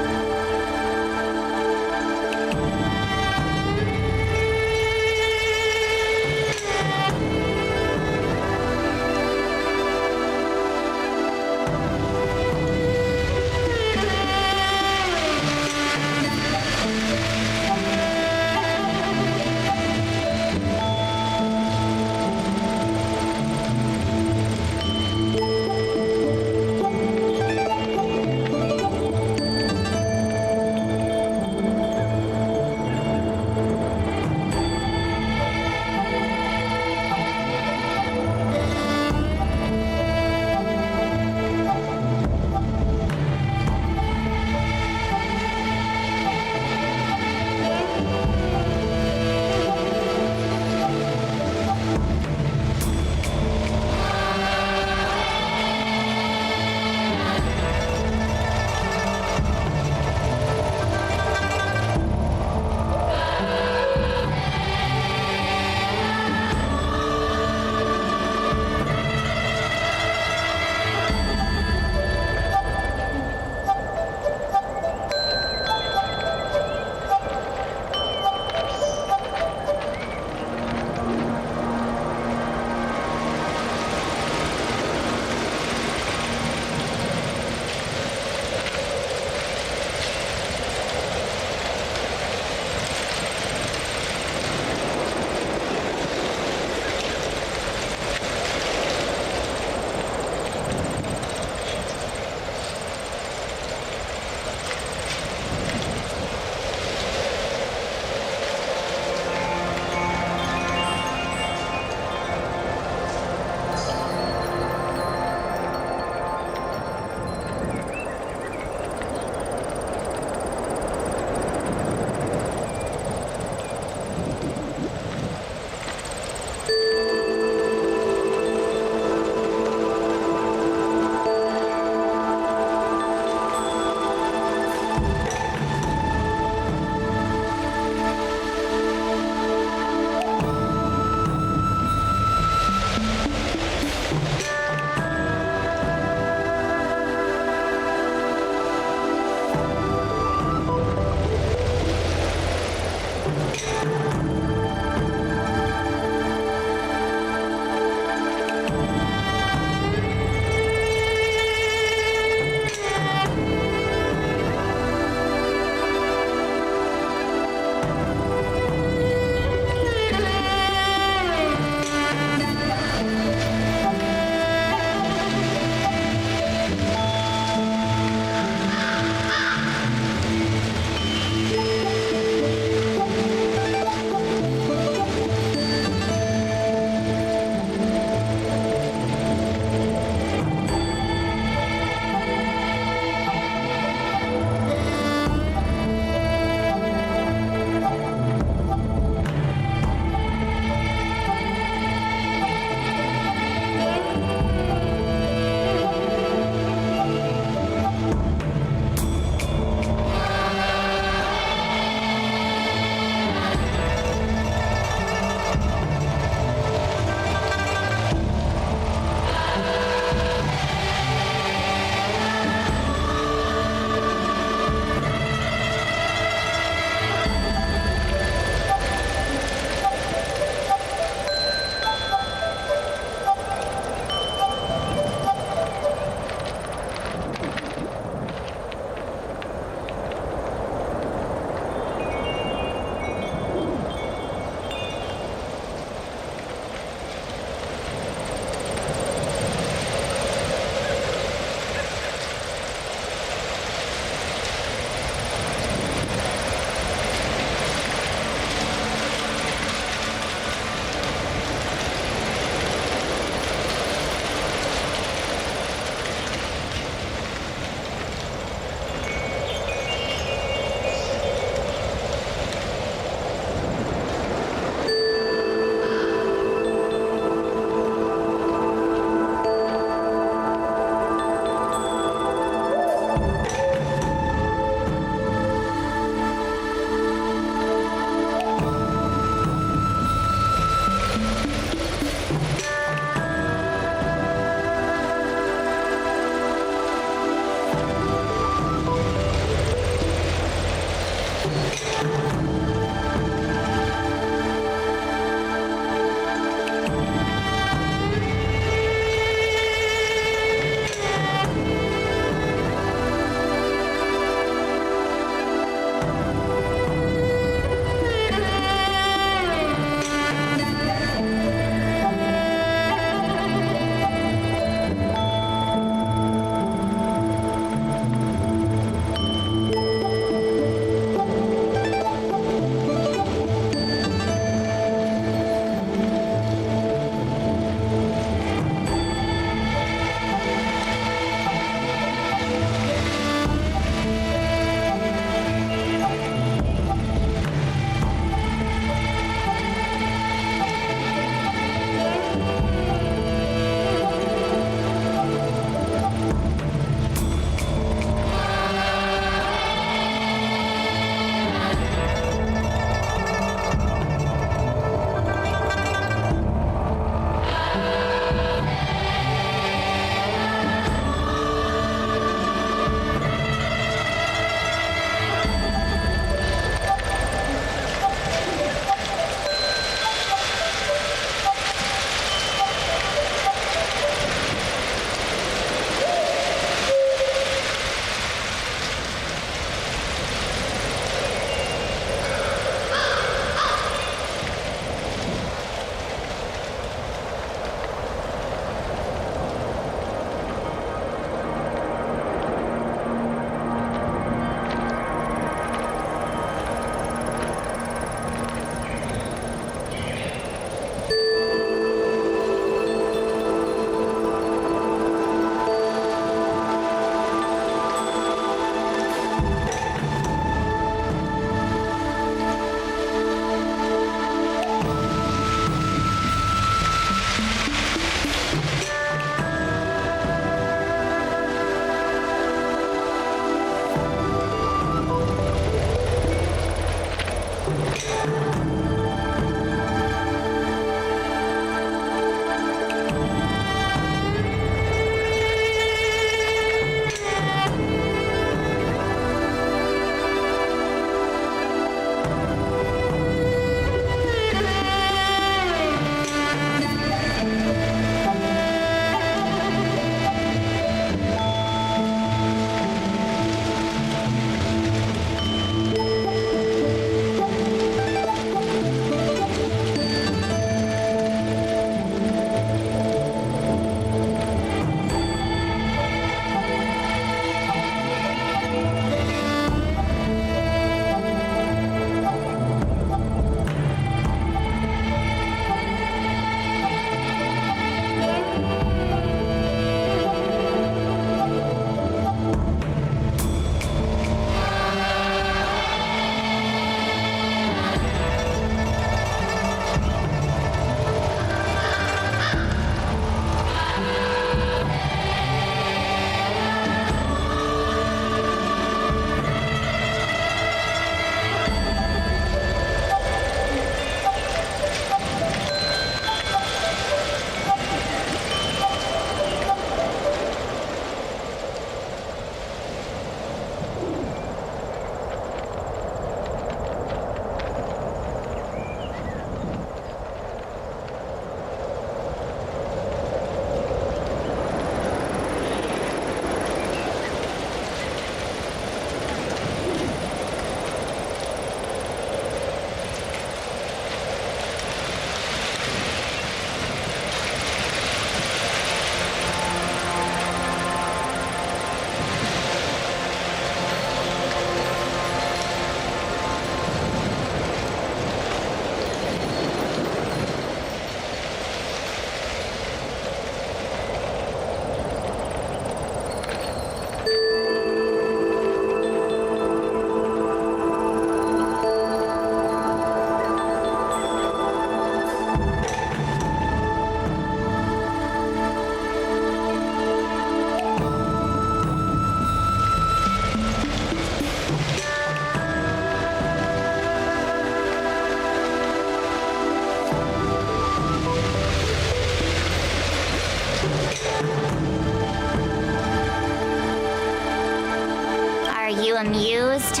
you amused?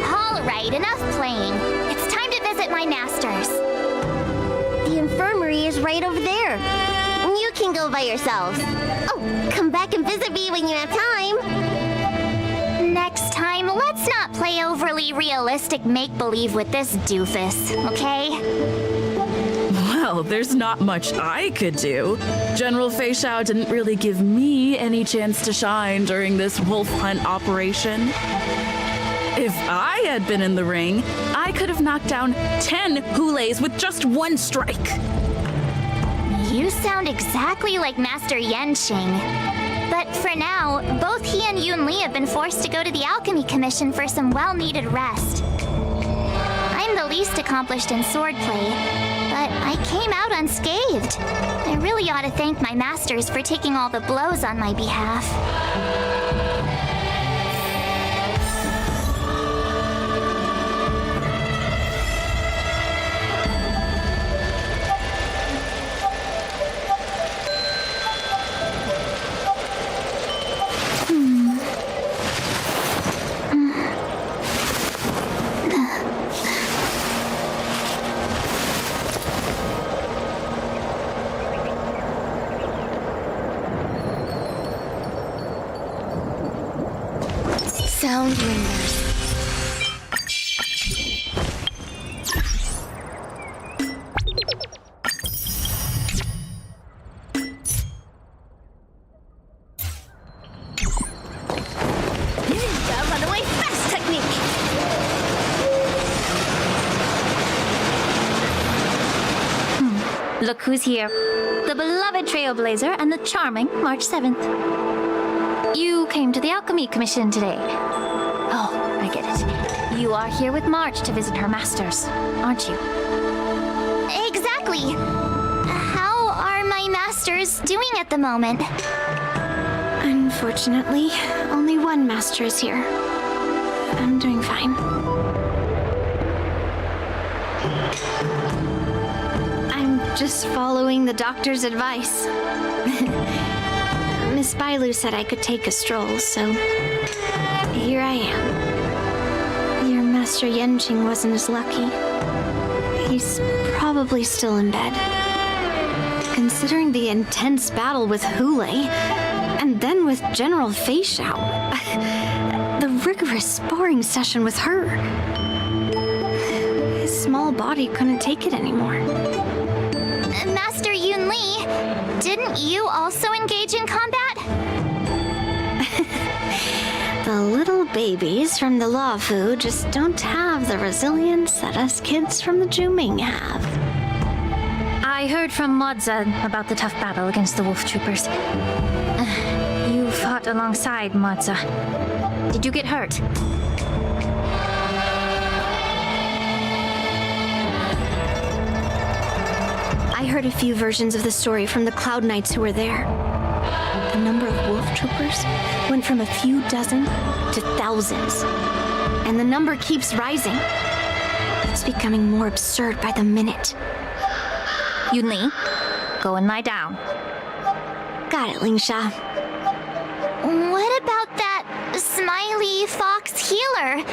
Alright, enough playing. It's time to visit my masters. The infirmary is right over there. You can go by yourselves. Oh, come back and visit me when you have time. Next time, let's not play overly realistic make-believe with this doofus, okay? Well, there's not much I could do. General Fei Xiao didn't really give me any chance to shine during this wolf hunt operation. If I had been in the ring, I could have knocked down 10 Hulays with just one strike. You sound exactly like Master Yenqing. But for now, both he and Yun Li have been forced to go to the Alchemy Commission for some well-needed rest. I'm the least accomplished in swordplay, but I came out unscathed. I really ought to thank my masters for taking all the blows on my behalf. Sound ringers. Ninja runaway fast technique. Look who's here. The beloved Trailblazer and the charming March 7th. You came to the Alchemy Commission today. Oh, I get it. You are here with March to visit her masters, aren't you? Exactly. How are my masters doing at the moment? Unfortunately, only one master is here. I'm doing fine. I'm just following the doctor's advice. Miss Bailu said I could take a stroll, so here I am. Your Master Yenqing wasn't as lucky. He's probably still in bed. Considering the intense battle with Hule, and then with General Fei Xiao, the rigorous sparring session with her, his small body couldn't take it anymore. Master Yun Li, didn't you also engage in combat? The little babies from the Luofu just don't have the resilience that us kids from the Juming have. I heard from Modza about the tough battle against the wolf troopers. You fought alongside Modza. Did you get hurt? I heard a few versions of the story from the Cloud Knights who were there. The number of wolf troopers went from a few dozen to thousands. And the number keeps rising. It's becoming more absurd by the minute. Yun Li, go and lie down. Got it, Lingsha. What about that smiley fox healer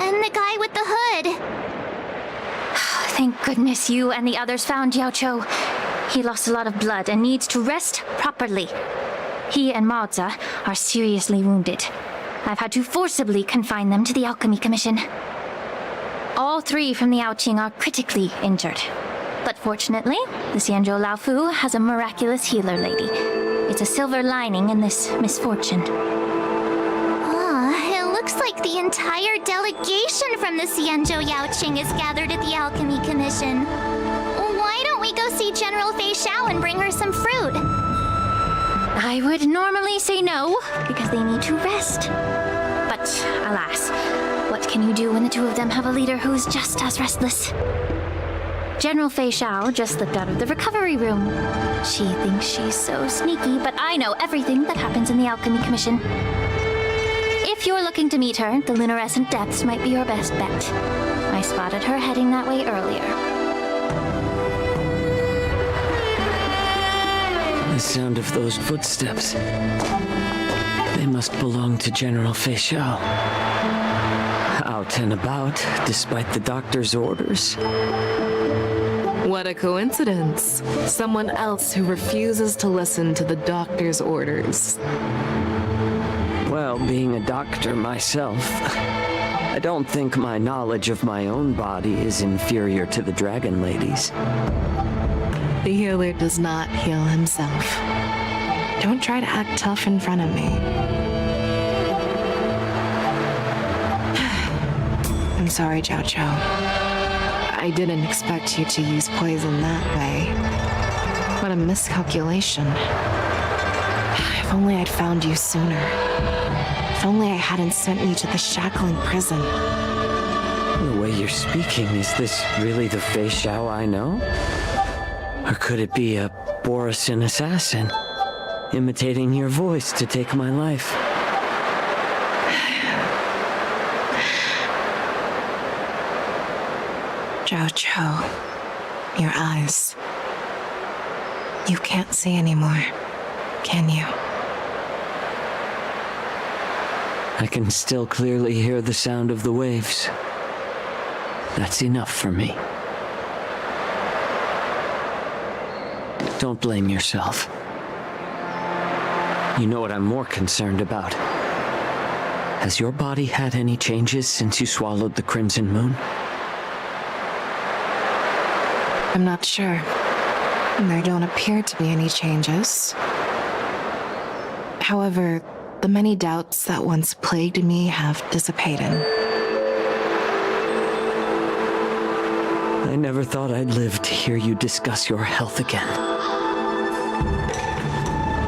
and the guy with the hood? Thank goodness you and the others found Yaocho. He lost a lot of blood and needs to rest properly. He and Maoza are seriously wounded. I've had to forcibly confine them to the Alchemy Commission. All three from the Yaoqing are critically injured. But fortunately, the Xianzhou Laofu has a miraculous healer lady. It's a silver lining in this misfortune. It looks like the entire delegation from the Xianzhou Yaoqing is gathered at the Alchemy Commission. Why don't we go see General Fei Xiao and bring her some fruit? I would normally say no, because they need to rest. But alas, what can you do when the two of them have a leader who's just as restless? General Fei Xiao just slipped out of the recovery room. She thinks she's so sneaky, but I know everything that happens in the Alchemy Commission. If you're looking to meet her, the luminescent depths might be your best bet. I spotted her heading that way earlier. sound of those footsteps. They must belong to General Fei Xiao. Out and about, despite the doctor's orders. What a coincidence. Someone else who refuses to listen to the doctor's orders. Well, being a doctor myself, I don't think my knowledge of my own body is inferior to the Dragon Lady's. The healer does not heal himself. Don't try to act tough in front of me. I'm sorry, Zhao Chou. I didn't expect you to use poison that way. What a miscalculation. If only I'd found you sooner. If only I hadn't sent you to the shackling prison. The way you're speaking, is this really the Fei Xiao I know? Or could it be a Borisin assassin, imitating your voice to take my life? Zhao Chou, your eyes. You can't see anymore, can you? I can still clearly hear the sound of the waves. That's enough for me. Don't blame yourself. You know what I'm more concerned about? Has your body had any changes since you swallowed the Crimson Moon? I'm not sure. There don't appear to be any changes. However, the many doubts that once plagued me have dissipated. I never thought I'd live to hear you discuss your health again.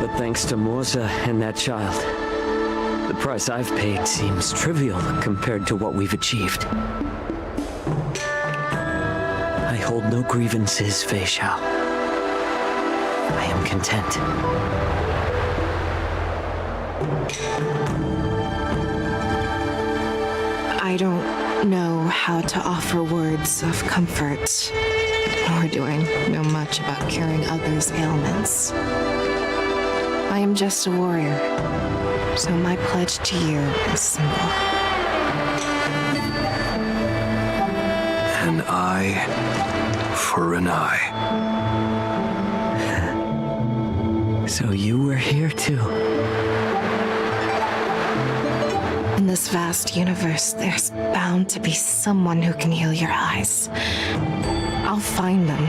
But thanks to Morza and that child, the price I've paid seems trivial compared to what we've achieved. I hold no grievances, Fei Xiao. I am content. I don't know how to offer words of comfort, nor do I know much about curing others' ailments. I am just a warrior, so my pledge to you is simple. An eye for an eye. So you were here too. In this vast universe, there's bound to be someone who can heal your eyes. I'll find them.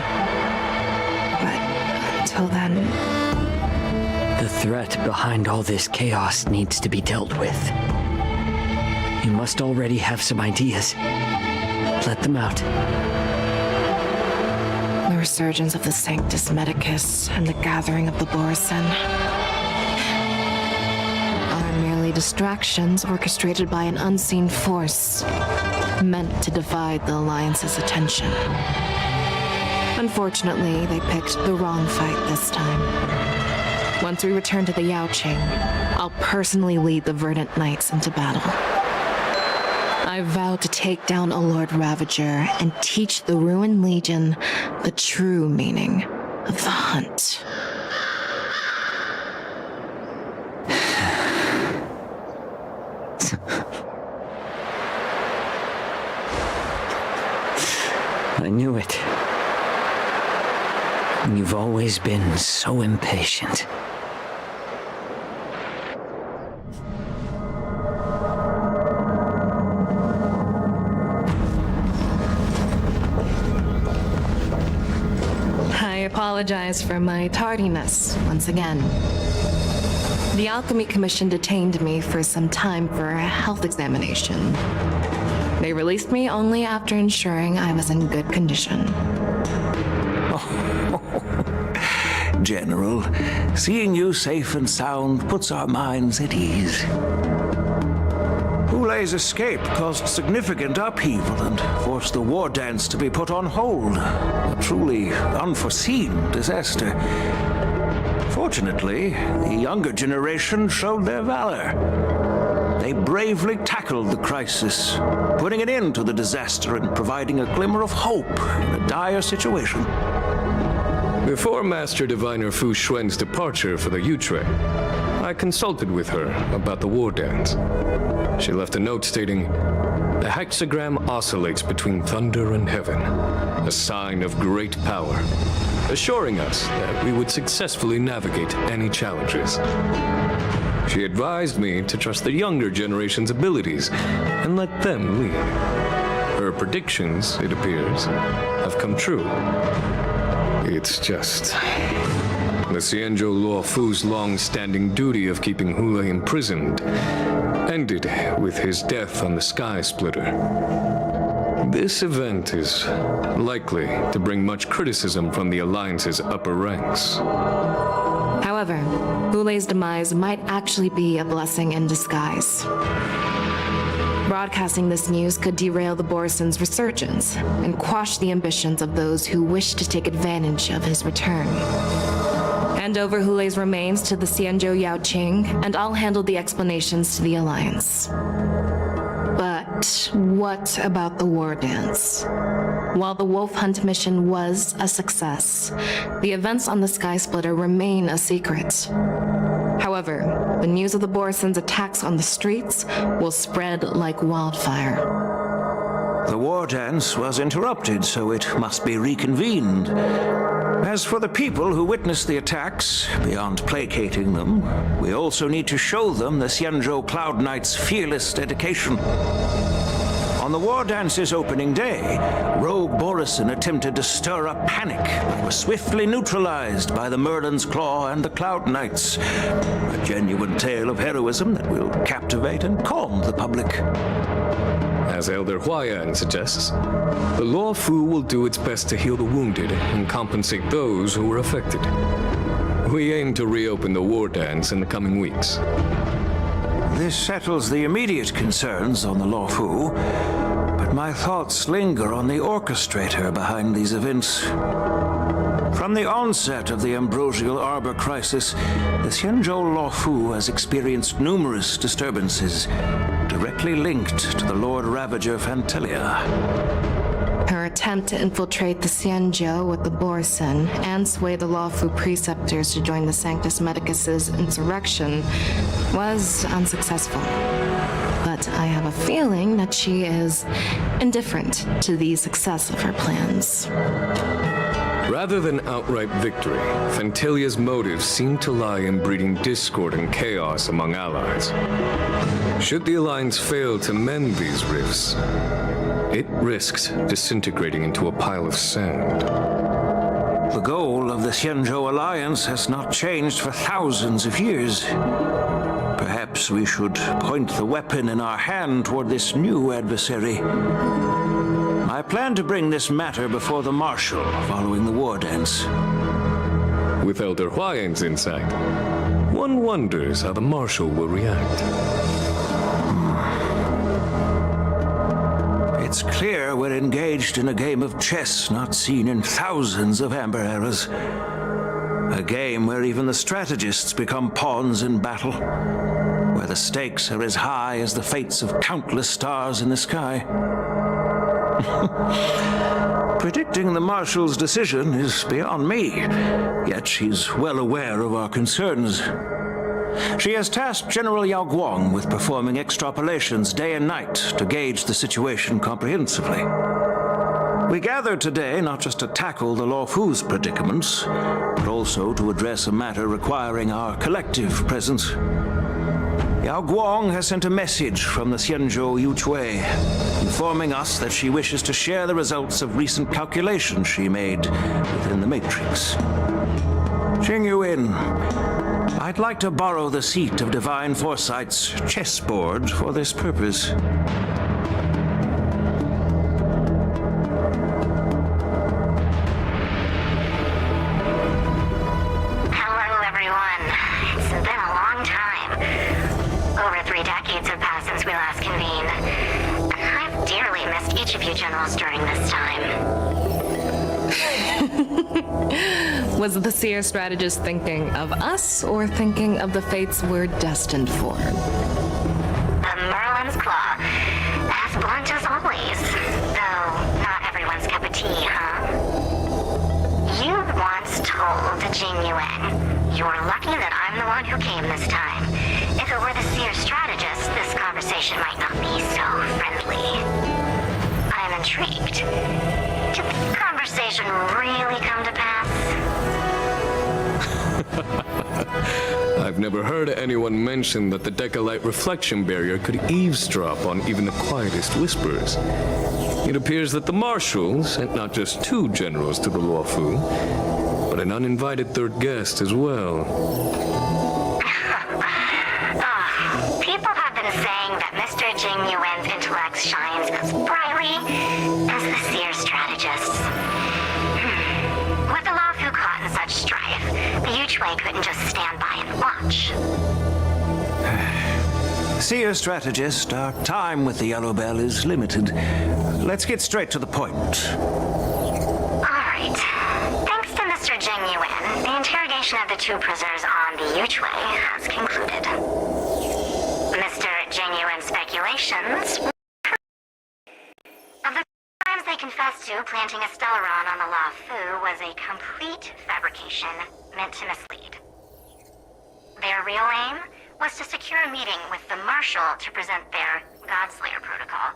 But until then... The threat behind all this chaos needs to be dealt with. You must already have some ideas. Let them out. The resurgence of the Sanctus Medicus and the gathering of the Borisin are merely distractions orchestrated by an unseen force meant to divide the Alliance's attention. Unfortunately, they picked the wrong fight this time. Once we return to the Yaoqing, I'll personally lead the Verdant Knights into battle. I vow to take down a Lord Ravager and teach the Ruined Legion the true meaning of the hunt. I knew it. You've always been so impatient. I apologize for my tardiness once again. The Alchemy Commission detained me for some time for a health examination. They released me only after ensuring I was in good condition. General, seeing you safe and sound puts our minds at ease. Hulei's escape caused significant upheaval and forced the war dance to be put on hold. A truly unforeseen disaster. Fortunately, the younger generation showed their valor. They bravely tackled the crisis, putting an end to the disaster and providing a glimmer of hope in a dire situation. Before Master Diviner Fu Xuan's departure for the Yutre, I consulted with her about the war dance. She left a note stating, "The hexagram oscillates between thunder and heaven, a sign of great power," assuring us that we would successfully navigate any challenges. She advised me to trust the younger generation's abilities and let them lead. Her predictions, it appears, have come true. It's just... the Xianzhou Luofu's long-standing duty of keeping Hule imprisoned ended with his death on the Sky Splitter. This event is likely to bring much criticism from the Alliance's upper ranks. However, Hule's demise might actually be a blessing in disguise. Broadcasting this news could derail the Borison's resurgence and quash the ambitions of those who wish to take advantage of his return. Hand over Hule's remains to the Xianzhou Yaoqing, and I'll handle the explanations to the Alliance. But what about the war dance? While the Wolf Hunt mission was a success, the events on the Sky Splitter remain a secret. However, the news of the Borison's attacks on the streets will spread like wildfire. The war dance was interrupted, so it must be reconvened. As for the people who witnessed the attacks, beyond placating them, we also need to show them the Xianzhou Cloud Knight's fearless dedication. On the war dance's opening day, rogue Borison attempted to stir up panic, but was swiftly neutralized by the Merlin's Claw and the Cloud Knights. A genuine tale of heroism that will captivate and calm the public. As Elder Huayan suggests, the Luofu will do its best to heal the wounded and compensate those who were affected. We aim to reopen the war dance in the coming weeks. This settles the immediate concerns on the Luofu, but my thoughts linger on the orchestrator behind these events. From the onset of the Ambrosial Arbor crisis, the Xianzhou Luofu has experienced numerous disturbances, directly linked to the Lord Ravager Fantelia. Her attempt to infiltrate the Xianzhou with the Borison and sway the Luofu preceptors to join the Sanctus Medicus's insurrection was unsuccessful. But I have a feeling that she is indifferent to the success of her plans. Rather than outright victory, Fantelia's motives seem to lie in breeding discord and chaos among allies. Should the Alliance fail to mend these rifts, it risks disintegrating into a pile of sand. The goal of the Xianzhou Alliance has not changed for thousands of years. Perhaps we should point the weapon in our hand toward this new adversary. I plan to bring this matter before the Marshal following the war dance. With Elder Huayan's insight, one wonders how the Marshal will react. It's clear we're engaged in a game of chess not seen in thousands of Amber eras. A game where even the strategists become pawns in battle, where the stakes are as high as the fates of countless stars in the sky. Predicting the Marshal's decision is beyond me, yet she's well aware of our concerns. She has tasked General Yao Guang with performing extrapolations day and night to gauge the situation comprehensively. We gathered today not just to tackle the Luofu's predicaments, but also to address a matter requiring our collective presence. Yao Guang has sent a message from the Xianzhou Yuchui, informing us that she wishes to share the results of recent calculations she made within the Matrix. Jing Yuin, I'd like to borrow the seat of Divine Foresight's chessboard for this purpose. Hello, everyone. It's been a long time. Over 3 decades have passed since we last convened. I've dearly missed each of you generals during this time. Was the seer strategist thinking of us or thinking of the fates we're destined for? The Merlin's Claw. As blunt as always. Though not everyone's cup of tea, huh? You once told Jing Yuan. You're lucky that I'm the one who came this time. If it were the Seer strategist, this conversation might not be so friendly. I'm intrigued. Did the conversation really come to pass? I've never heard anyone mention that the Decalite reflection barrier could eavesdrop on even the quietest whispers. It appears that the Marshal sent not just 2 generals to the Luofu, but an uninvited third guest as well. People have been saying that Mr. Jing Yuan's intellect shines as brightly as the Seer strategist's. With the Luofu caught in such strife, the Yuchui couldn't just stand by and watch. Seer strategist, our time with the Yellow Bell is limited. Let's get straight to the point. All right. Thanks to Mr. Jing Yuan, the interrogation of the 2 prisoners on the Yuchui has concluded. Mr. Jing Yuan's speculations of the crimes they confessed to, planting a Stellaron on the Luofu, was a complete fabrication meant to mislead. Their real aim was to secure a meeting with the Marshal to present their Godslayer protocol,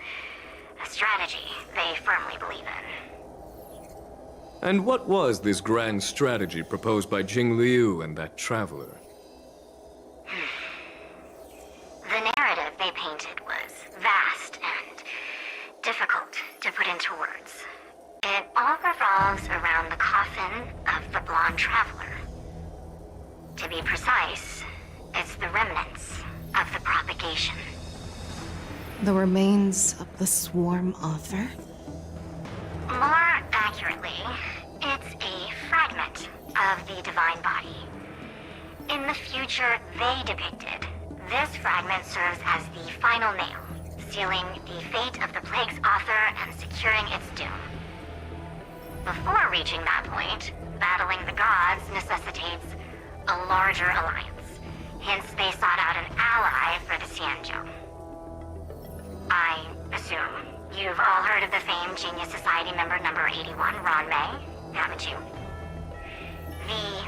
a strategy they firmly believe in. And what was this grand strategy proposed by Jing Liu and that traveler? The narrative they painted was vast and difficult to put into words. It all revolves around the coffin of the blonde traveler. To be precise, it's the remnants of the propagation. The remains of the swarm author? More accurately, it's a fragment of the divine body. In the future they depicted, this fragment serves as the final nail, sealing the fate of the plague's author and securing its doom. Before reaching that point, battling the gods necessitates a larger alliance. Hence, they sought out an ally for the Xianzhou. I assume you've all heard of the famed Genius Society member number 81, Ron Mei, haven't you? The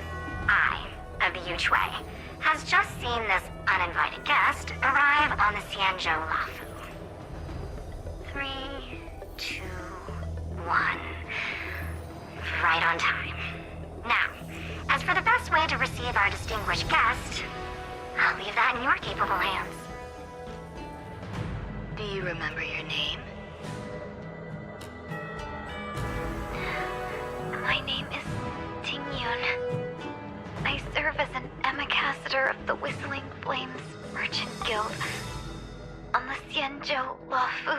Eye of the Yuchui has just seen this uninvited guest arrive on the Xianzhou Luofu. 3, 2, 1. Right on time. Now, as for the best way to receive our distinguished guest, I'll leave that in your capable hands. Do you remember your name? My name is Ting Yun. I serve as an ambassador of the Whistling Flames Merchant Guild on the Xianzhou Luofu.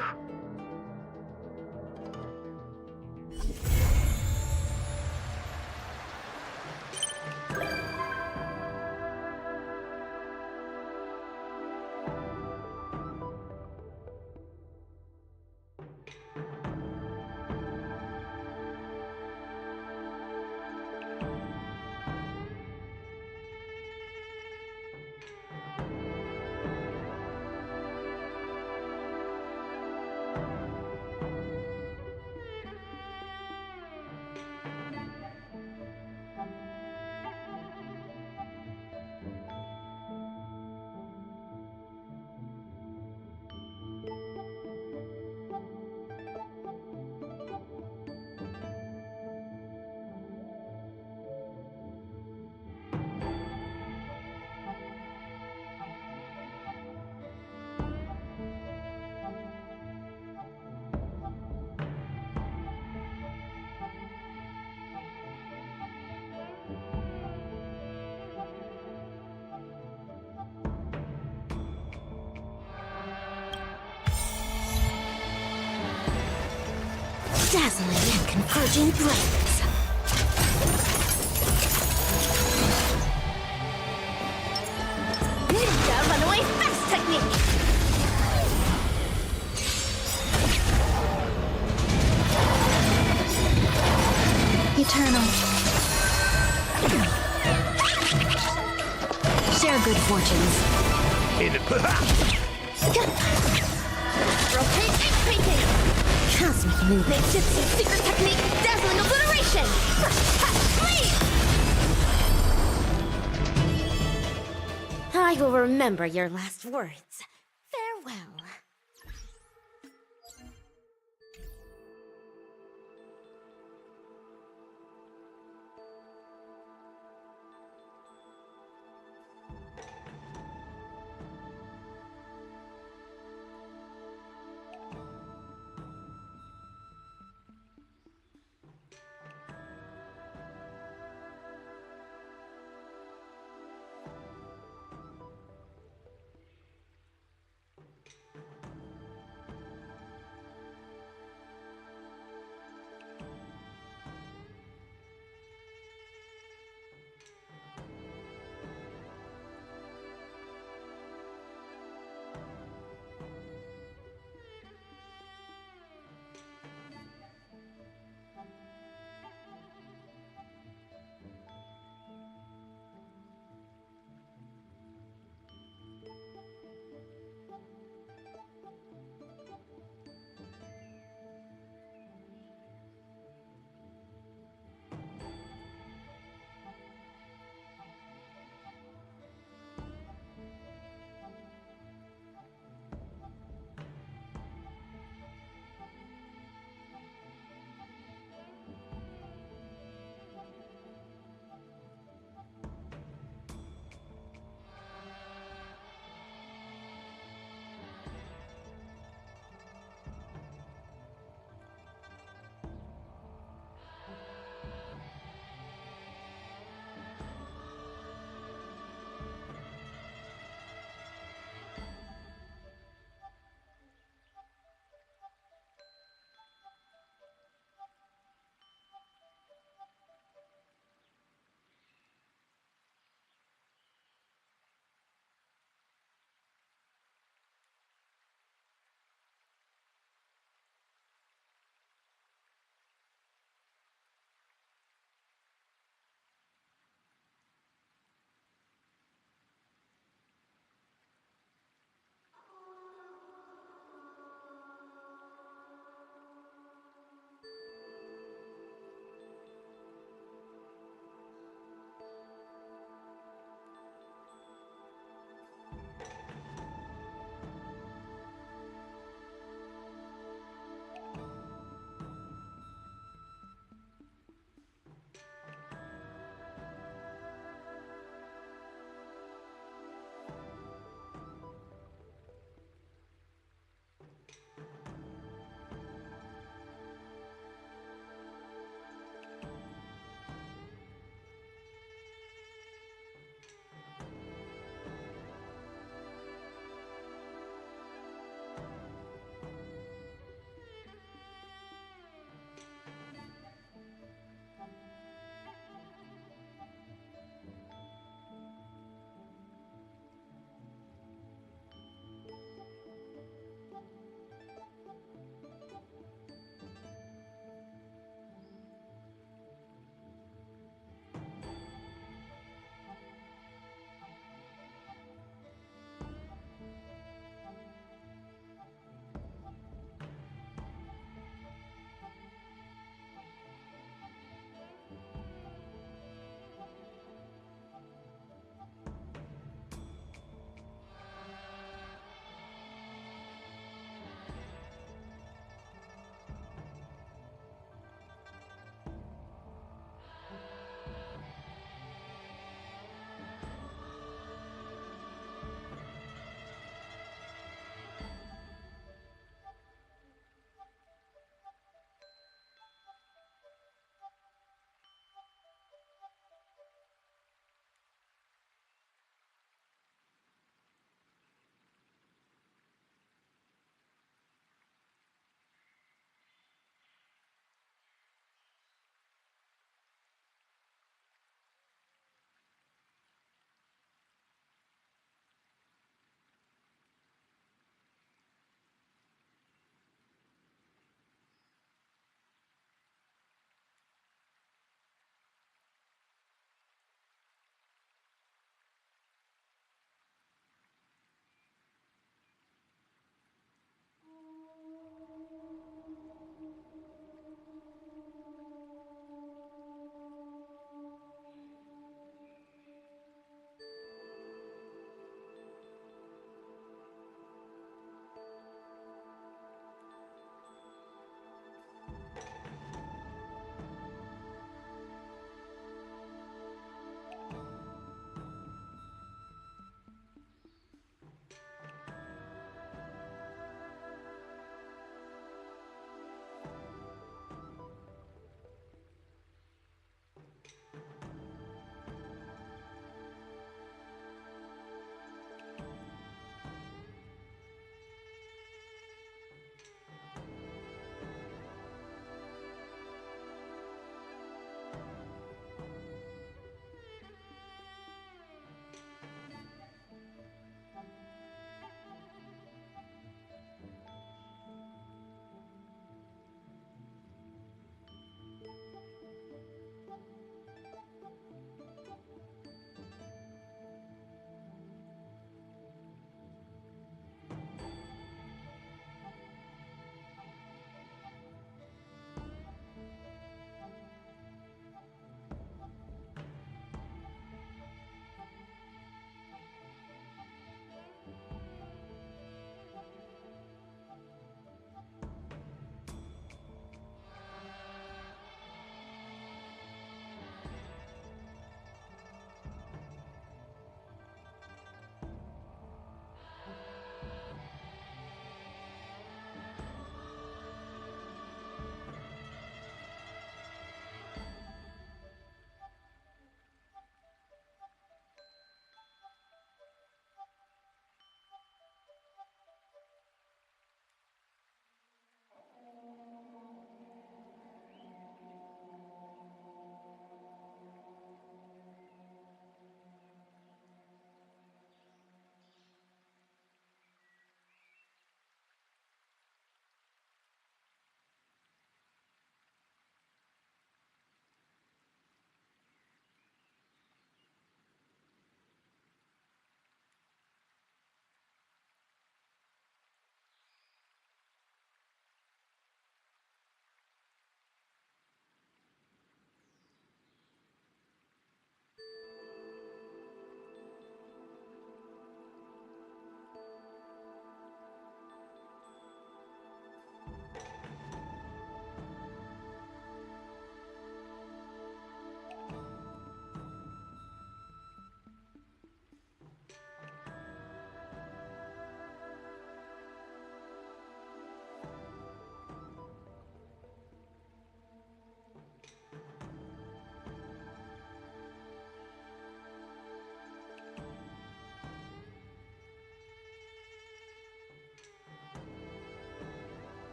Dazzling and converging blades. Ninja runaway fast technique. Eternal. Share good fortunes. Rotate and painting. Cosmic movement. Gypsy secret technique. Dazzling obliteration. Please. I will remember your last words. Farewell.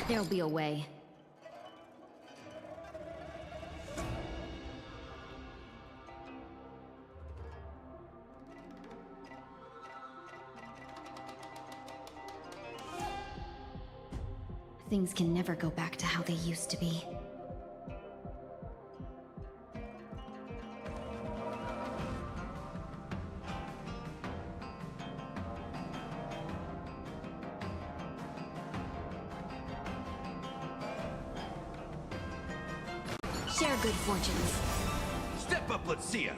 There'll be a way. Things can never go back to how they used to be. Share good fortunes. Step up, let's see ya!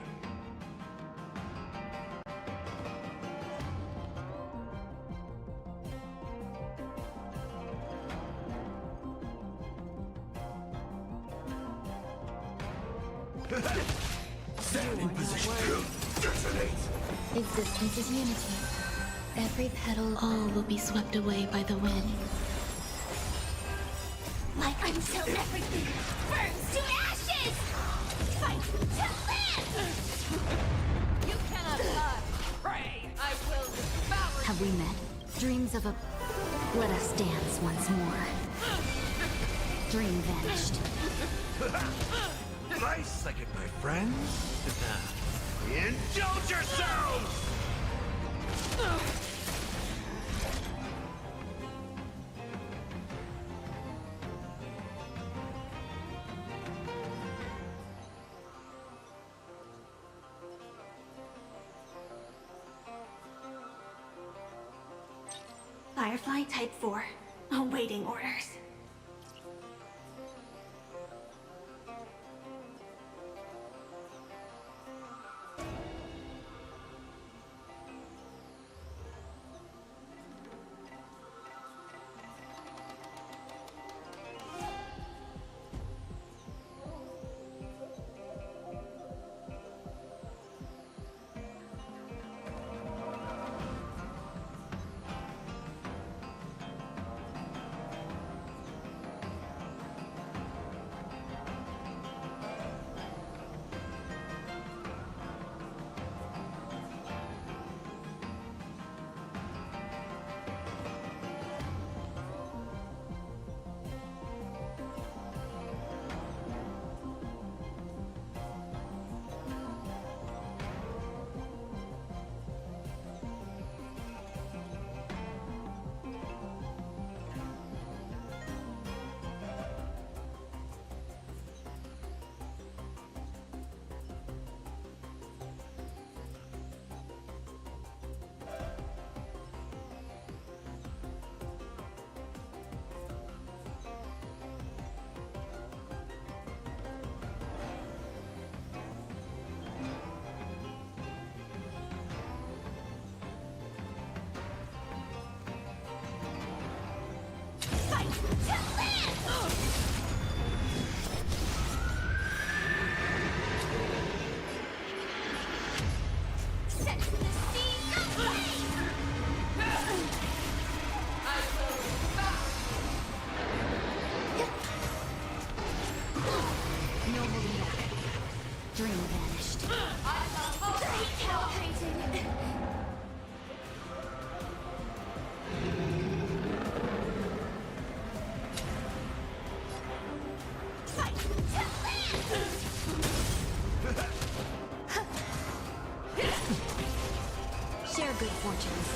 Stand in position. Detonate! Existence is unity. Every petal, all will be swept away by the wind. Like until everything burns to ashes! Fight to live! You cannot hide. Pray, I will devour. Have we met? Dreams of a... Let us dance once more. Dream vanished. Nice second, my friends. Indulge yourselves! Firefly Type 4, awaiting orders. Dream vanished. Share good fortunes.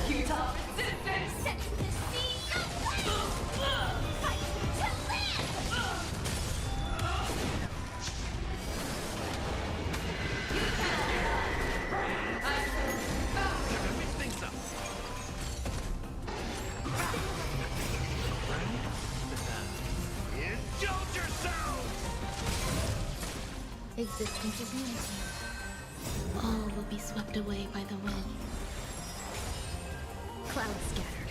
You top resistance! Set the sea aflame! Fight to live! You cannot hide. I will devour. You're gonna mix things up. Indulge yourselves! Existence is unity. All will be swept away by the wind. Clouds scattered.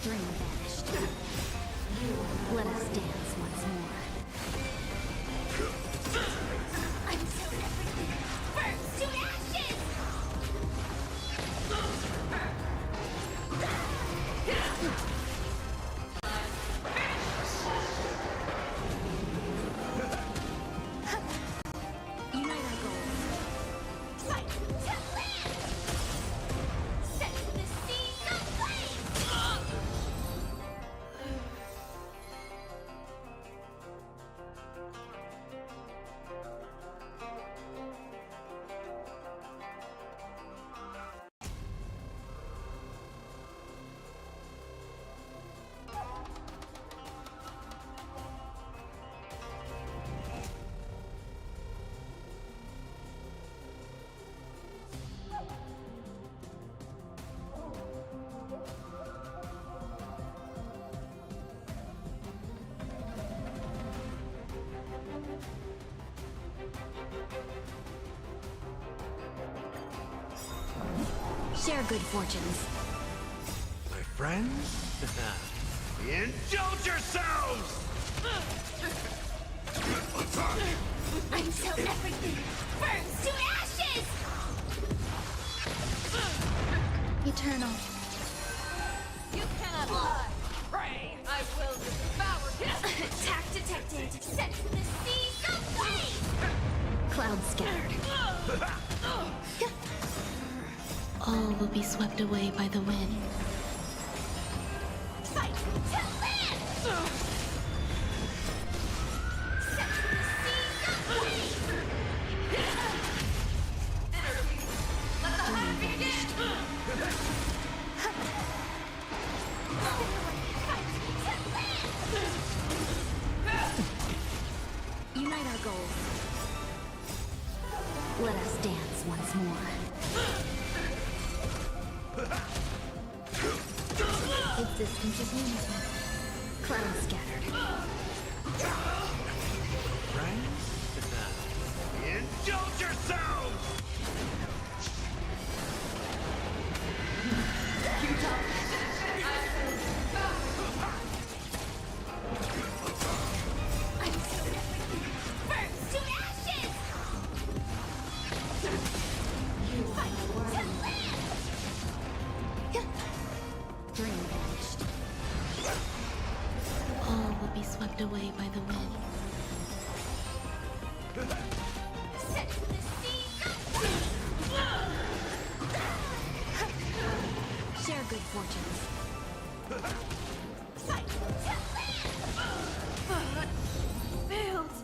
Dream vanished. Let us dance once more. Until everything burns to ashes! Unite our goals. Fight to live! Share good fortunes. My friends? Indulge yourselves! Until everything burns to ashes! Eternal. You cannot lie! Pray! I will devour him! Attack detected! Set the seas ablaze! Clouds scattered. All will be swept away by the wind. Fight to land! Set the seas ablaze! Let the hunt begin! Unite our goals. Let us dance once more. Existence is unity. Clouds scattered. Friends? Indulge yourselves! Burns to ashes! Fight to land! Dream vanished. All will be swept away by the wind. Set the seas ablaze! Share good fortunes. Fight to land! Failed!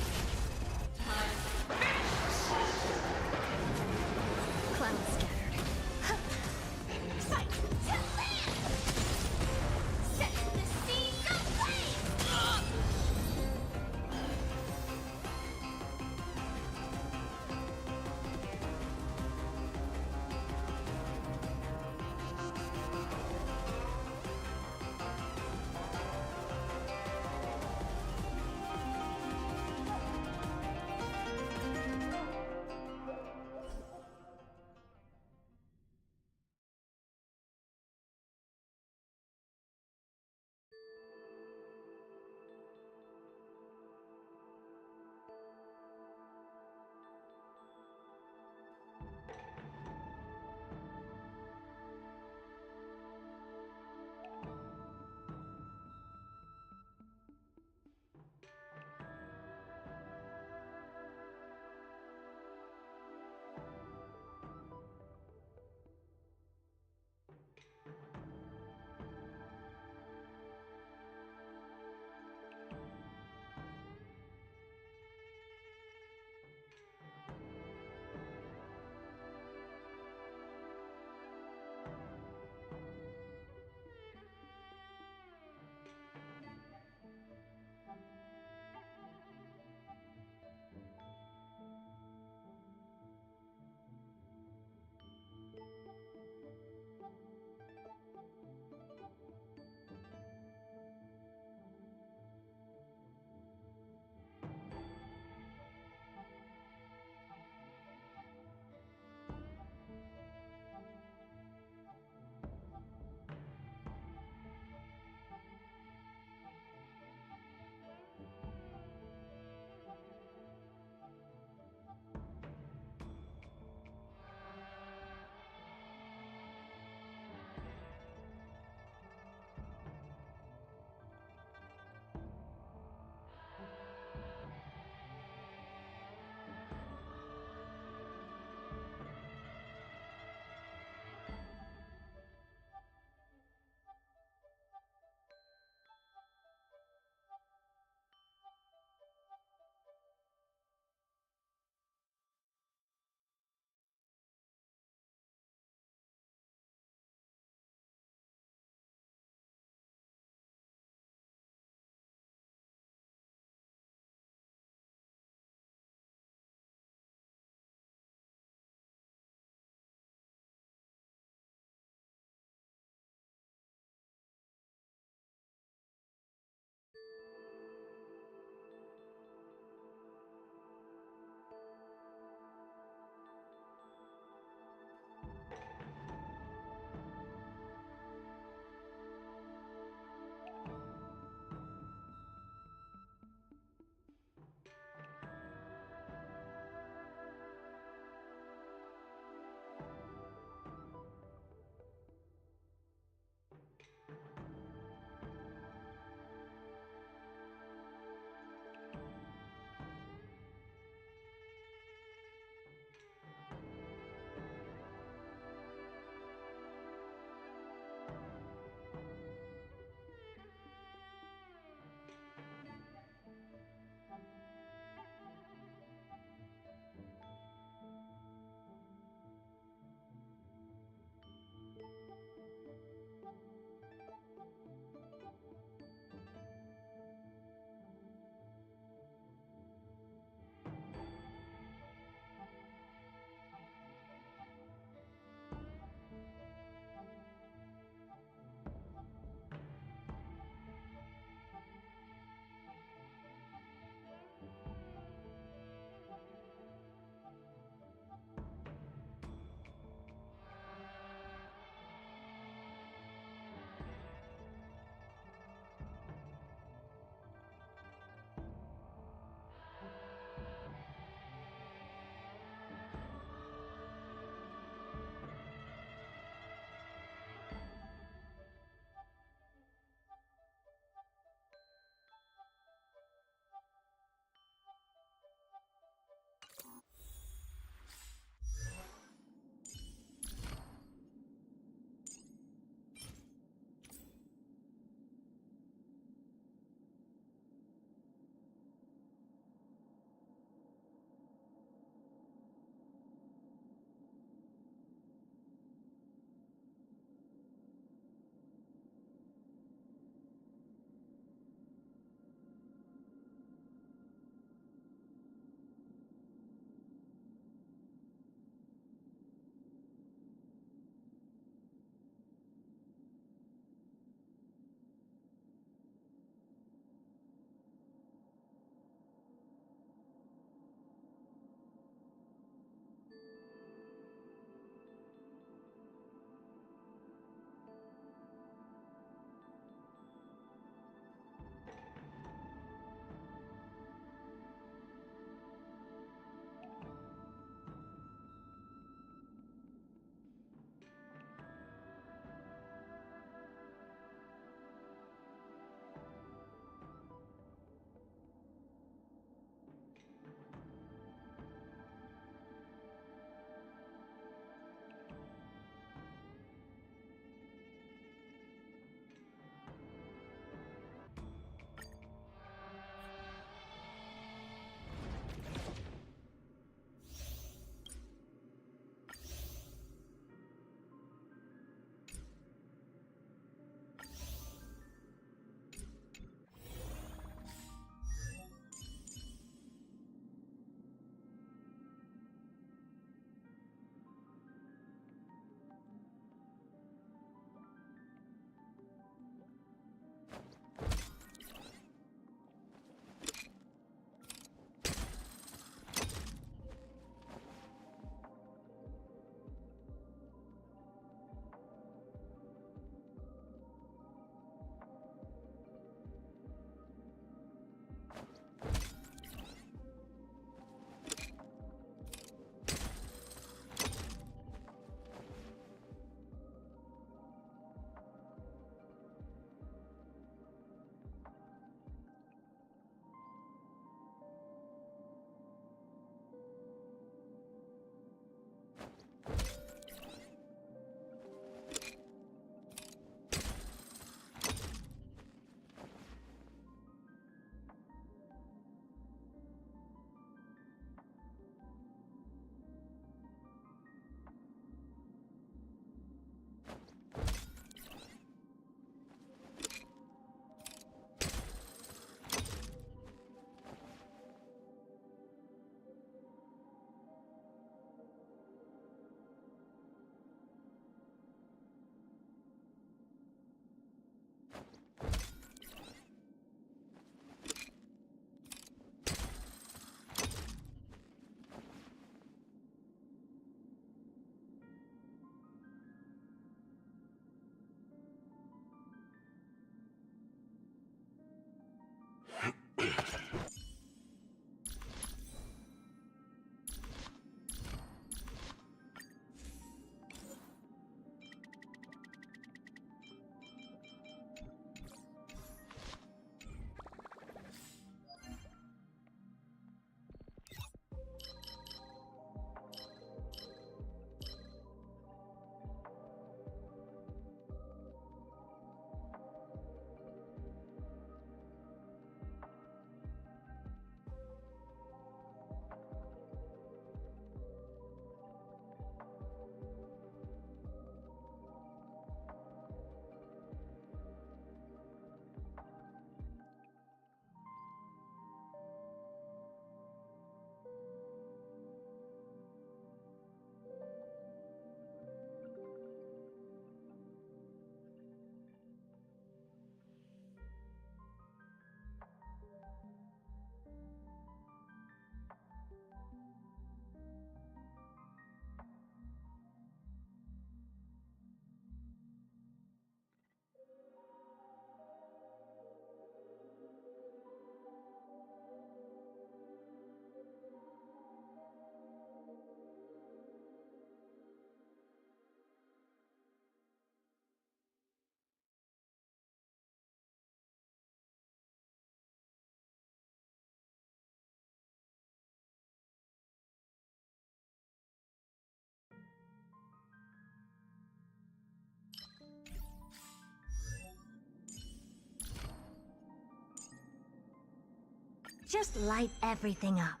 Just light everything up.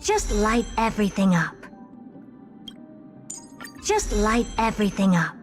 Just light everything up. Just light everything up.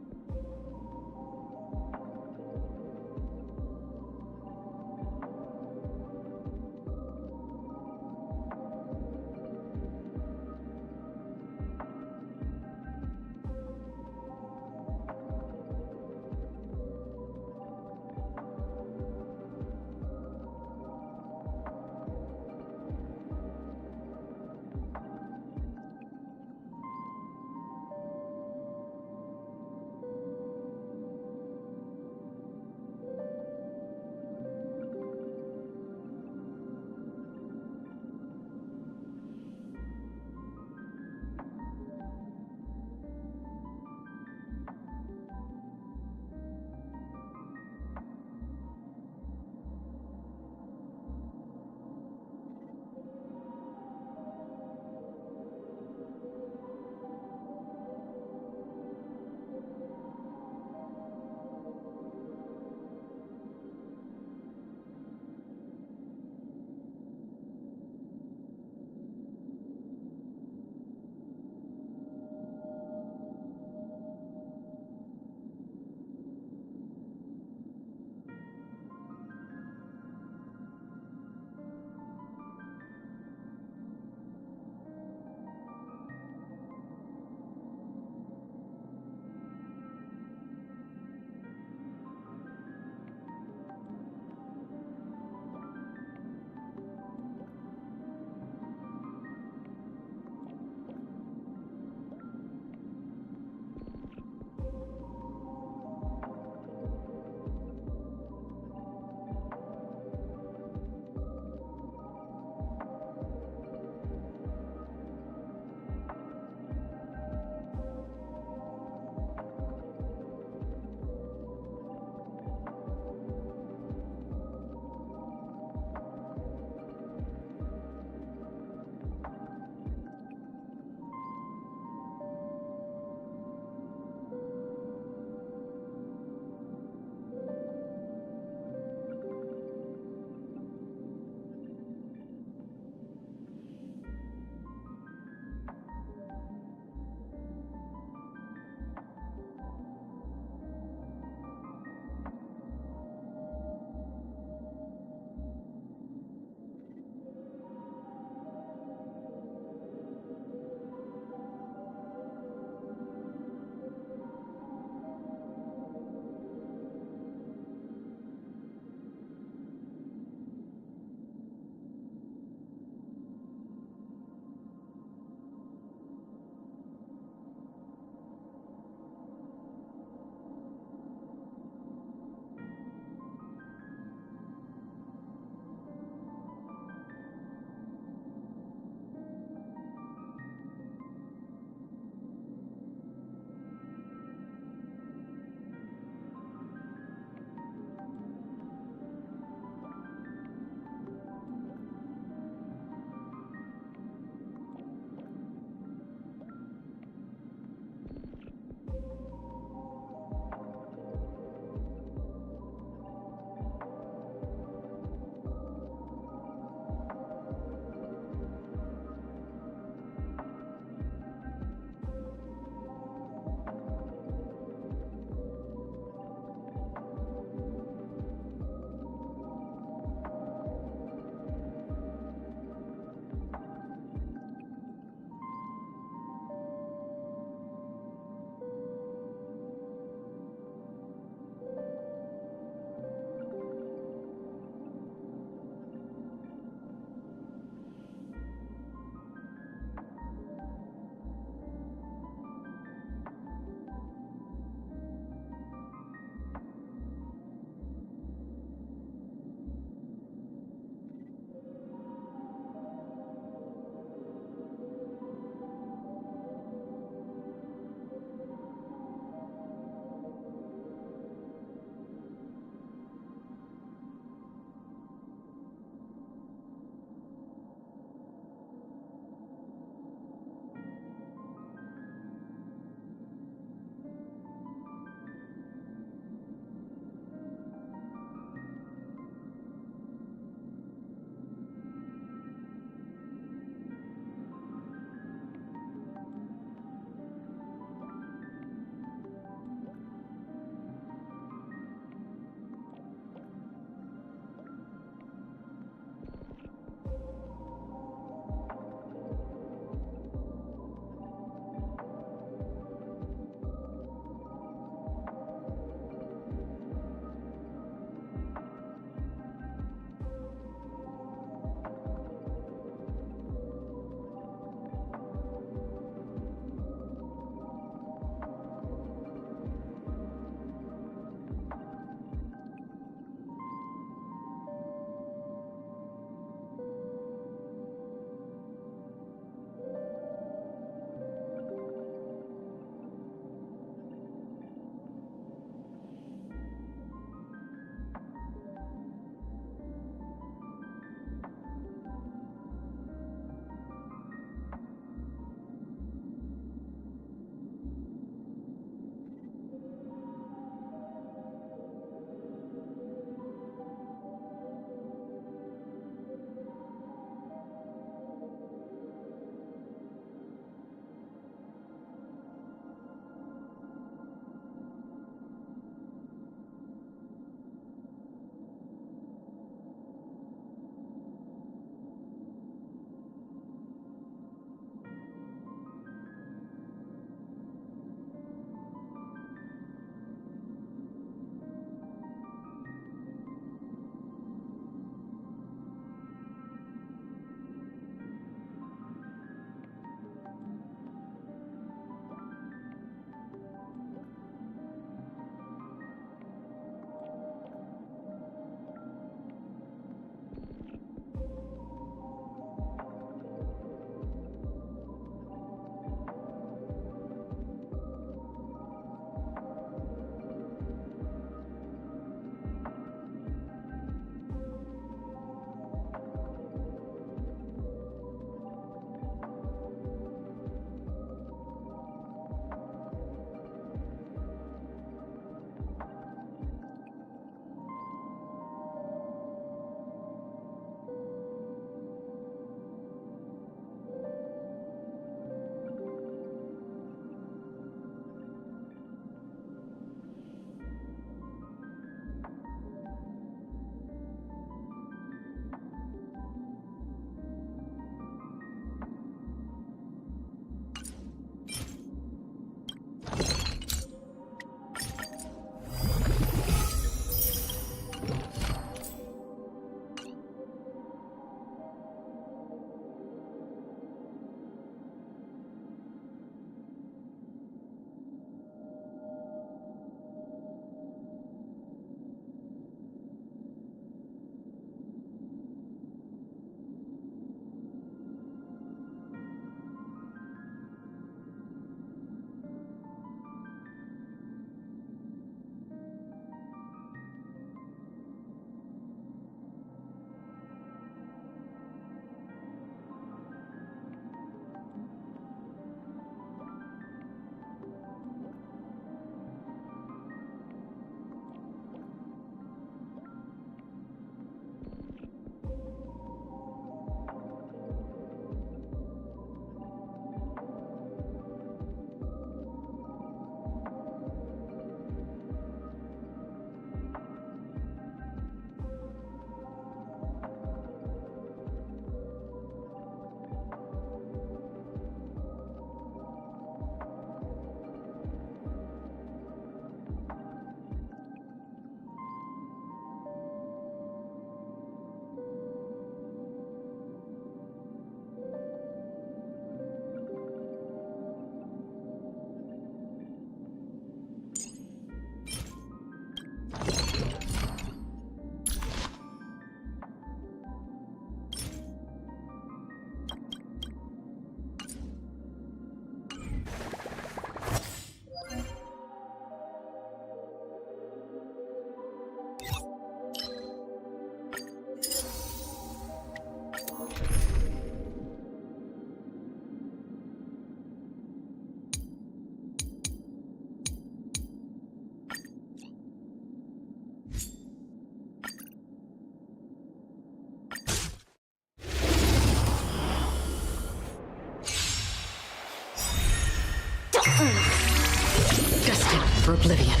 Destined for oblivion.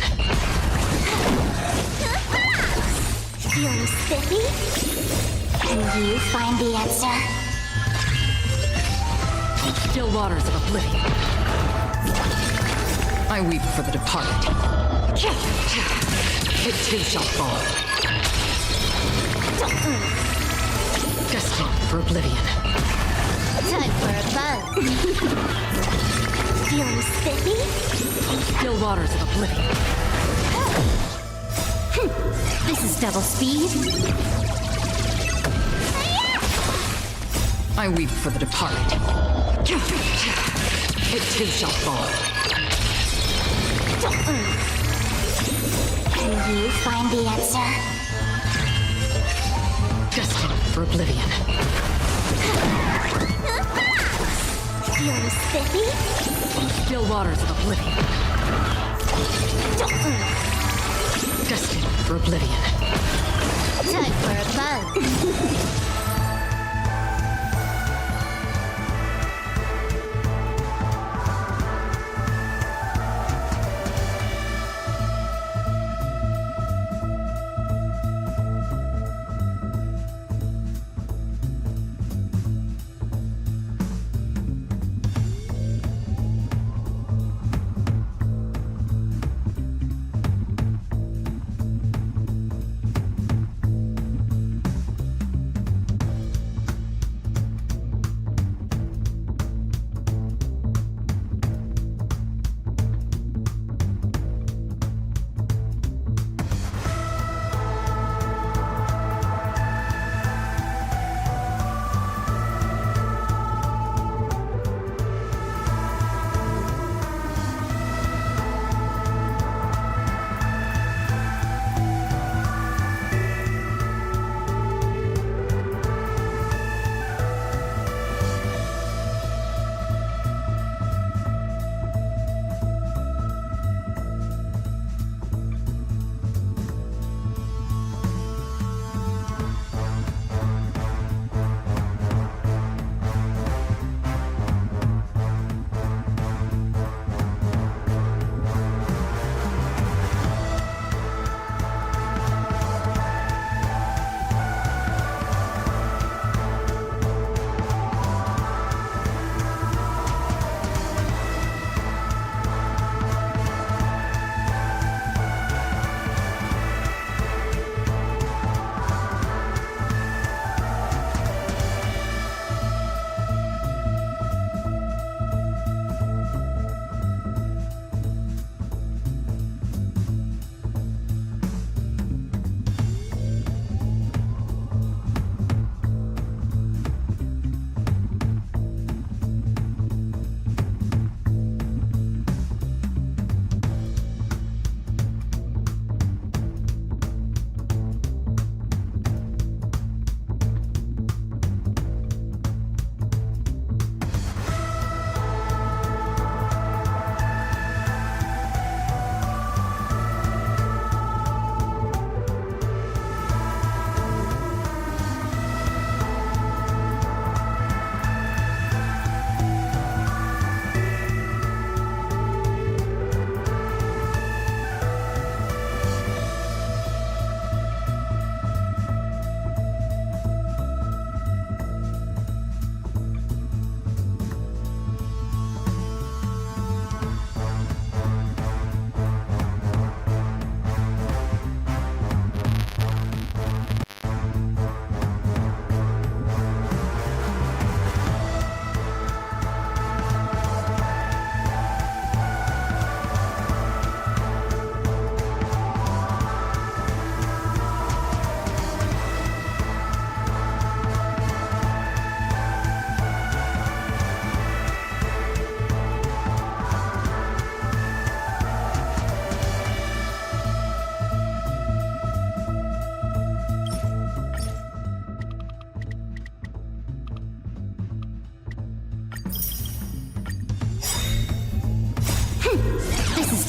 Feeling spiffy? Can you find the answer? Still waters of oblivion. I weep for the departed. It too shall fall. Destined for oblivion. Time for a buzz. Feeling spiffy? Still waters of oblivion. This is double speed. I weep for the departed. It too shall fall. Can you find the answer? Destined for oblivion. Feeling spiffy? Still waters of oblivion. Destined for oblivion. Time for a buzz.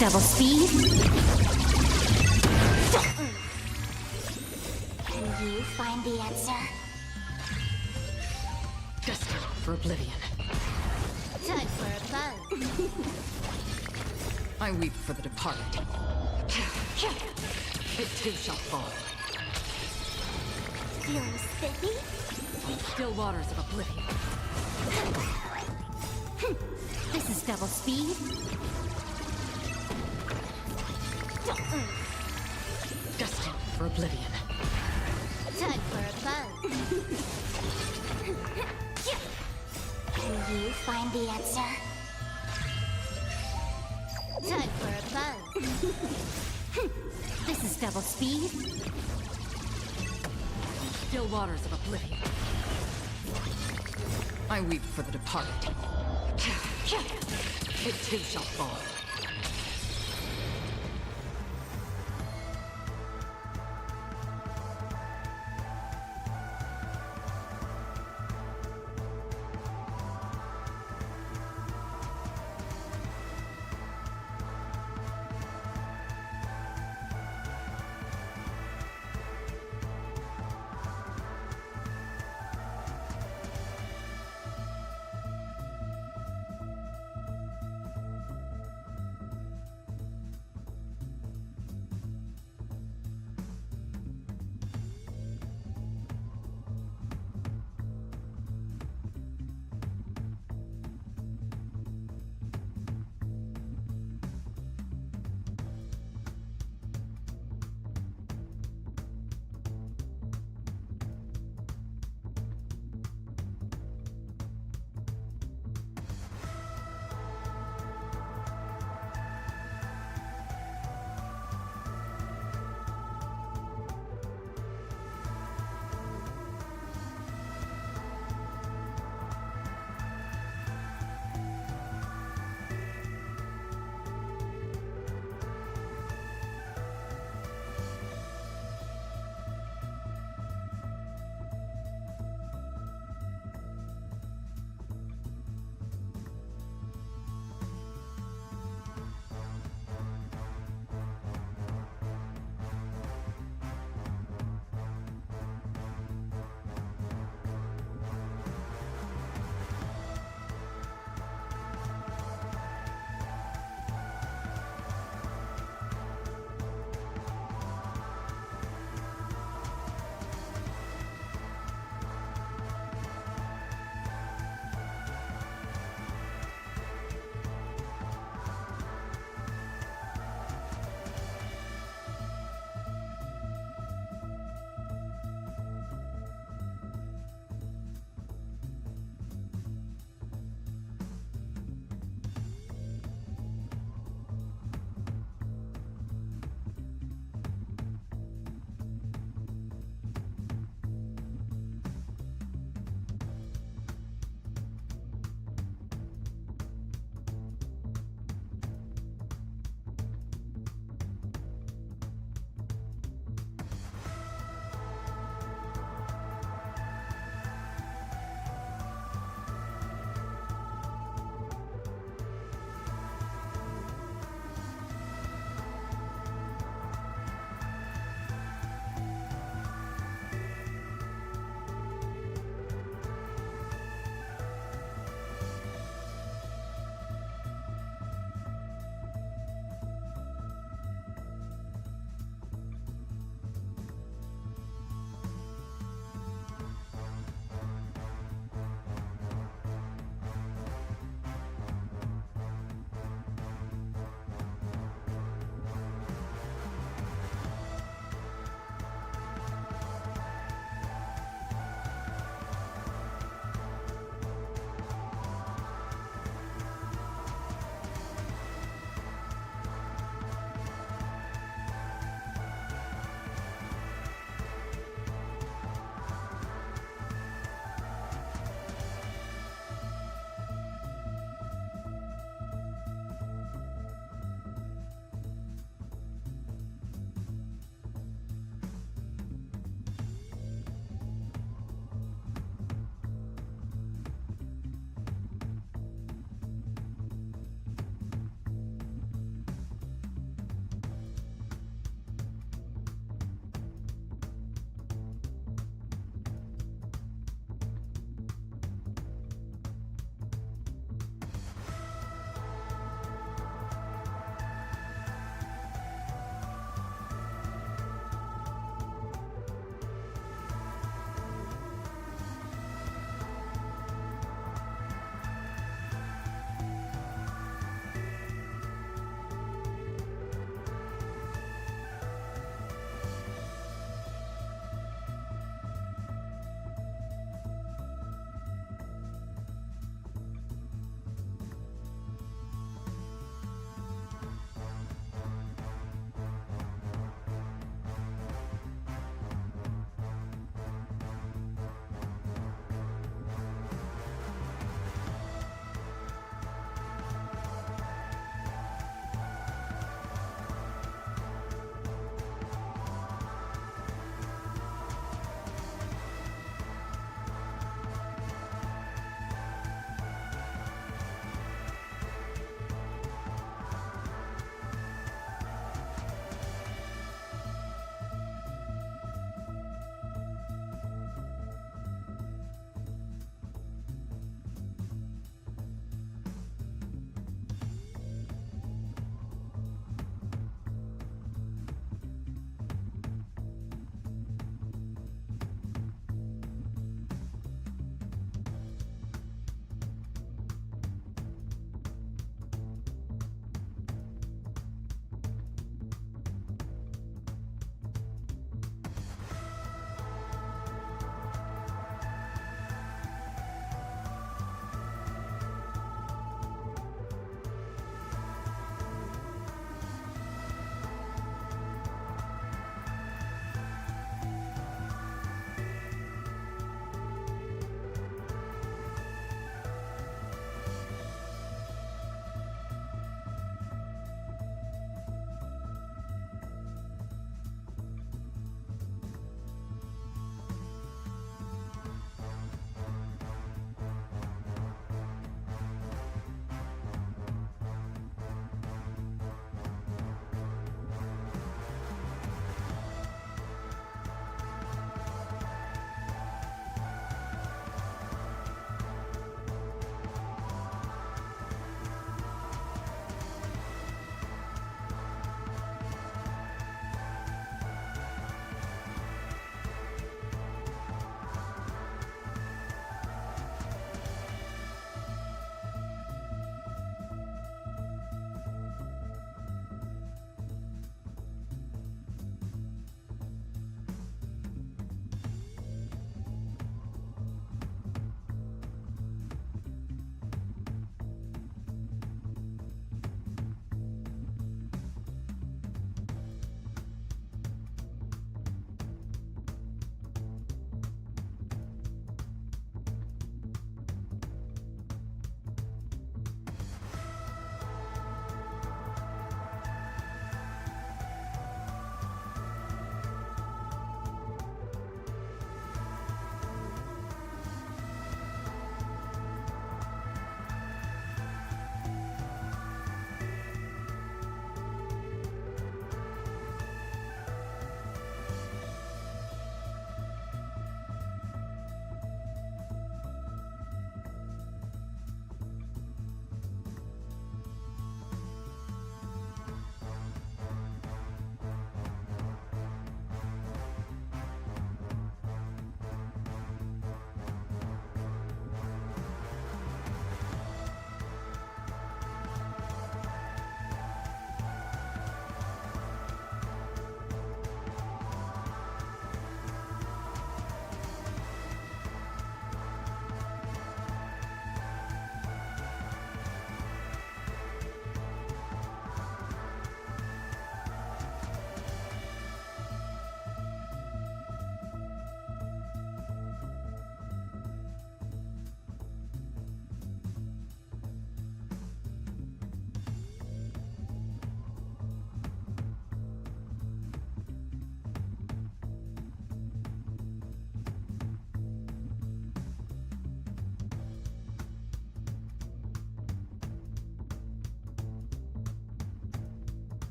Double speed? Can you find the answer? Destined for oblivion. Time for a buzz. I weep for the departed. It too shall fall. Feeling spiffy? On still waters of oblivion. This is double speed. Destined for oblivion. Time for a buzz. Can you find the answer? Time for a buzz. This is double speed. Still waters of oblivion. I weep for the departed. It too shall fall.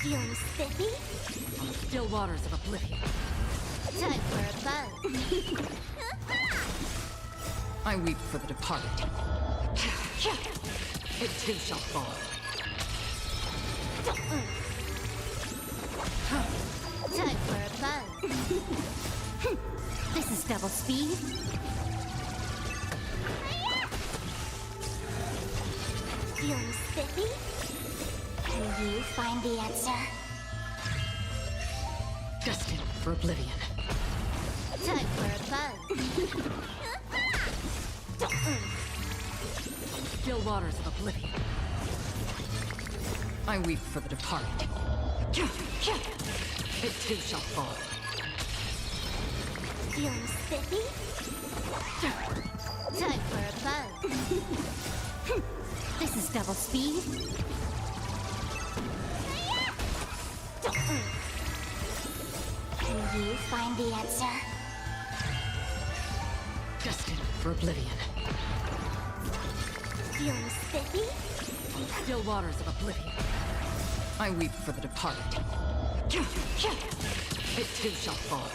Feeling spiffy? On the still waters of oblivion. Time for a buzz. I weep for the departed. It too shall fall. Time for a buzz. This is double speed. Feeling spiffy? Can you find the answer? Destined for oblivion. Time for a buzz. Still waters of oblivion. I weep for the departed. It too shall fall. Feeling spiffy? Time for a buzz. This is double speed. Can you find the answer? Destined for oblivion. Feeling spiffy? Still waters of oblivion. I weep for the departed. It too shall fall.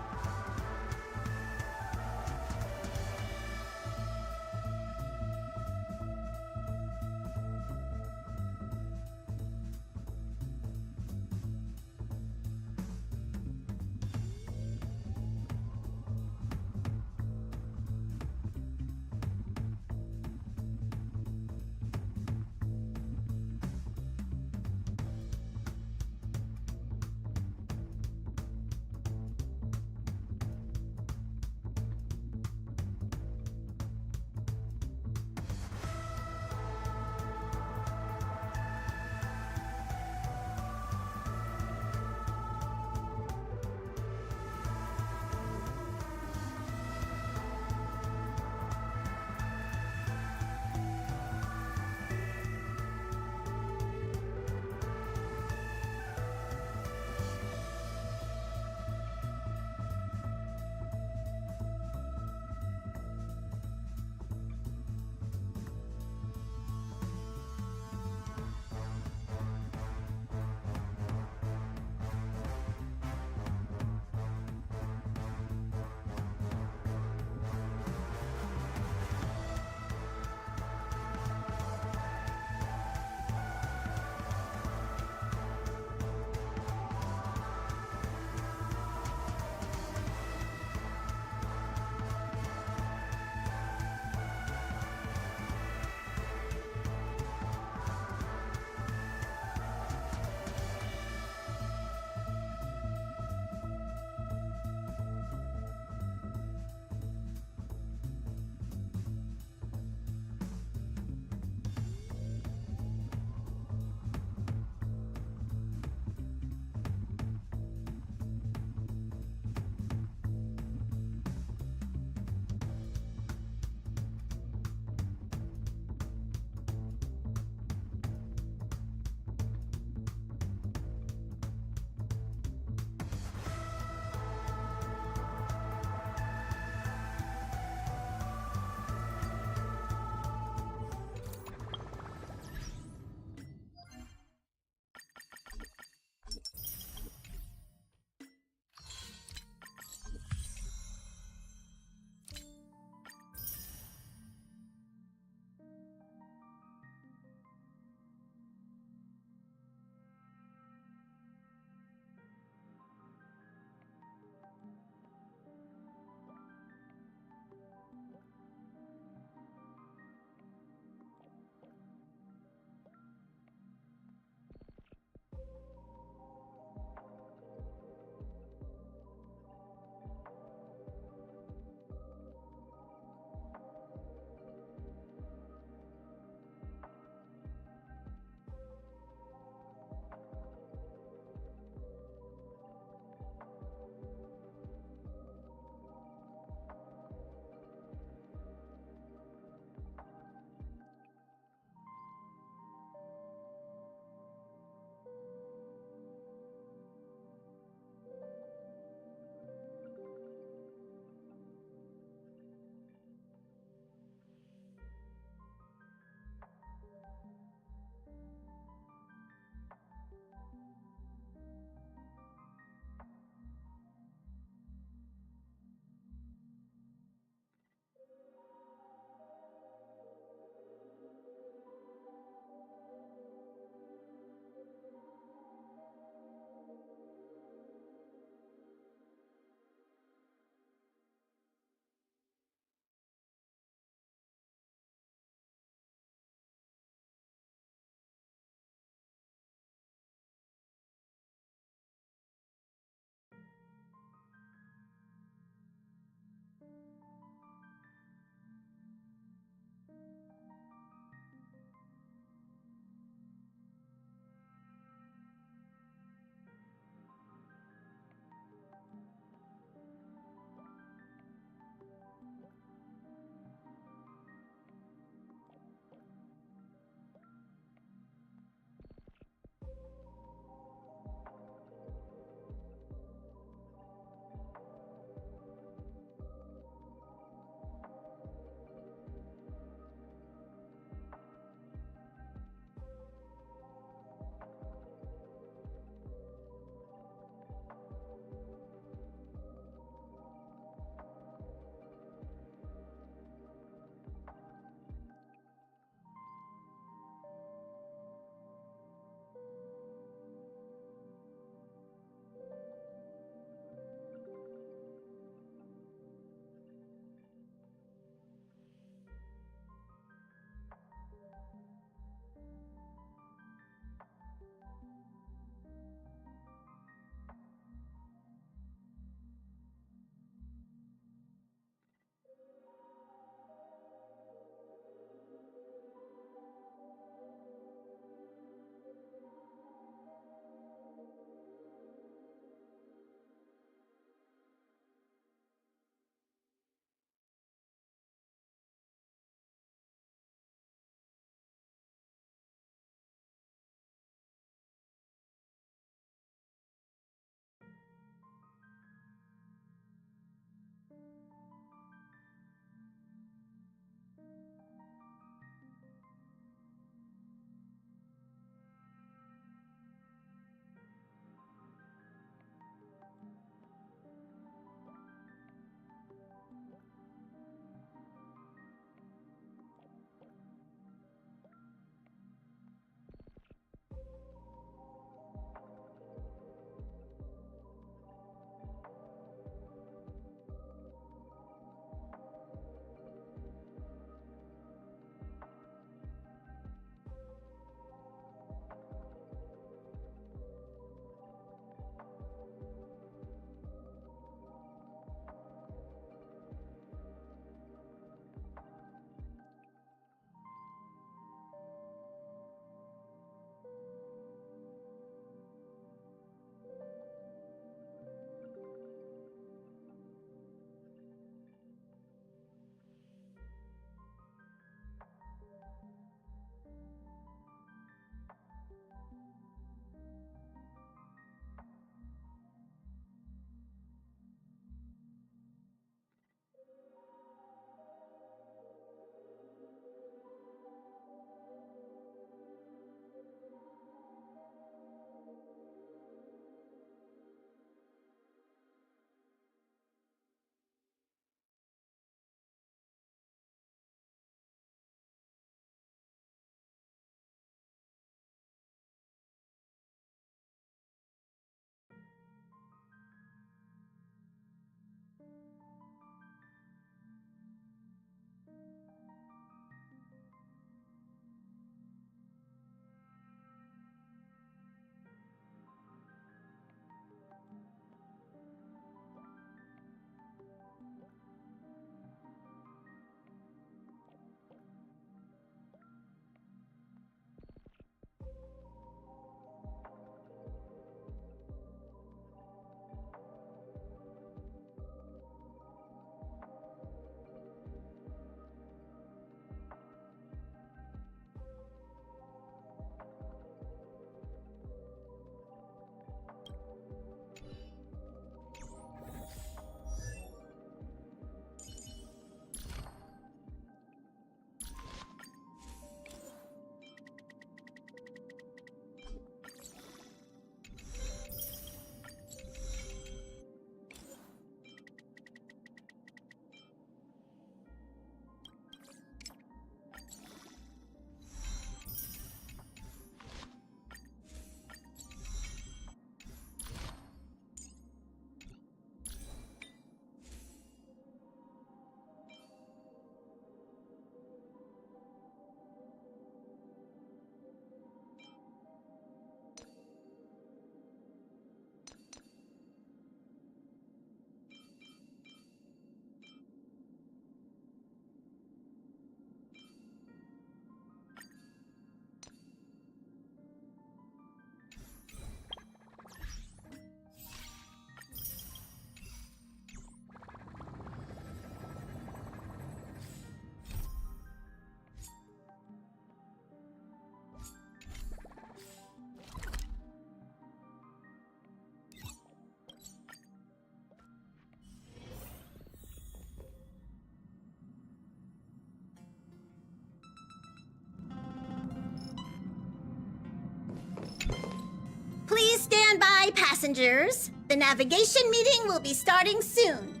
my passengers. The navigation meeting will be starting soon.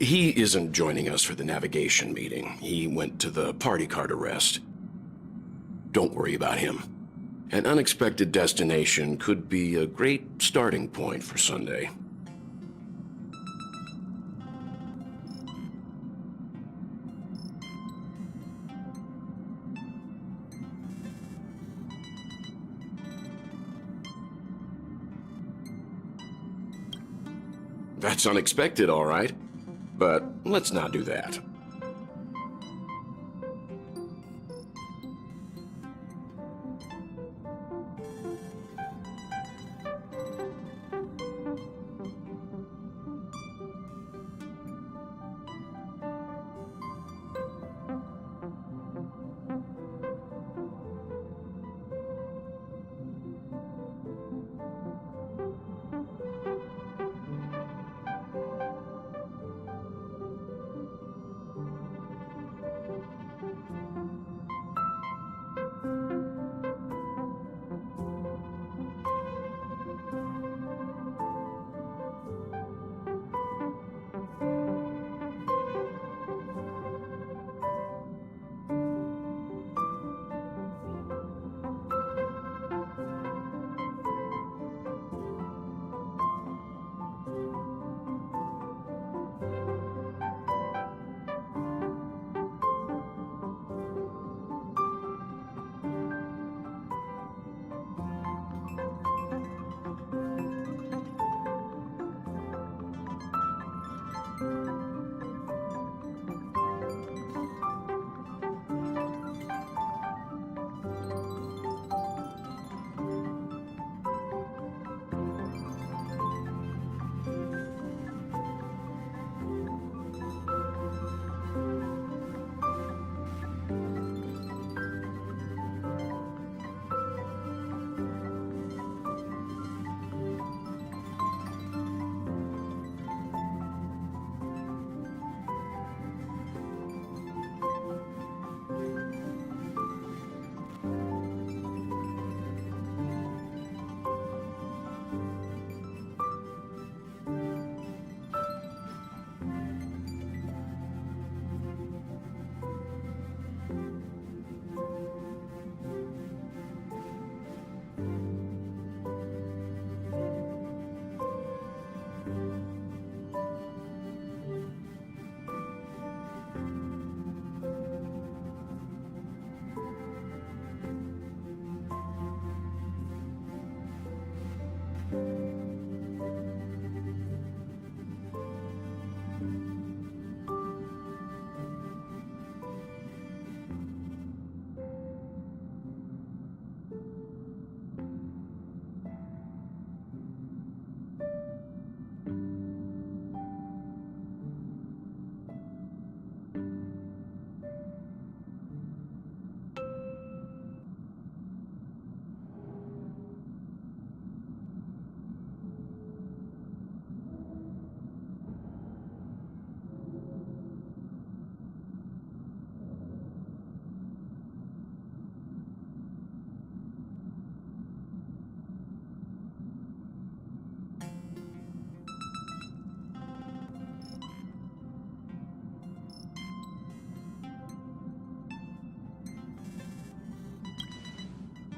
He isn't joining us for the navigation meeting. He went to the party card arrest. Don't worry about him. An unexpected destination could be a great starting point for Sunday. That's unexpected, all right. But let's not do that.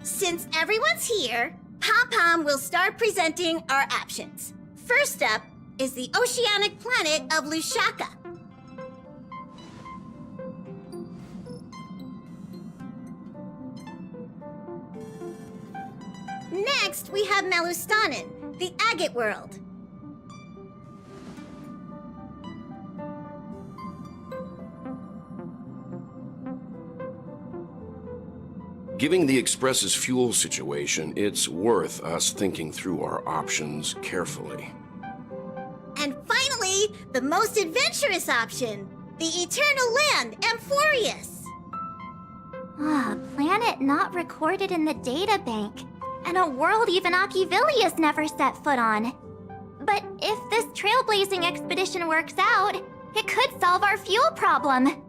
Since everyone's here, Pom-Pom will start presenting our options. First up is the oceanic planet of Lushaka. Next, we have Melustanin, the agate world. Given the Express's fuel situation, it's worth us thinking through our options carefully. And finally, the most adventurous option, the eternal land, Amphorius. Ah, planet not recorded in the databank, and a world even Achivilius never set foot on. But if this trailblazing expedition works out, it could solve our fuel problem.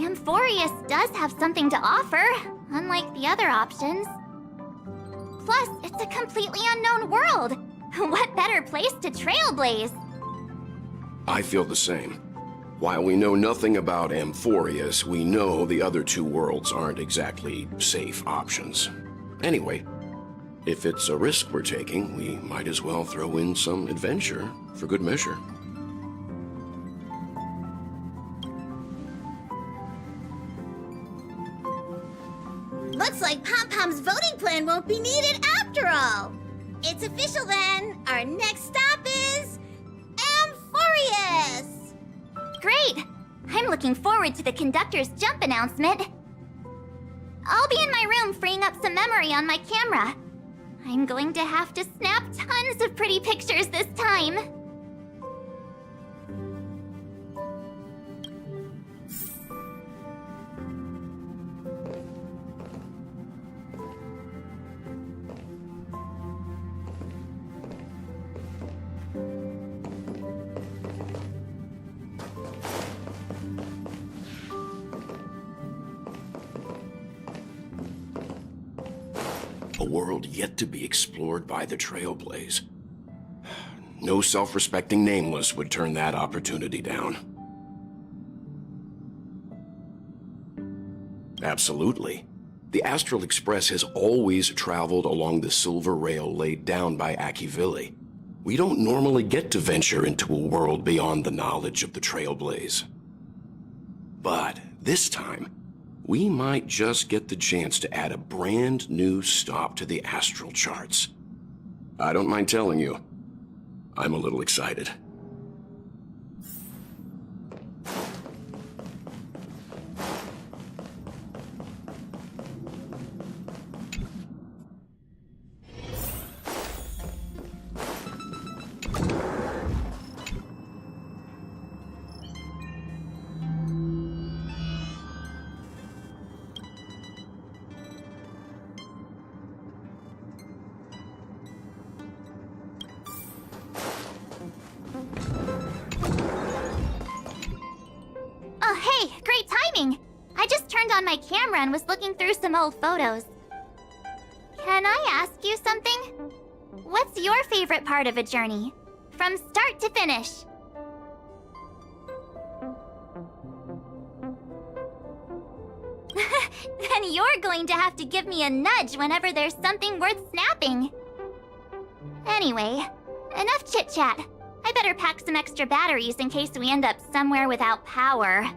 Amphorius does have something to offer, unlike the other options. Plus, it's a completely unknown world. What better place to trailblaze? I feel the same. While we know nothing about Amphorius, we know the other two worlds aren't exactly safe options. Anyway, if it's a risk we're taking, we might as well throw in some adventure for good measure. Looks like Pom-Pom's voting plan won't be needed after all. It's official then. Our next stop is Amphorius. Great! I'm looking forward to the conductor's jump announcement. I'll be in my room freeing up some memory on my camera. I'm going to have to snap tons of pretty pictures this time. A world yet to be explored by the Trailblaze. No self-respecting nameless would turn that opportunity down. Absolutely. The Astral Express has always traveled along the silver rail laid down by Akivili. We don't normally get to venture into a world beyond the knowledge of the Trailblaze. But this time, we might just get the chance to add a brand new stop to the astral charts. I don't mind telling you, I'm a little excited. Oh, hey, great timing! I just turned on my camera and was looking through some old photos. Can I ask you something? What's your favorite part of a journey? From start to finish? Then you're going to have to give me a nudge whenever there's something worth snapping. Anyway, enough chit-chat. I better pack some extra batteries in case we end up somewhere without power.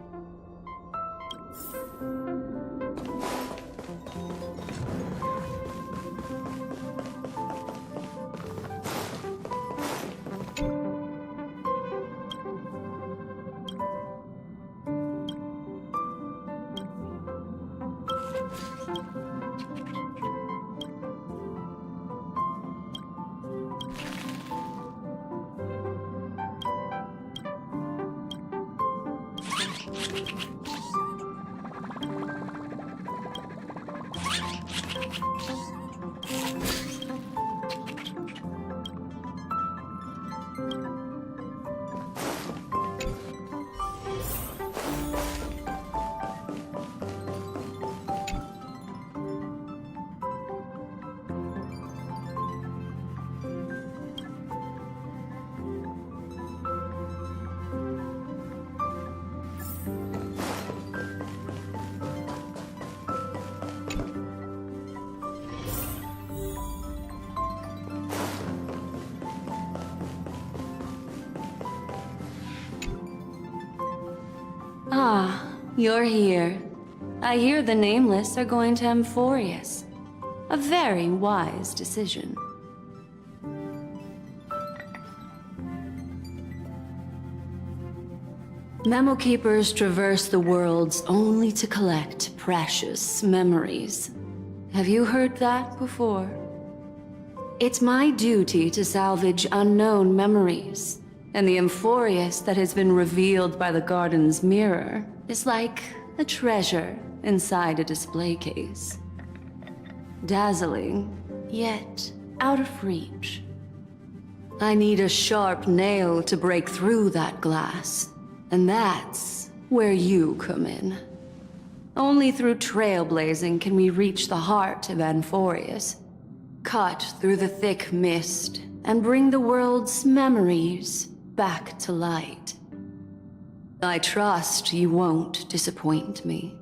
Ah, you're here. I hear the Nameless are going to Amphorius. A very wise decision. Memo Keepers traverse the worlds only to collect precious memories. Have you heard that before? It's my duty to salvage unknown memories, and the Amphorius that has been revealed by the garden's mirror is like a treasure inside a display case. Dazzling, yet out of reach. I need a sharp nail to break through that glass, and that's where you come in. Only through trailblazing can we reach the heart of Anforius, cut through the thick mist, and bring the world's memories back to light. I trust you won't disappoint me.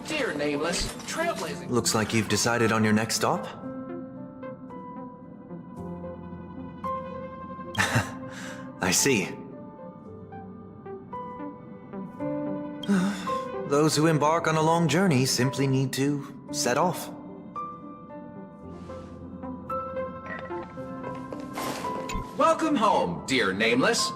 Dear Nameless, trailblazing. Looks like you've decided on your next stop? I see. Those who embark on a long journey simply need to set off. Welcome home, dear Nameless.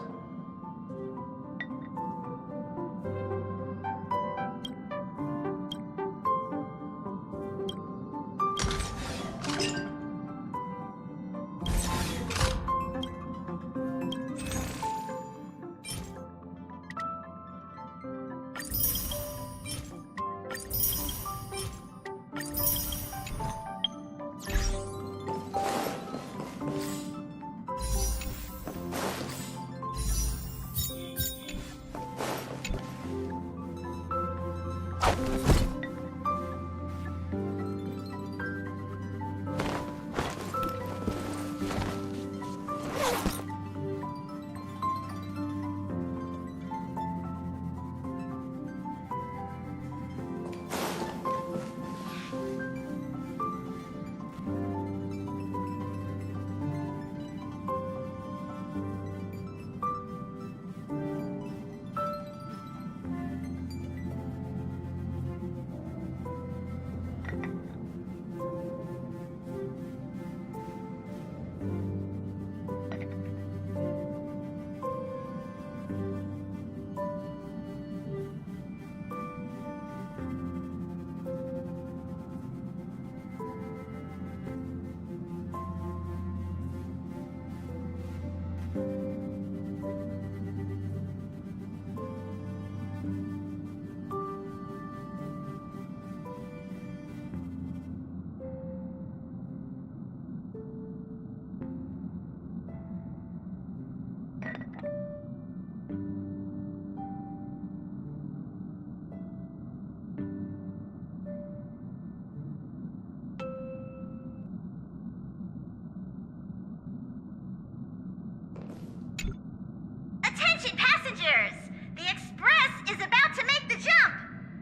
Attention passengers! The express is about to make the jump!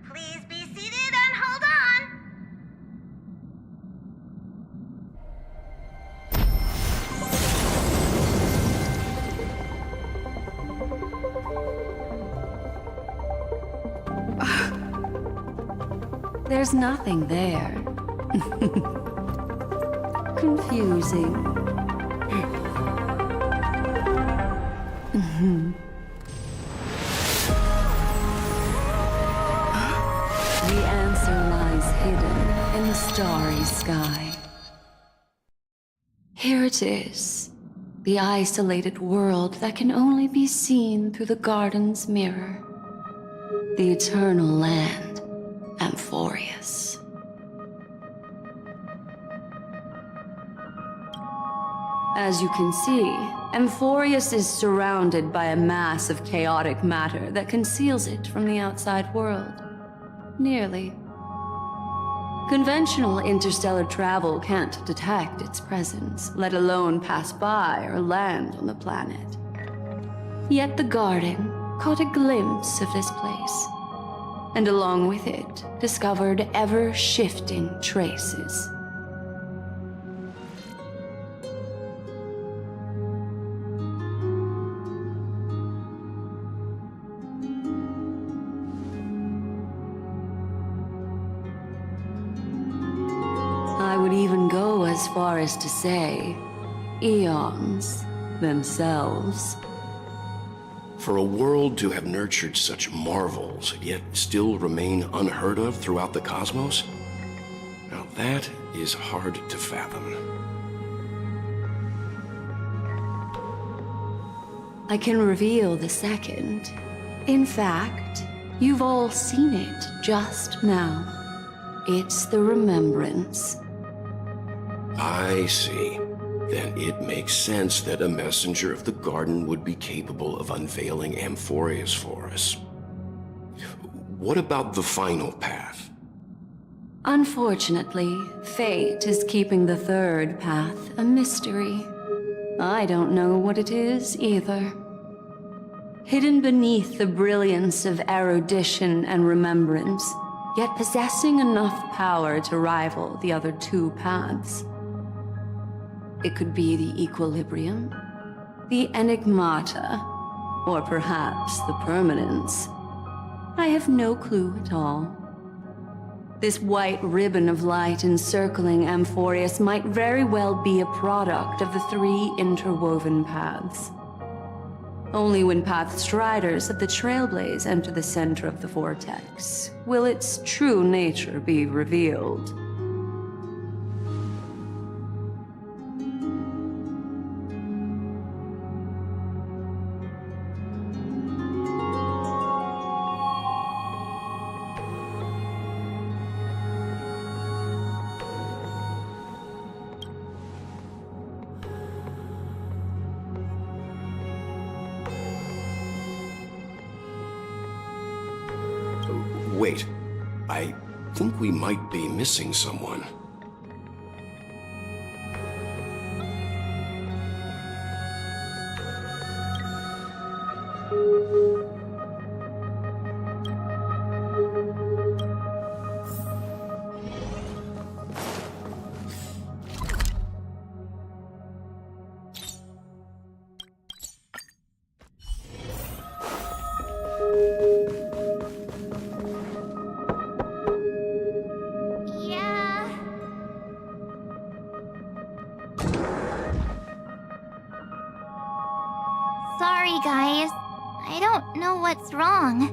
Please be seated and hold on! There's nothing there. Confusing. The answer lies hidden in the starry sky. Here it is, the isolated world that can only be seen through the garden's mirror. The eternal land, Amphorius. As you can see, Amphorius is surrounded by a mass of chaotic matter that conceals it from the outside world. Nearly. Conventional interstellar travel can't detect its presence, let alone pass by or land on the planet. Yet the Guardian caught a glimpse of this place, and along with it, discovered ever-shifting traces. I would even go as far as to say, eons themselves. For a world to have nurtured such marvels, yet still remain unheard of throughout the cosmos? Now that is hard to fathom. I can reveal the second. In fact, you've all seen it just now. It's the Remembrance. I see. Then it makes sense that a messenger of the garden would be capable of unveiling Amphorius for us. What about the final path? Unfortunately, fate is keeping the third path a mystery. I don't know what it is either. Hidden beneath the brilliance of erudition and remembrance, yet possessing enough power to rival the other two paths. It could be the Equilibrium, the Enigmata, or perhaps the Permanence. I have no clue at all. This white ribbon of light encircling Amphorius might very well be a product of the three interwoven paths. Only when Path Striders of the Trailblaze enter the center of the vortex will its true nature be revealed. Wait, I think we might be missing someone. Sorry, guys. I don't know what's wrong.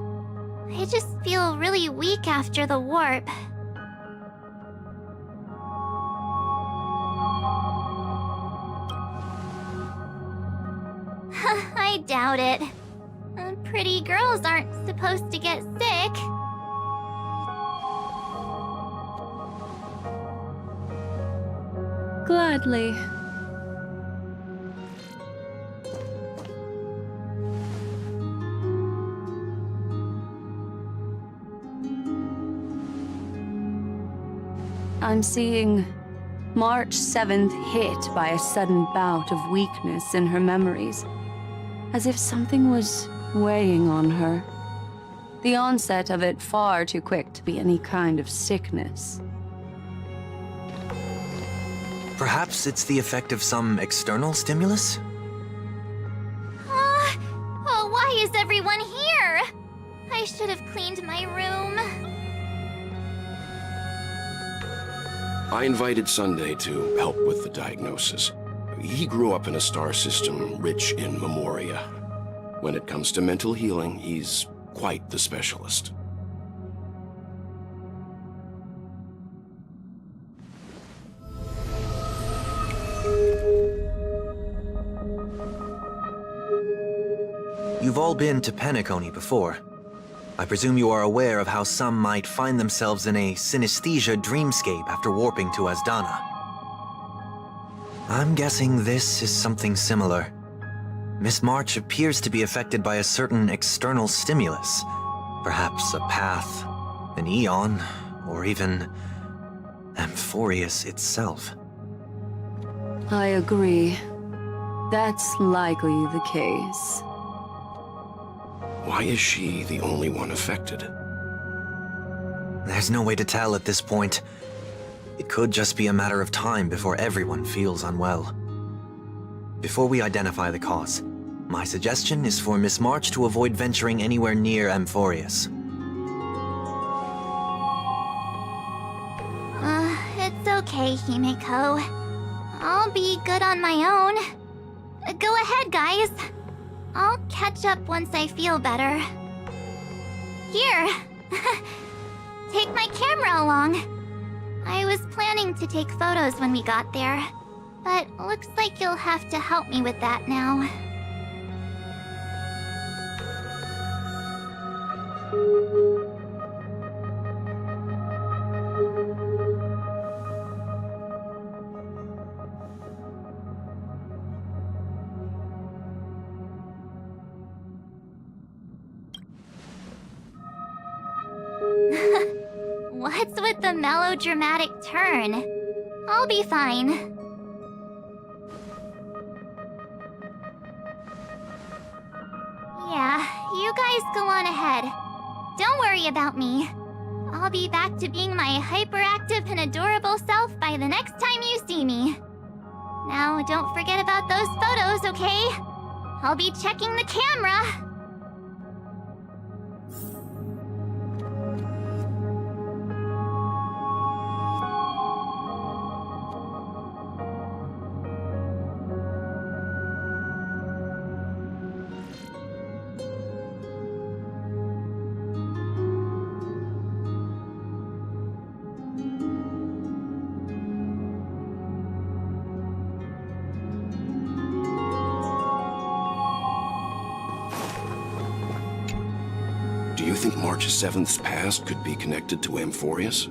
I just feel really weak after the warp. I doubt it. Pretty girls aren't supposed to get sick. Gladly. I'm seeing March 7th hit by a sudden bout of weakness in her memories, as if something was weighing on her. The onset of it far too quick to be any kind of sickness. Perhaps it's the effect of some external stimulus? Oh, why is everyone here? I should have cleaned my room. I invited Sunday to help with the diagnosis. He grew up in a star system rich in memoria. When it comes to mental healing, he's quite the specialist. You've all been to Penacony before. I presume you are aware of how some might find themselves in a synesthesia dreamscape after warping to Asdana. I'm guessing this is something similar. Miss March appears to be affected by a certain external stimulus. Perhaps a path, an eon, or even Amphorius itself. I agree. That's likely the case. Why is she the only one affected? There's no way to tell at this point. It could just be a matter of time before everyone feels unwell. Before we identify the cause, my suggestion is for Miss March to avoid venturing anywhere near Amphorius. It's okay, Himeko. I'll be good on my own. Go ahead, guys. I'll catch up once I feel better. Here. Take my camera along. I was planning to take photos when we got there, but looks like you'll have to help me with that now. What's with the melodramatic turn? I'll be fine. Yeah, you guys go on ahead. Don't worry about me. I'll be back to being my hyperactive and adorable self by the next time you see me. Now, don't forget about those photos, okay? I'll be checking the camera. Do you think March 7th's past could be connected to Amphorius?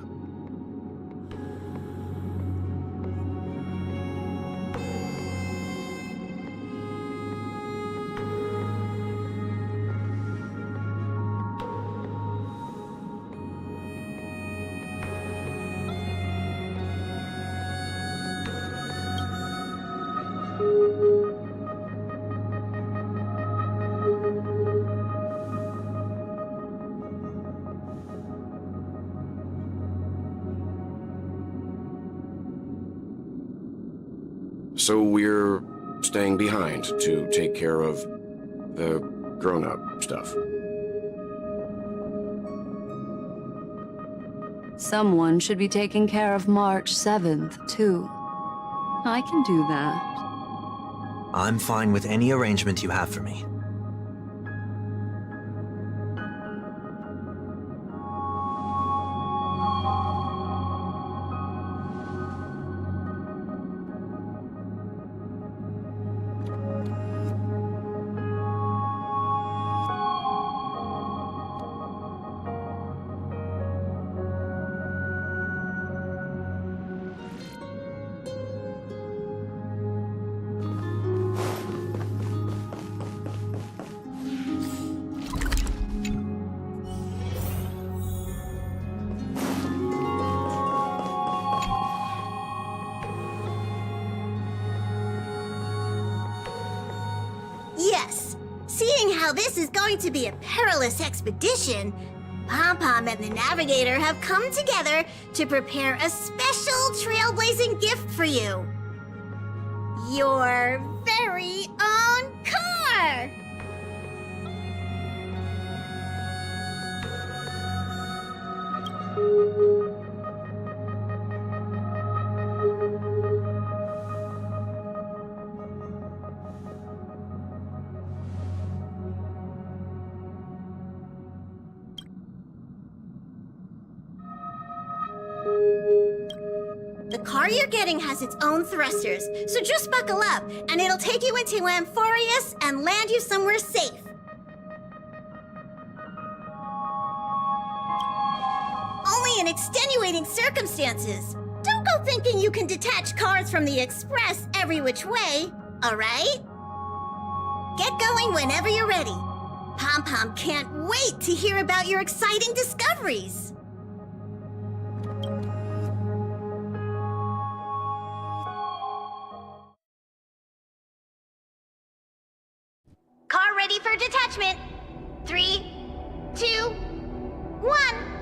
So we're staying behind to take care of the grown-up stuff. Someone should be taking care of March 7th, too. I can do that. I'm fine with any arrangement you have for me. Yes, seeing how this is going to be a perilous expedition, Pom-Pom and the Navigator have come together to prepare a special trailblazing gift for you. Your very own car! The car you're getting has its own thrusters, so just buckle up, and it'll take you into Amphorius and land you somewhere safe. and extenuating circumstances. Don't go thinking you can detach cars from the express every which way, alright? Get going whenever you're ready. Pom-Pom can't wait to hear about your exciting discoveries. Car ready for detachment. 3, 2, 1.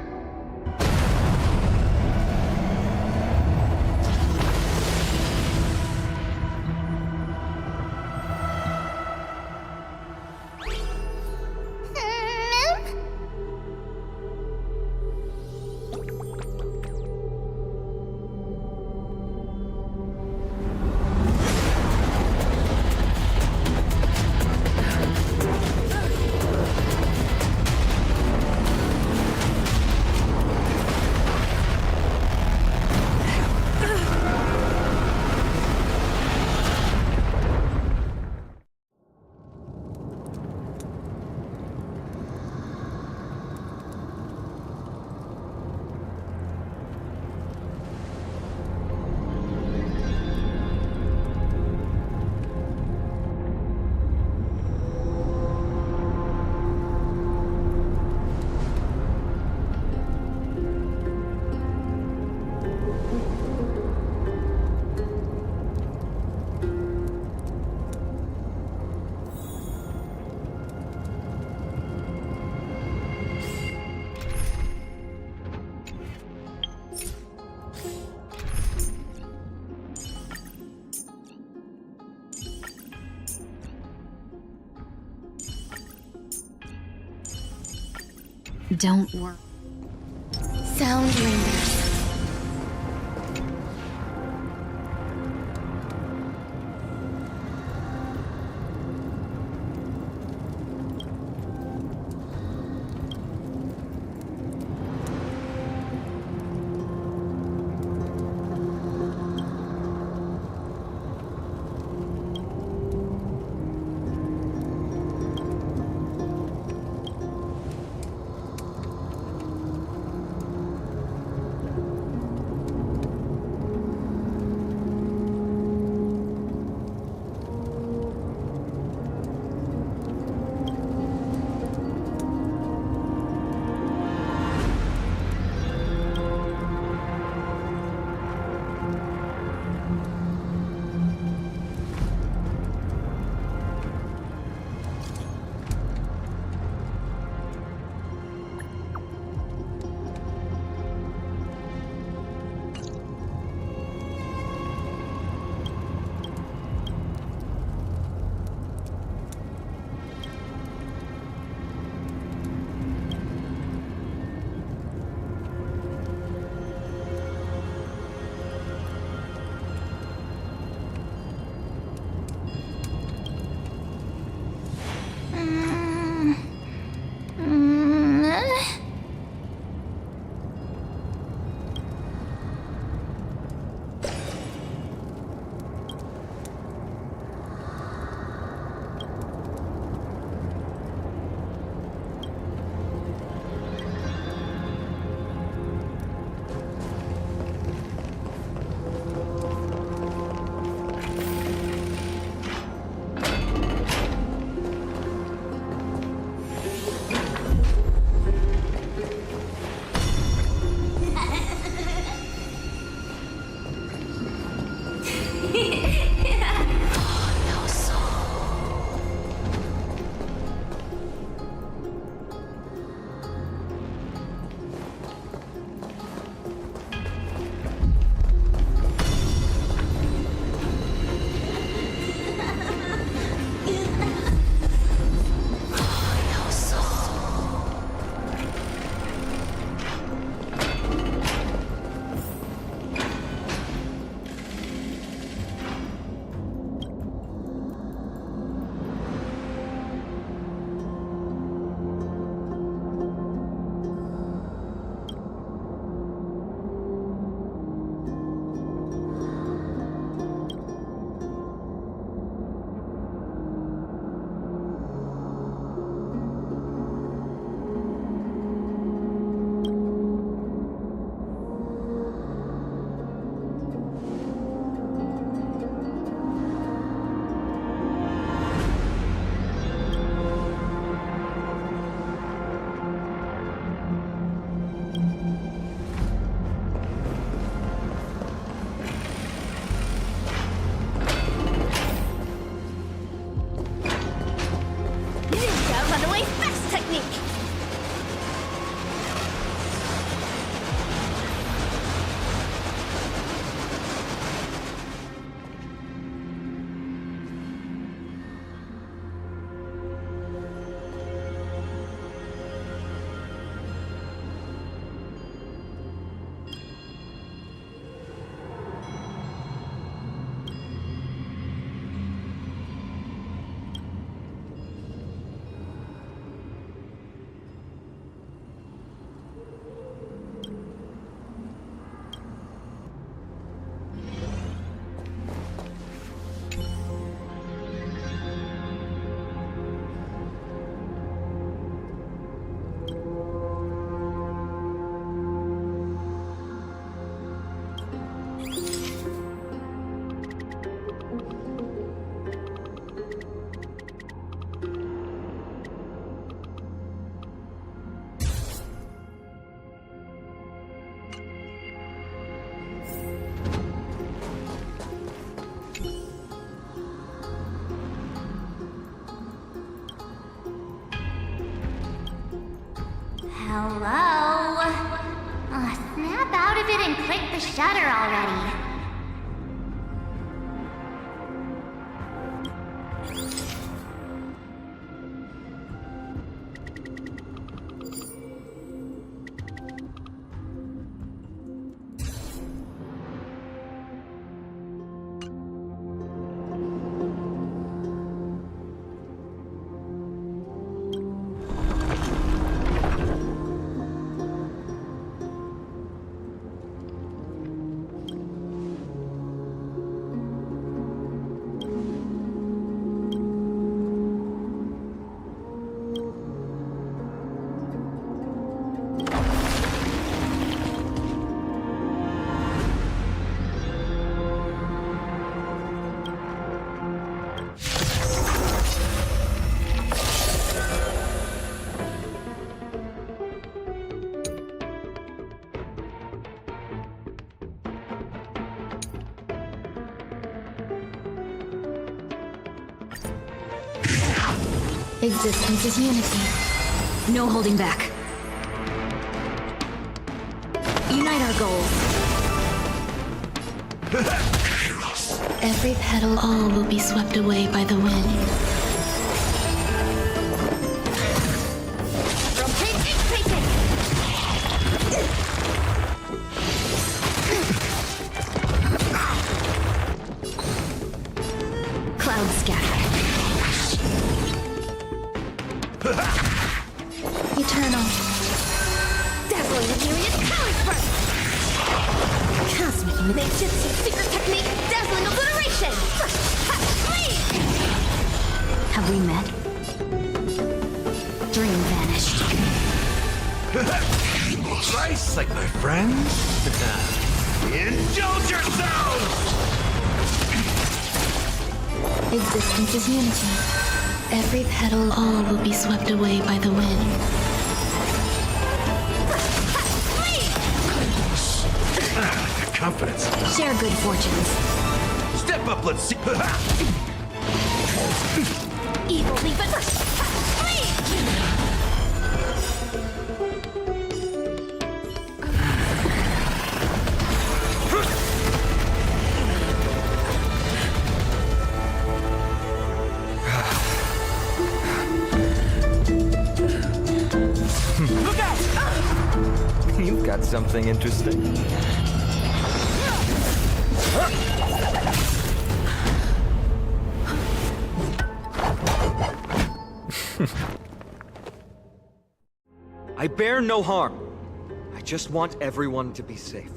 Don't worry. Sound lingers. Cutaway fast technique! Hello? Snap out of it and click the shutter already. Existence is unity. No holding back. Unite our goals. Every petal, all will be swept away by the wind. Cloud scatter. Eternal. Dazzling Myriad Power Burst! Cosmic Ninjutsu Secret Technique Dazzling Obliteration! Have we met? Dream vanished. Nice, like my friends? Indulge yourselves! Existence is unity. Every petal, all will be swept away by the wind. Confidence. Share good fortunes. Step up, let's see. Evil leap it! Look out! You've got something interesting. I bear no harm. I just want everyone to be safe.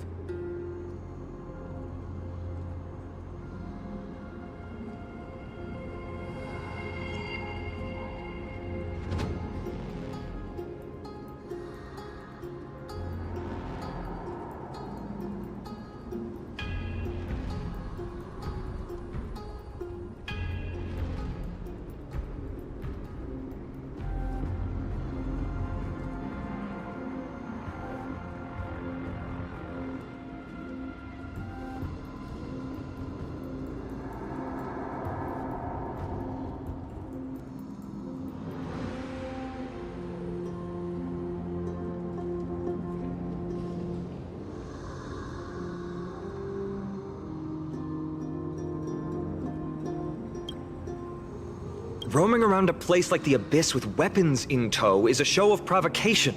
Roaming around a place like the Abyss with weapons in tow is a show of provocation.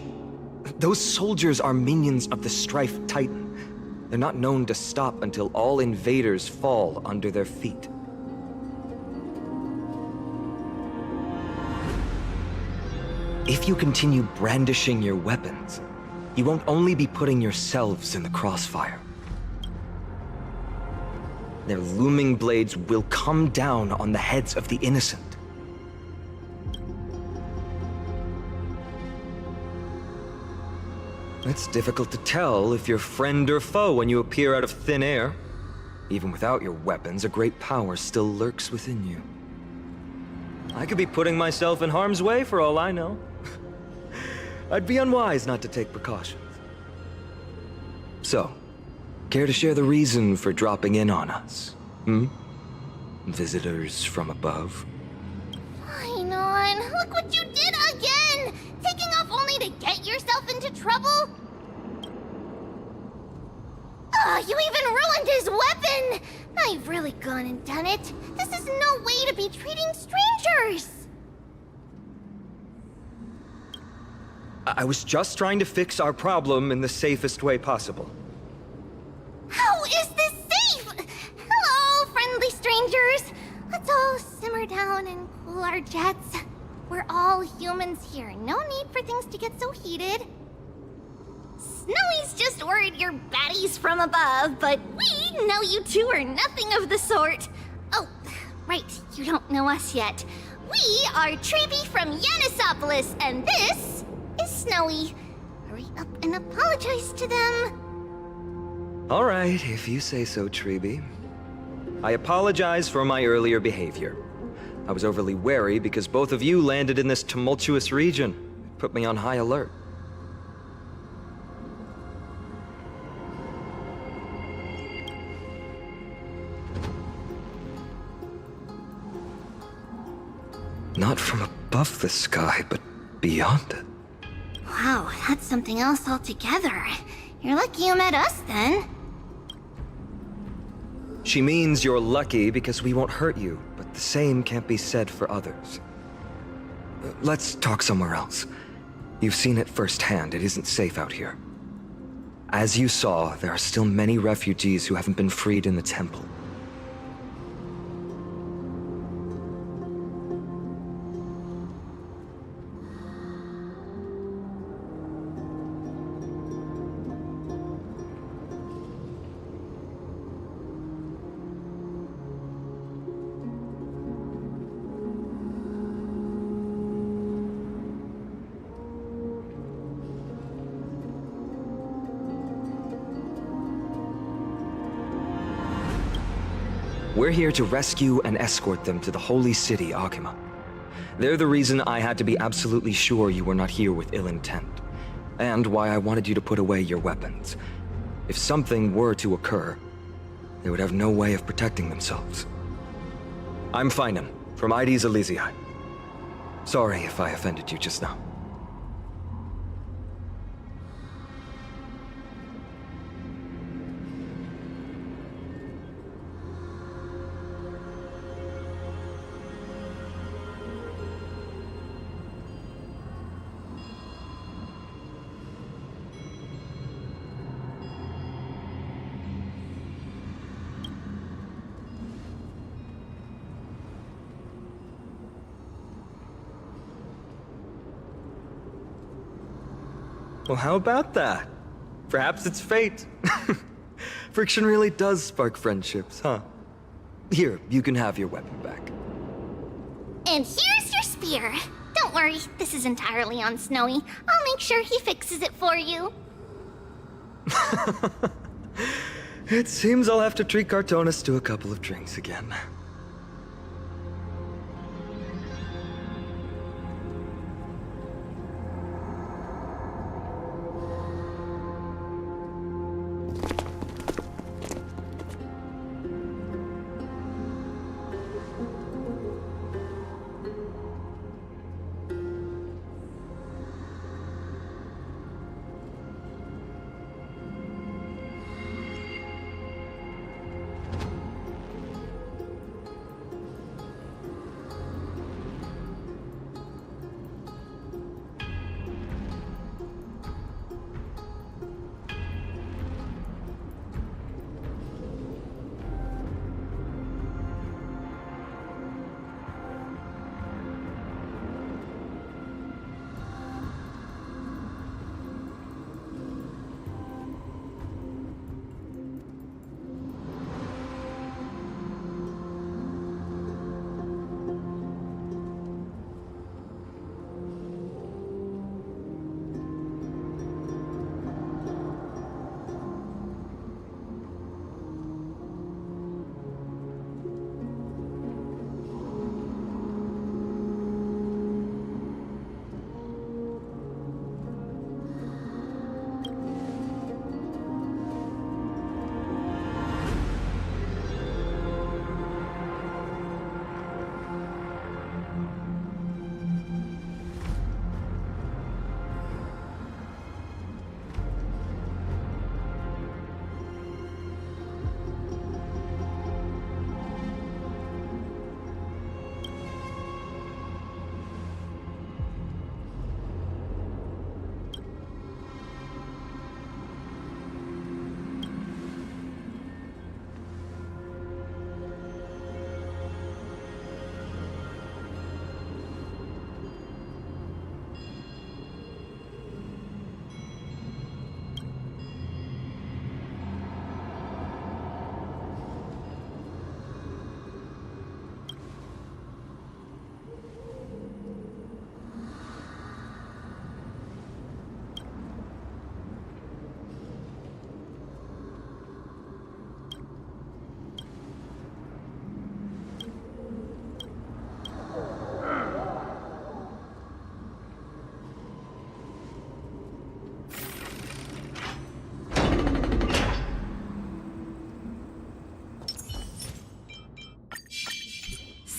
Those soldiers are minions of the Strife Titan. They're not known to stop until all invaders fall under their feet. If you continue brandishing your weapons, you won't only be putting yourselves in the crossfire. Their looming blades will come down on the heads of the innocent. It's difficult to tell if you're friend or foe when you appear out of thin air. Even without your weapons, a great power still lurks within you. I could be putting myself in harm's way for all I know. I'd be unwise not to take precautions. So, care to share the reason for dropping in on us? Visitors from above? Fine on. Look what you did again! Taking off only to get yourself into trouble? Oh, you even ruined his weapon! Now you've really gone and done it. This is no way to be treating strangers! I was just trying to fix our problem in the safest way possible. How is this safe? Hello, friendly strangers. Let's all simmer down and cool our jets. We're all humans here. No need for things to get so heated. Snowy's just worried you're baddies from above, but we know you two are nothing of the sort. Oh, right, you don't know us yet. We are Treeby from Yanisopolis, and this is Snowy. Hurry up and apologize to them. All right, if you say so, Treeby. I apologize for my earlier behavior. I was overly wary because both of you landed in this tumultuous region. It put me on high alert. Not from above the sky, but beyond it. Wow, that's something else altogether. You're lucky you met us, then. She means you're lucky because we won't hurt you, but the same can't be said for others. Let's talk somewhere else. You've seen it firsthand, it isn't safe out here. As you saw, there are still many refugees who haven't been freed in the temple. We're here to rescue and escort them to the holy city, Akima. They're the reason I had to be absolutely sure you were not here with ill intent, and why I wanted you to put away your weapons. If something were to occur, they would have no way of protecting themselves. I'm Finan, from ID's Elysiae. Sorry if I offended you just now. Well, how about that? Perhaps it's fate. Friction really does spark friendships, huh? Here, you can have your weapon back. And here's your spear. Don't worry, this is entirely on Snowy. I'll make sure he fixes it for you. It seems I'll have to treat Cartonis to a couple of drinks again.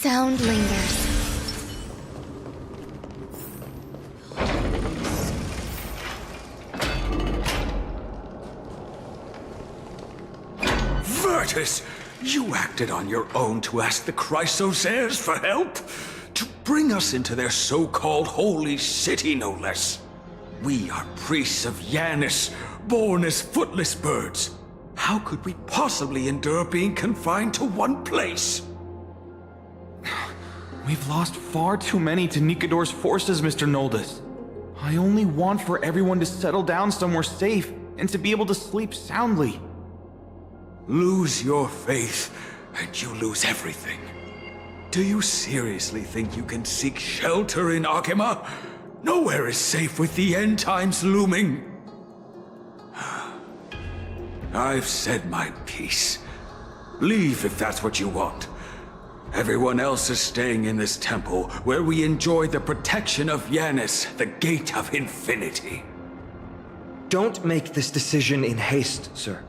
sound lingers. Virtus, you acted on your own to ask the Chrysosairs for help? To bring us into their so-called holy city, no less. We are priests of Yanis, born as footless birds. How could we possibly endure being confined to one place? We've lost far too many to Nikador's forces, Mr. Noldus. I only want for everyone to settle down somewhere safe and to be able to sleep soundly. Lose your faith, and you lose everything. Do you seriously think you can seek shelter in Akima? Nowhere is safe with the end times looming. I've said my piece. Leave if that's what you want. Everyone else is staying in this temple, where we enjoy the protection of Yanis, the Gate of Infinity. Don't make this decision in haste, sir.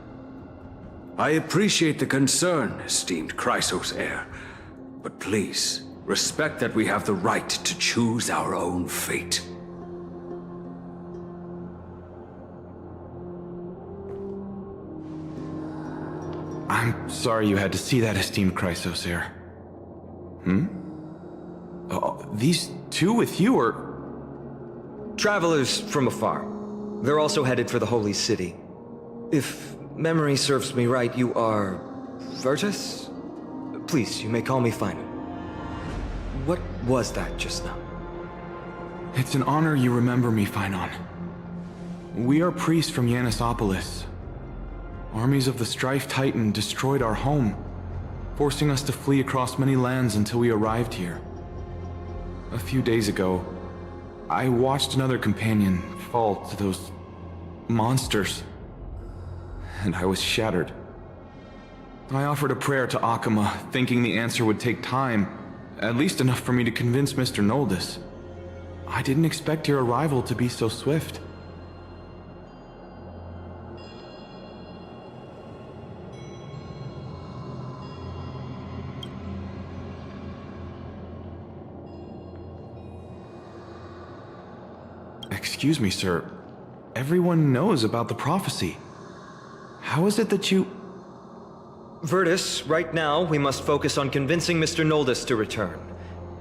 I appreciate the concern, esteemed Chrysosair. But please, respect that we have the right to choose our own fate. I'm sorry you had to see that, esteemed Chrysosair. These two with you are... Travelers from afar. They're also headed for the Holy City. If memory serves me right, you are... Virtus? Please, you may call me Finon. What was that just now? It's an honor you remember me, Finon. We are priests from Yanisopolis. Armies of the Strife Titan destroyed our home, forcing us to flee across many lands until we arrived here. A few days ago, I watched another companion fall to those monsters, and I was shattered. I offered a prayer to Akima, thinking the answer would take time, at least enough for me to convince Mr. Noldus. I didn't expect your arrival to be so swift. Excuse me, sir. Everyone knows about the prophecy. How is it that you... Virtus, right now, we must focus on convincing Mr. Noldus to return.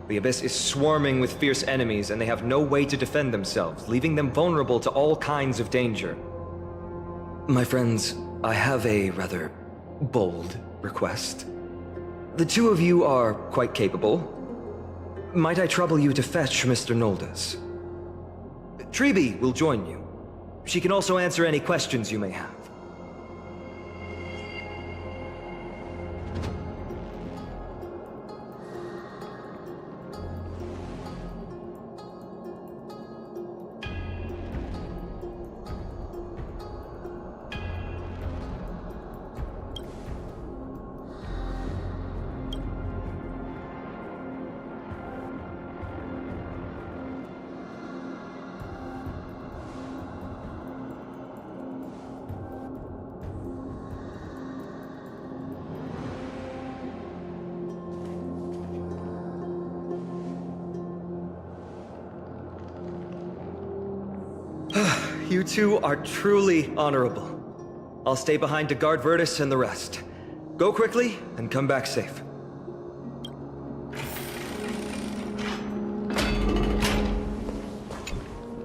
The Abyss is swarming with fierce enemies, and they have no way to defend themselves, leaving them vulnerable to all kinds of danger. My friends, I have a rather bold request. The two of you are quite capable. Might I trouble you to fetch Mr. Noldus? Treeby will join you. She can also answer any questions you may have. You two are truly honorable. I'll stay behind to guard Virtus and the rest. Go quickly and come back safe.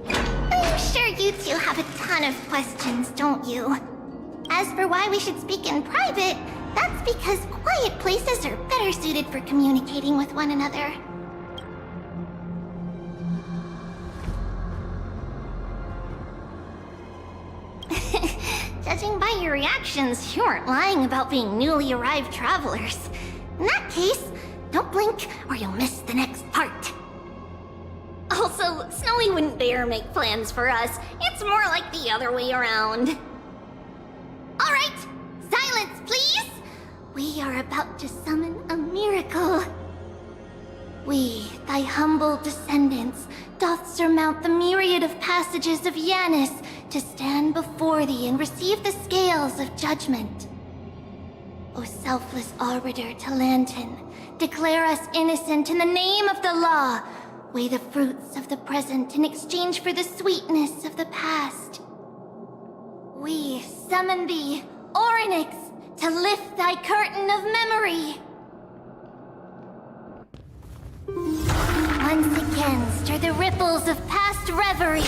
I'm sure you two have a ton of questions, don't you? As for why we should speak in private, that's because quiet places are better suited for communicating with one another. Judging by your reactions, you aren't lying about being newly arrived travelers. In that case, don't blink or you'll miss the next part. Also, Snowy wouldn't dare make plans for us. It's more like the other way around. Alright, silence please! We are about to summon a miracle. We, thy humble descendants, doth surmount the myriad of passages of Yanis to stand before thee and receive the scales of judgment. O selfless arbiter to Lantern, Declare us innocent in the name of the law. Weigh the fruits of the present in exchange for the sweetness of the past. We summon thee, Orynyx, to lift thy curtain of memory. Once again, stir the ripples of past reverie.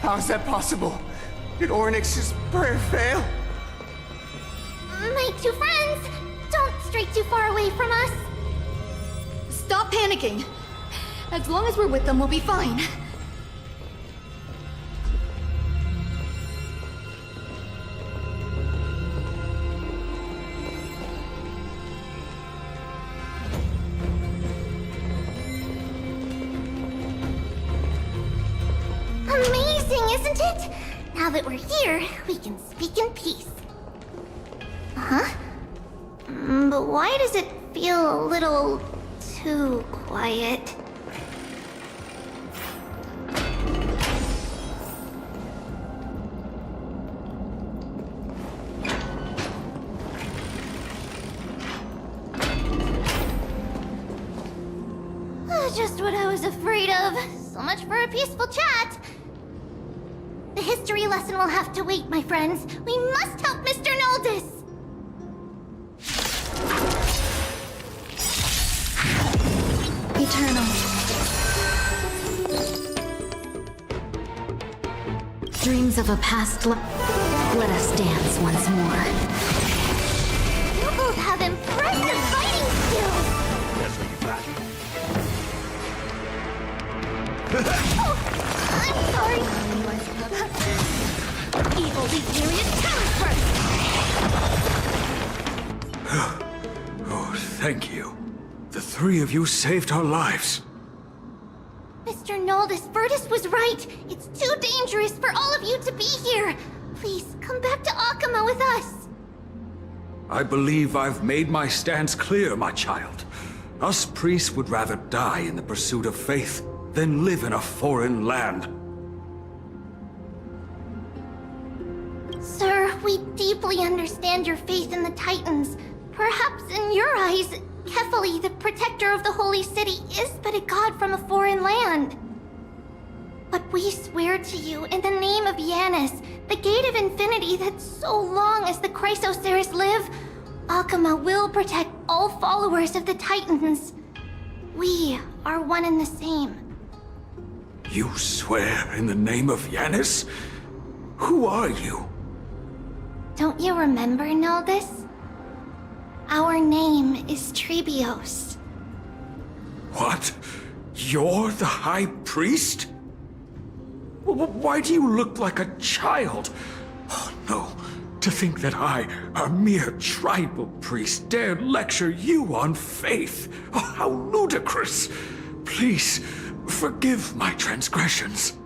How is that possible? Did Orynyx's prayer fail? My two friends, don't stray too far away from us. Stop panicking. As long as we're with them, we'll be fine. Amazing, isn't it? Now that we're here, we can speak in peace. Huh? But why does it feel a little too quiet? Just what I was afraid of. So much for a peaceful chat. The history lesson will have to wait, my friends. We must help Mr. Noldis! Eternal. Dreams of a past let us dance once more. You both have impressive fighting skills! That's what you got. Oh, I'm sorry. Evil these myriad talents first! Oh, thank you. The three of you saved our lives. Mr. Noldis, Virtus was right. It's too dangerous for all of you to be here. Please, come back to Akama with us. I believe I've made my stance clear, my child. Us priests would rather die in the pursuit of faith than live in a foreign land. Sir, we deeply understand your faith in the Titans. Perhaps in your eyes, Kefali, the protector of the Holy City, is but a god from a foreign land. But we swear to you in the name of Yanis, the Gate of Infinity, that so long as the Chrysoceres live, Akama will protect all followers of the Titans. We are one and the same. You swear in the name of Yanis? Who are you? Don't you remember, Noldis? Our name is Ripjaws. What? You're the High Priest? Why do you look like a child? Oh, no. To think that I, a mere tribal priest, dared lecture you on faith. Oh, how ludicrous. Please, forgive my transgressions.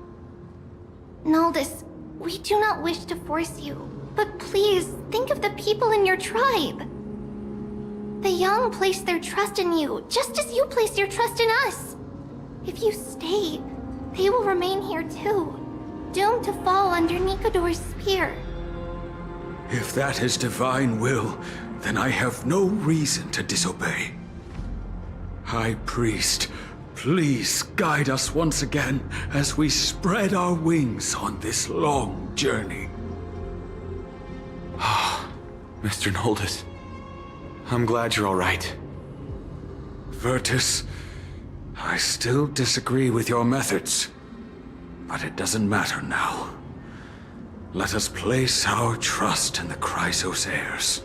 Noldis, we do not wish to force you, but please think of the people in your tribe. The young place their trust in you, just as you place your trust in us. If you stay, they will remain here too, doomed to fall under Nikodor's spear. If that is divine will, then I have no reason to disobey. High Priest, please guide us once again as we spread our wings on this long journey. Ah, Mr. Noldis. I'm glad you're all right. Virtus, I still disagree with your methods, but it doesn't matter now. Let us place our trust in the Chrysoceres.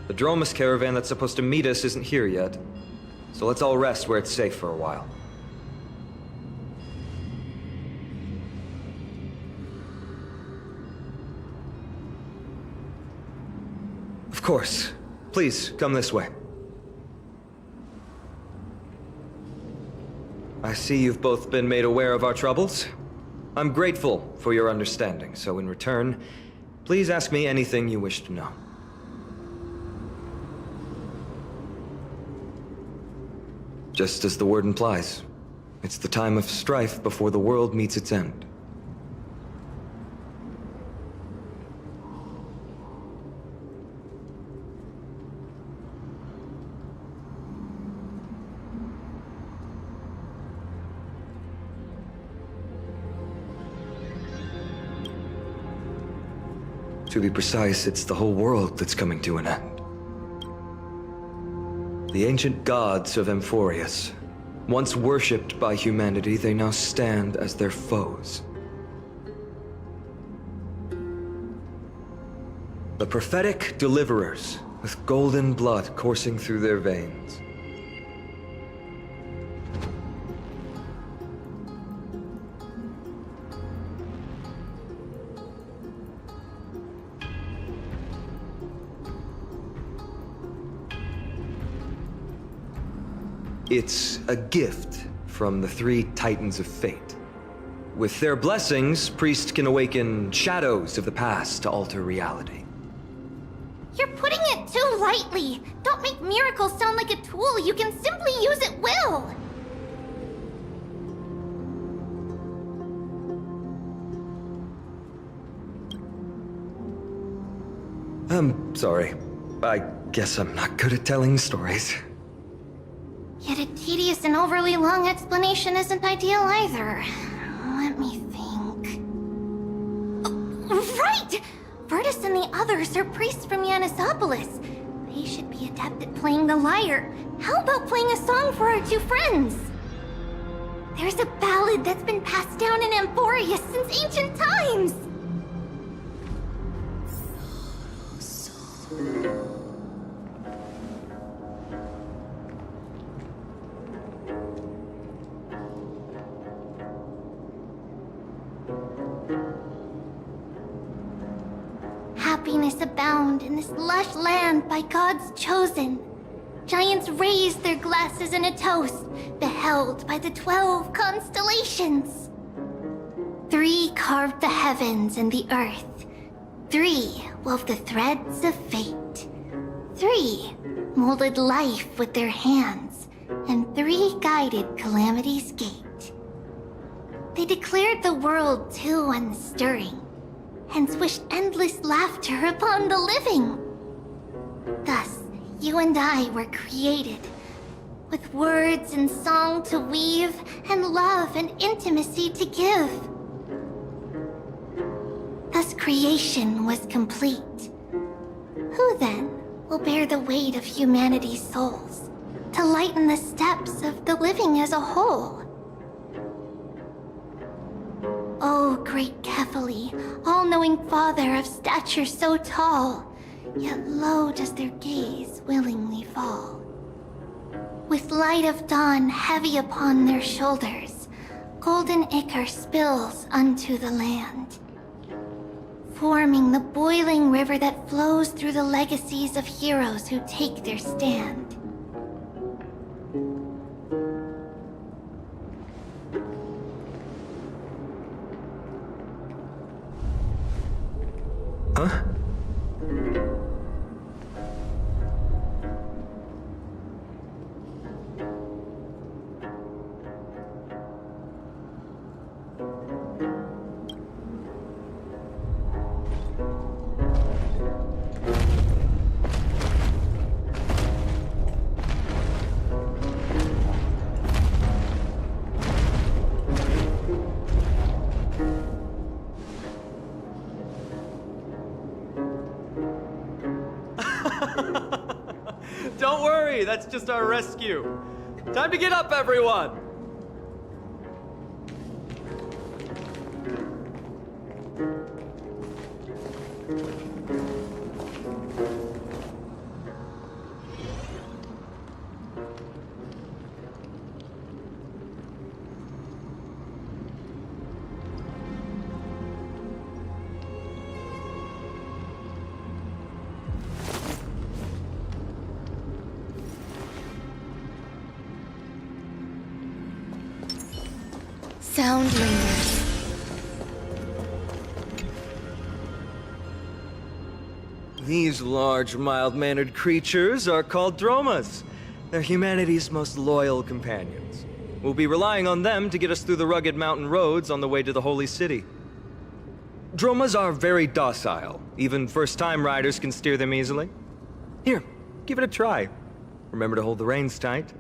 The Dromus caravan that's supposed to meet us isn't here yet, so let's all rest where it's safe for a while. Of course. Please, come this way. I see you've both been made aware of our troubles. I'm grateful for your understanding, so in return, please ask me anything you wish to know. Just as the word implies, it's the time of strife before the world meets its end. To be precise, it's the whole world that's coming to an end. The ancient gods of Amphorius, once worshipped by humanity, they now stand as their foes. The prophetic deliverers, with golden blood coursing through their veins. It's a gift from the three Titans of Fate. With their blessings, priests can awaken shadows of the past to alter reality. You're putting it too lightly. Don't make miracles sound like a tool you can simply use at will. I'm sorry. I guess I'm not good at telling stories. Yet a tedious and overly long explanation isn't ideal either. Let me think. Oh, right! Virtus and the others are priests from Yanisopolis. They should be adept at playing the lyre. How about playing a song for our two friends? There's a ballad that's been passed down in Amphorius since ancient times! Happiness abound in this lush land by God's chosen. Giants raise their glasses in a toast, beheld by the 12 constellations. 3 carved the heavens and the earth. 3 wove the threads of fate. 3 molded life with their hands, and 3 guided calamity's gate. They declared the world too unstirring, hence wished endless laughter upon the living. Thus, you and I were created, with words and song to weave, and love and intimacy to give. Thus creation was complete. Who then will bear the weight of humanity's souls, to lighten the steps of the living as a whole? O great Kephali, all-knowing father of stature so tall, yet low does their gaze willingly fall. With light of dawn heavy upon their shoulders, golden ichor spills unto the land, forming the boiling river that flows through the legacies of heroes who take their stand. Huh? Don't worry, that's just our rescue. Time to get up, everyone! Sound lingers, These large, mild-mannered creatures are called Dromas. They're humanity's most loyal companions. We'll be relying on them to get us through the rugged mountain roads on the way to the Holy City. Dromas are very docile. Even first-time riders can steer them easily. Here, give it a try. Remember to hold the reins tight.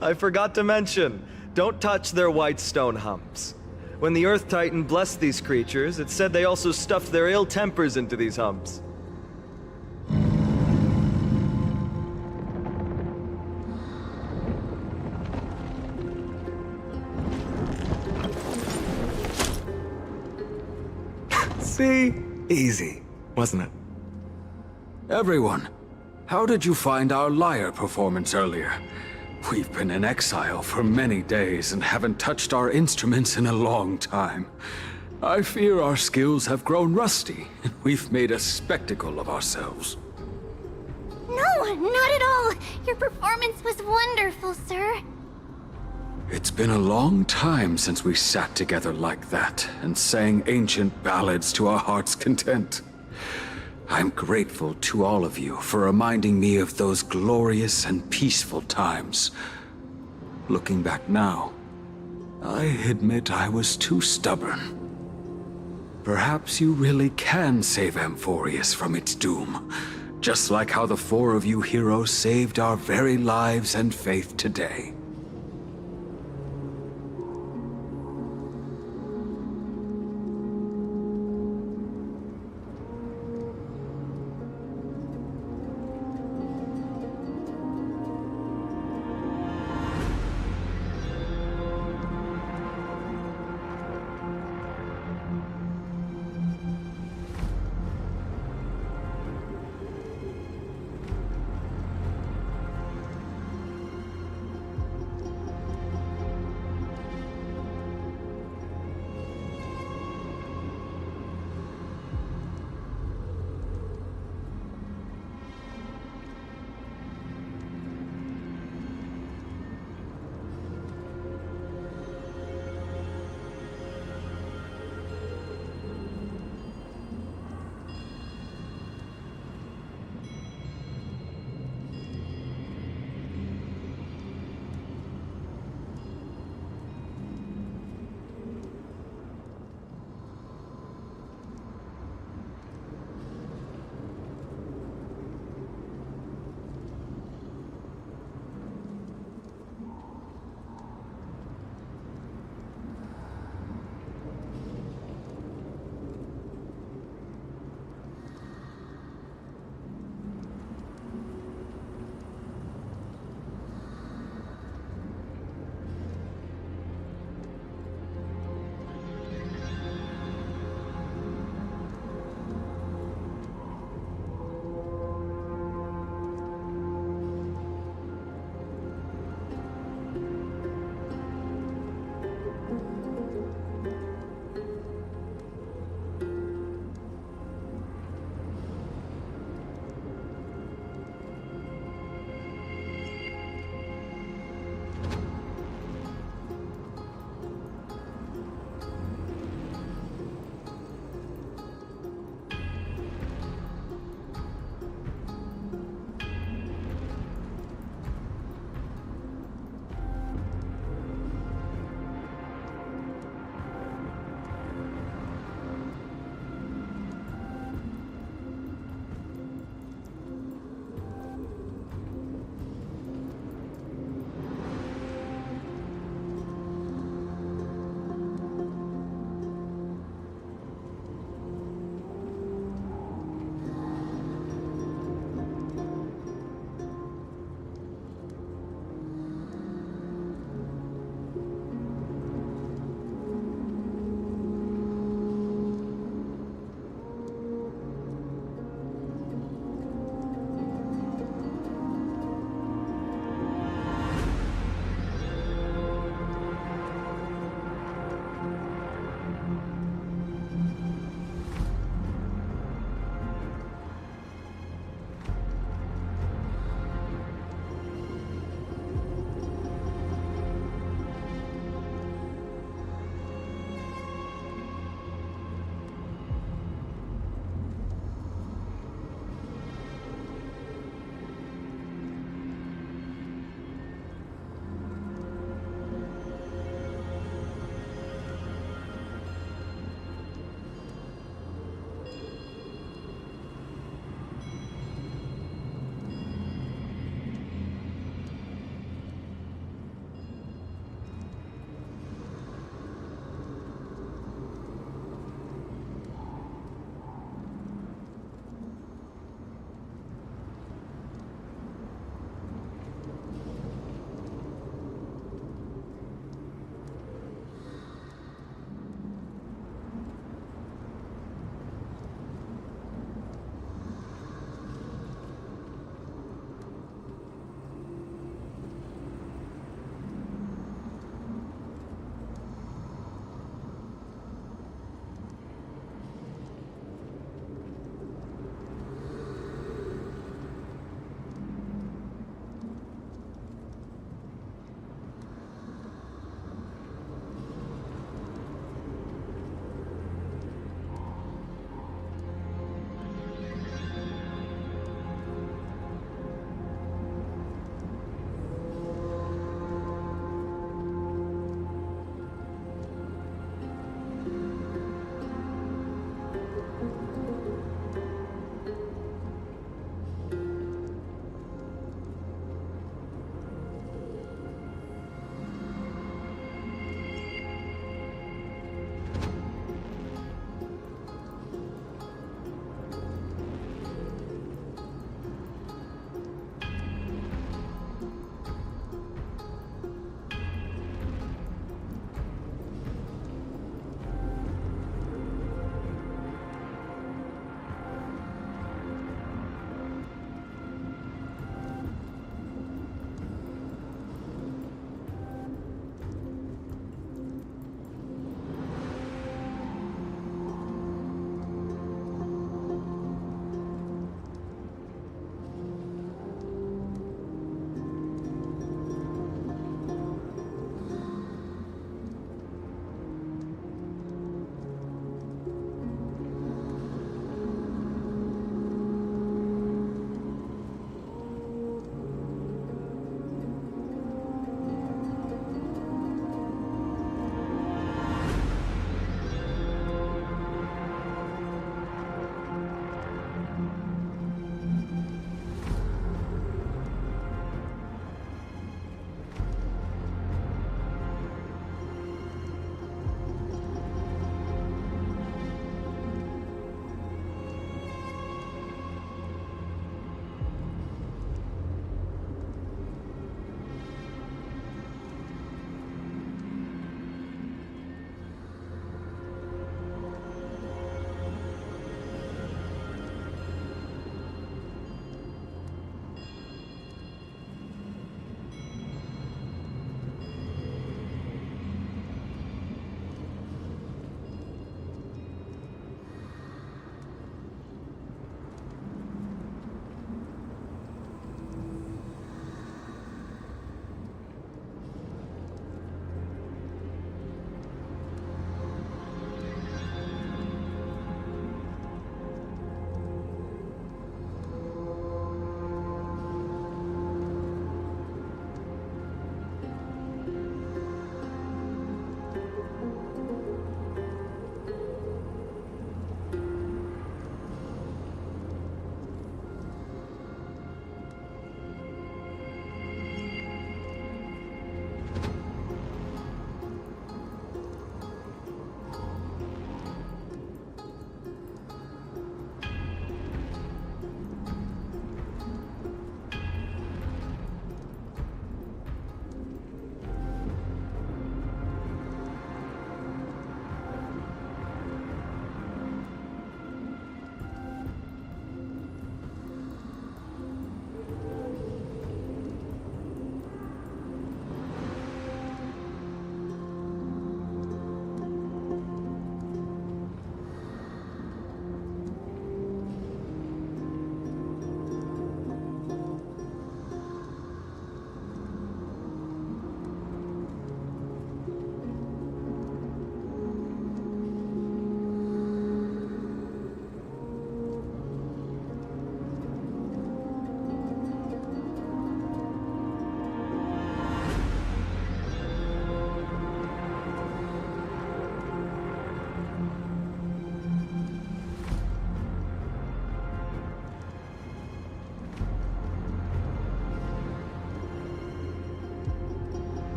I forgot to mention, don't touch their white stone humps. When the Earth Titan blessed these creatures, it said they also stuffed their ill tempers into these humps. See? Easy, wasn't it? Everyone, how did you find our lyre performance earlier? We've been in exile for many days and haven't touched our instruments in a long time. I fear our skills have grown rusty, and we've made a spectacle of ourselves. No, not at all. Your performance was wonderful, sir. It's been a long time since we sat together like that and sang ancient ballads to our heart's content. I'm grateful to all of you for reminding me of those glorious and peaceful times. Looking back now, I admit I was too stubborn. Perhaps you really can save Amphorius from its doom, just like how the four of you heroes saved our very lives and faith today.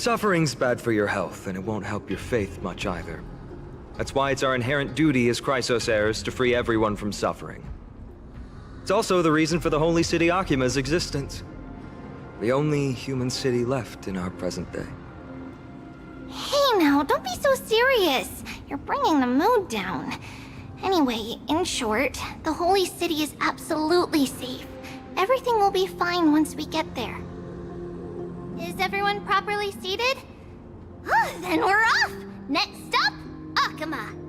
Suffering's bad for your health, and it won't help your faith much either. That's why it's our inherent duty as Chrysos heirs to free everyone from suffering. It's also the reason for the Holy City Akima's existence. The only human city left in our present day. Hey now, don't be so serious. You're bringing the mood down. Anyway, in short, the Holy City is absolutely safe. Everything will be fine once we get there. Is everyone properly seated? Then we're off! Next stop, Akima!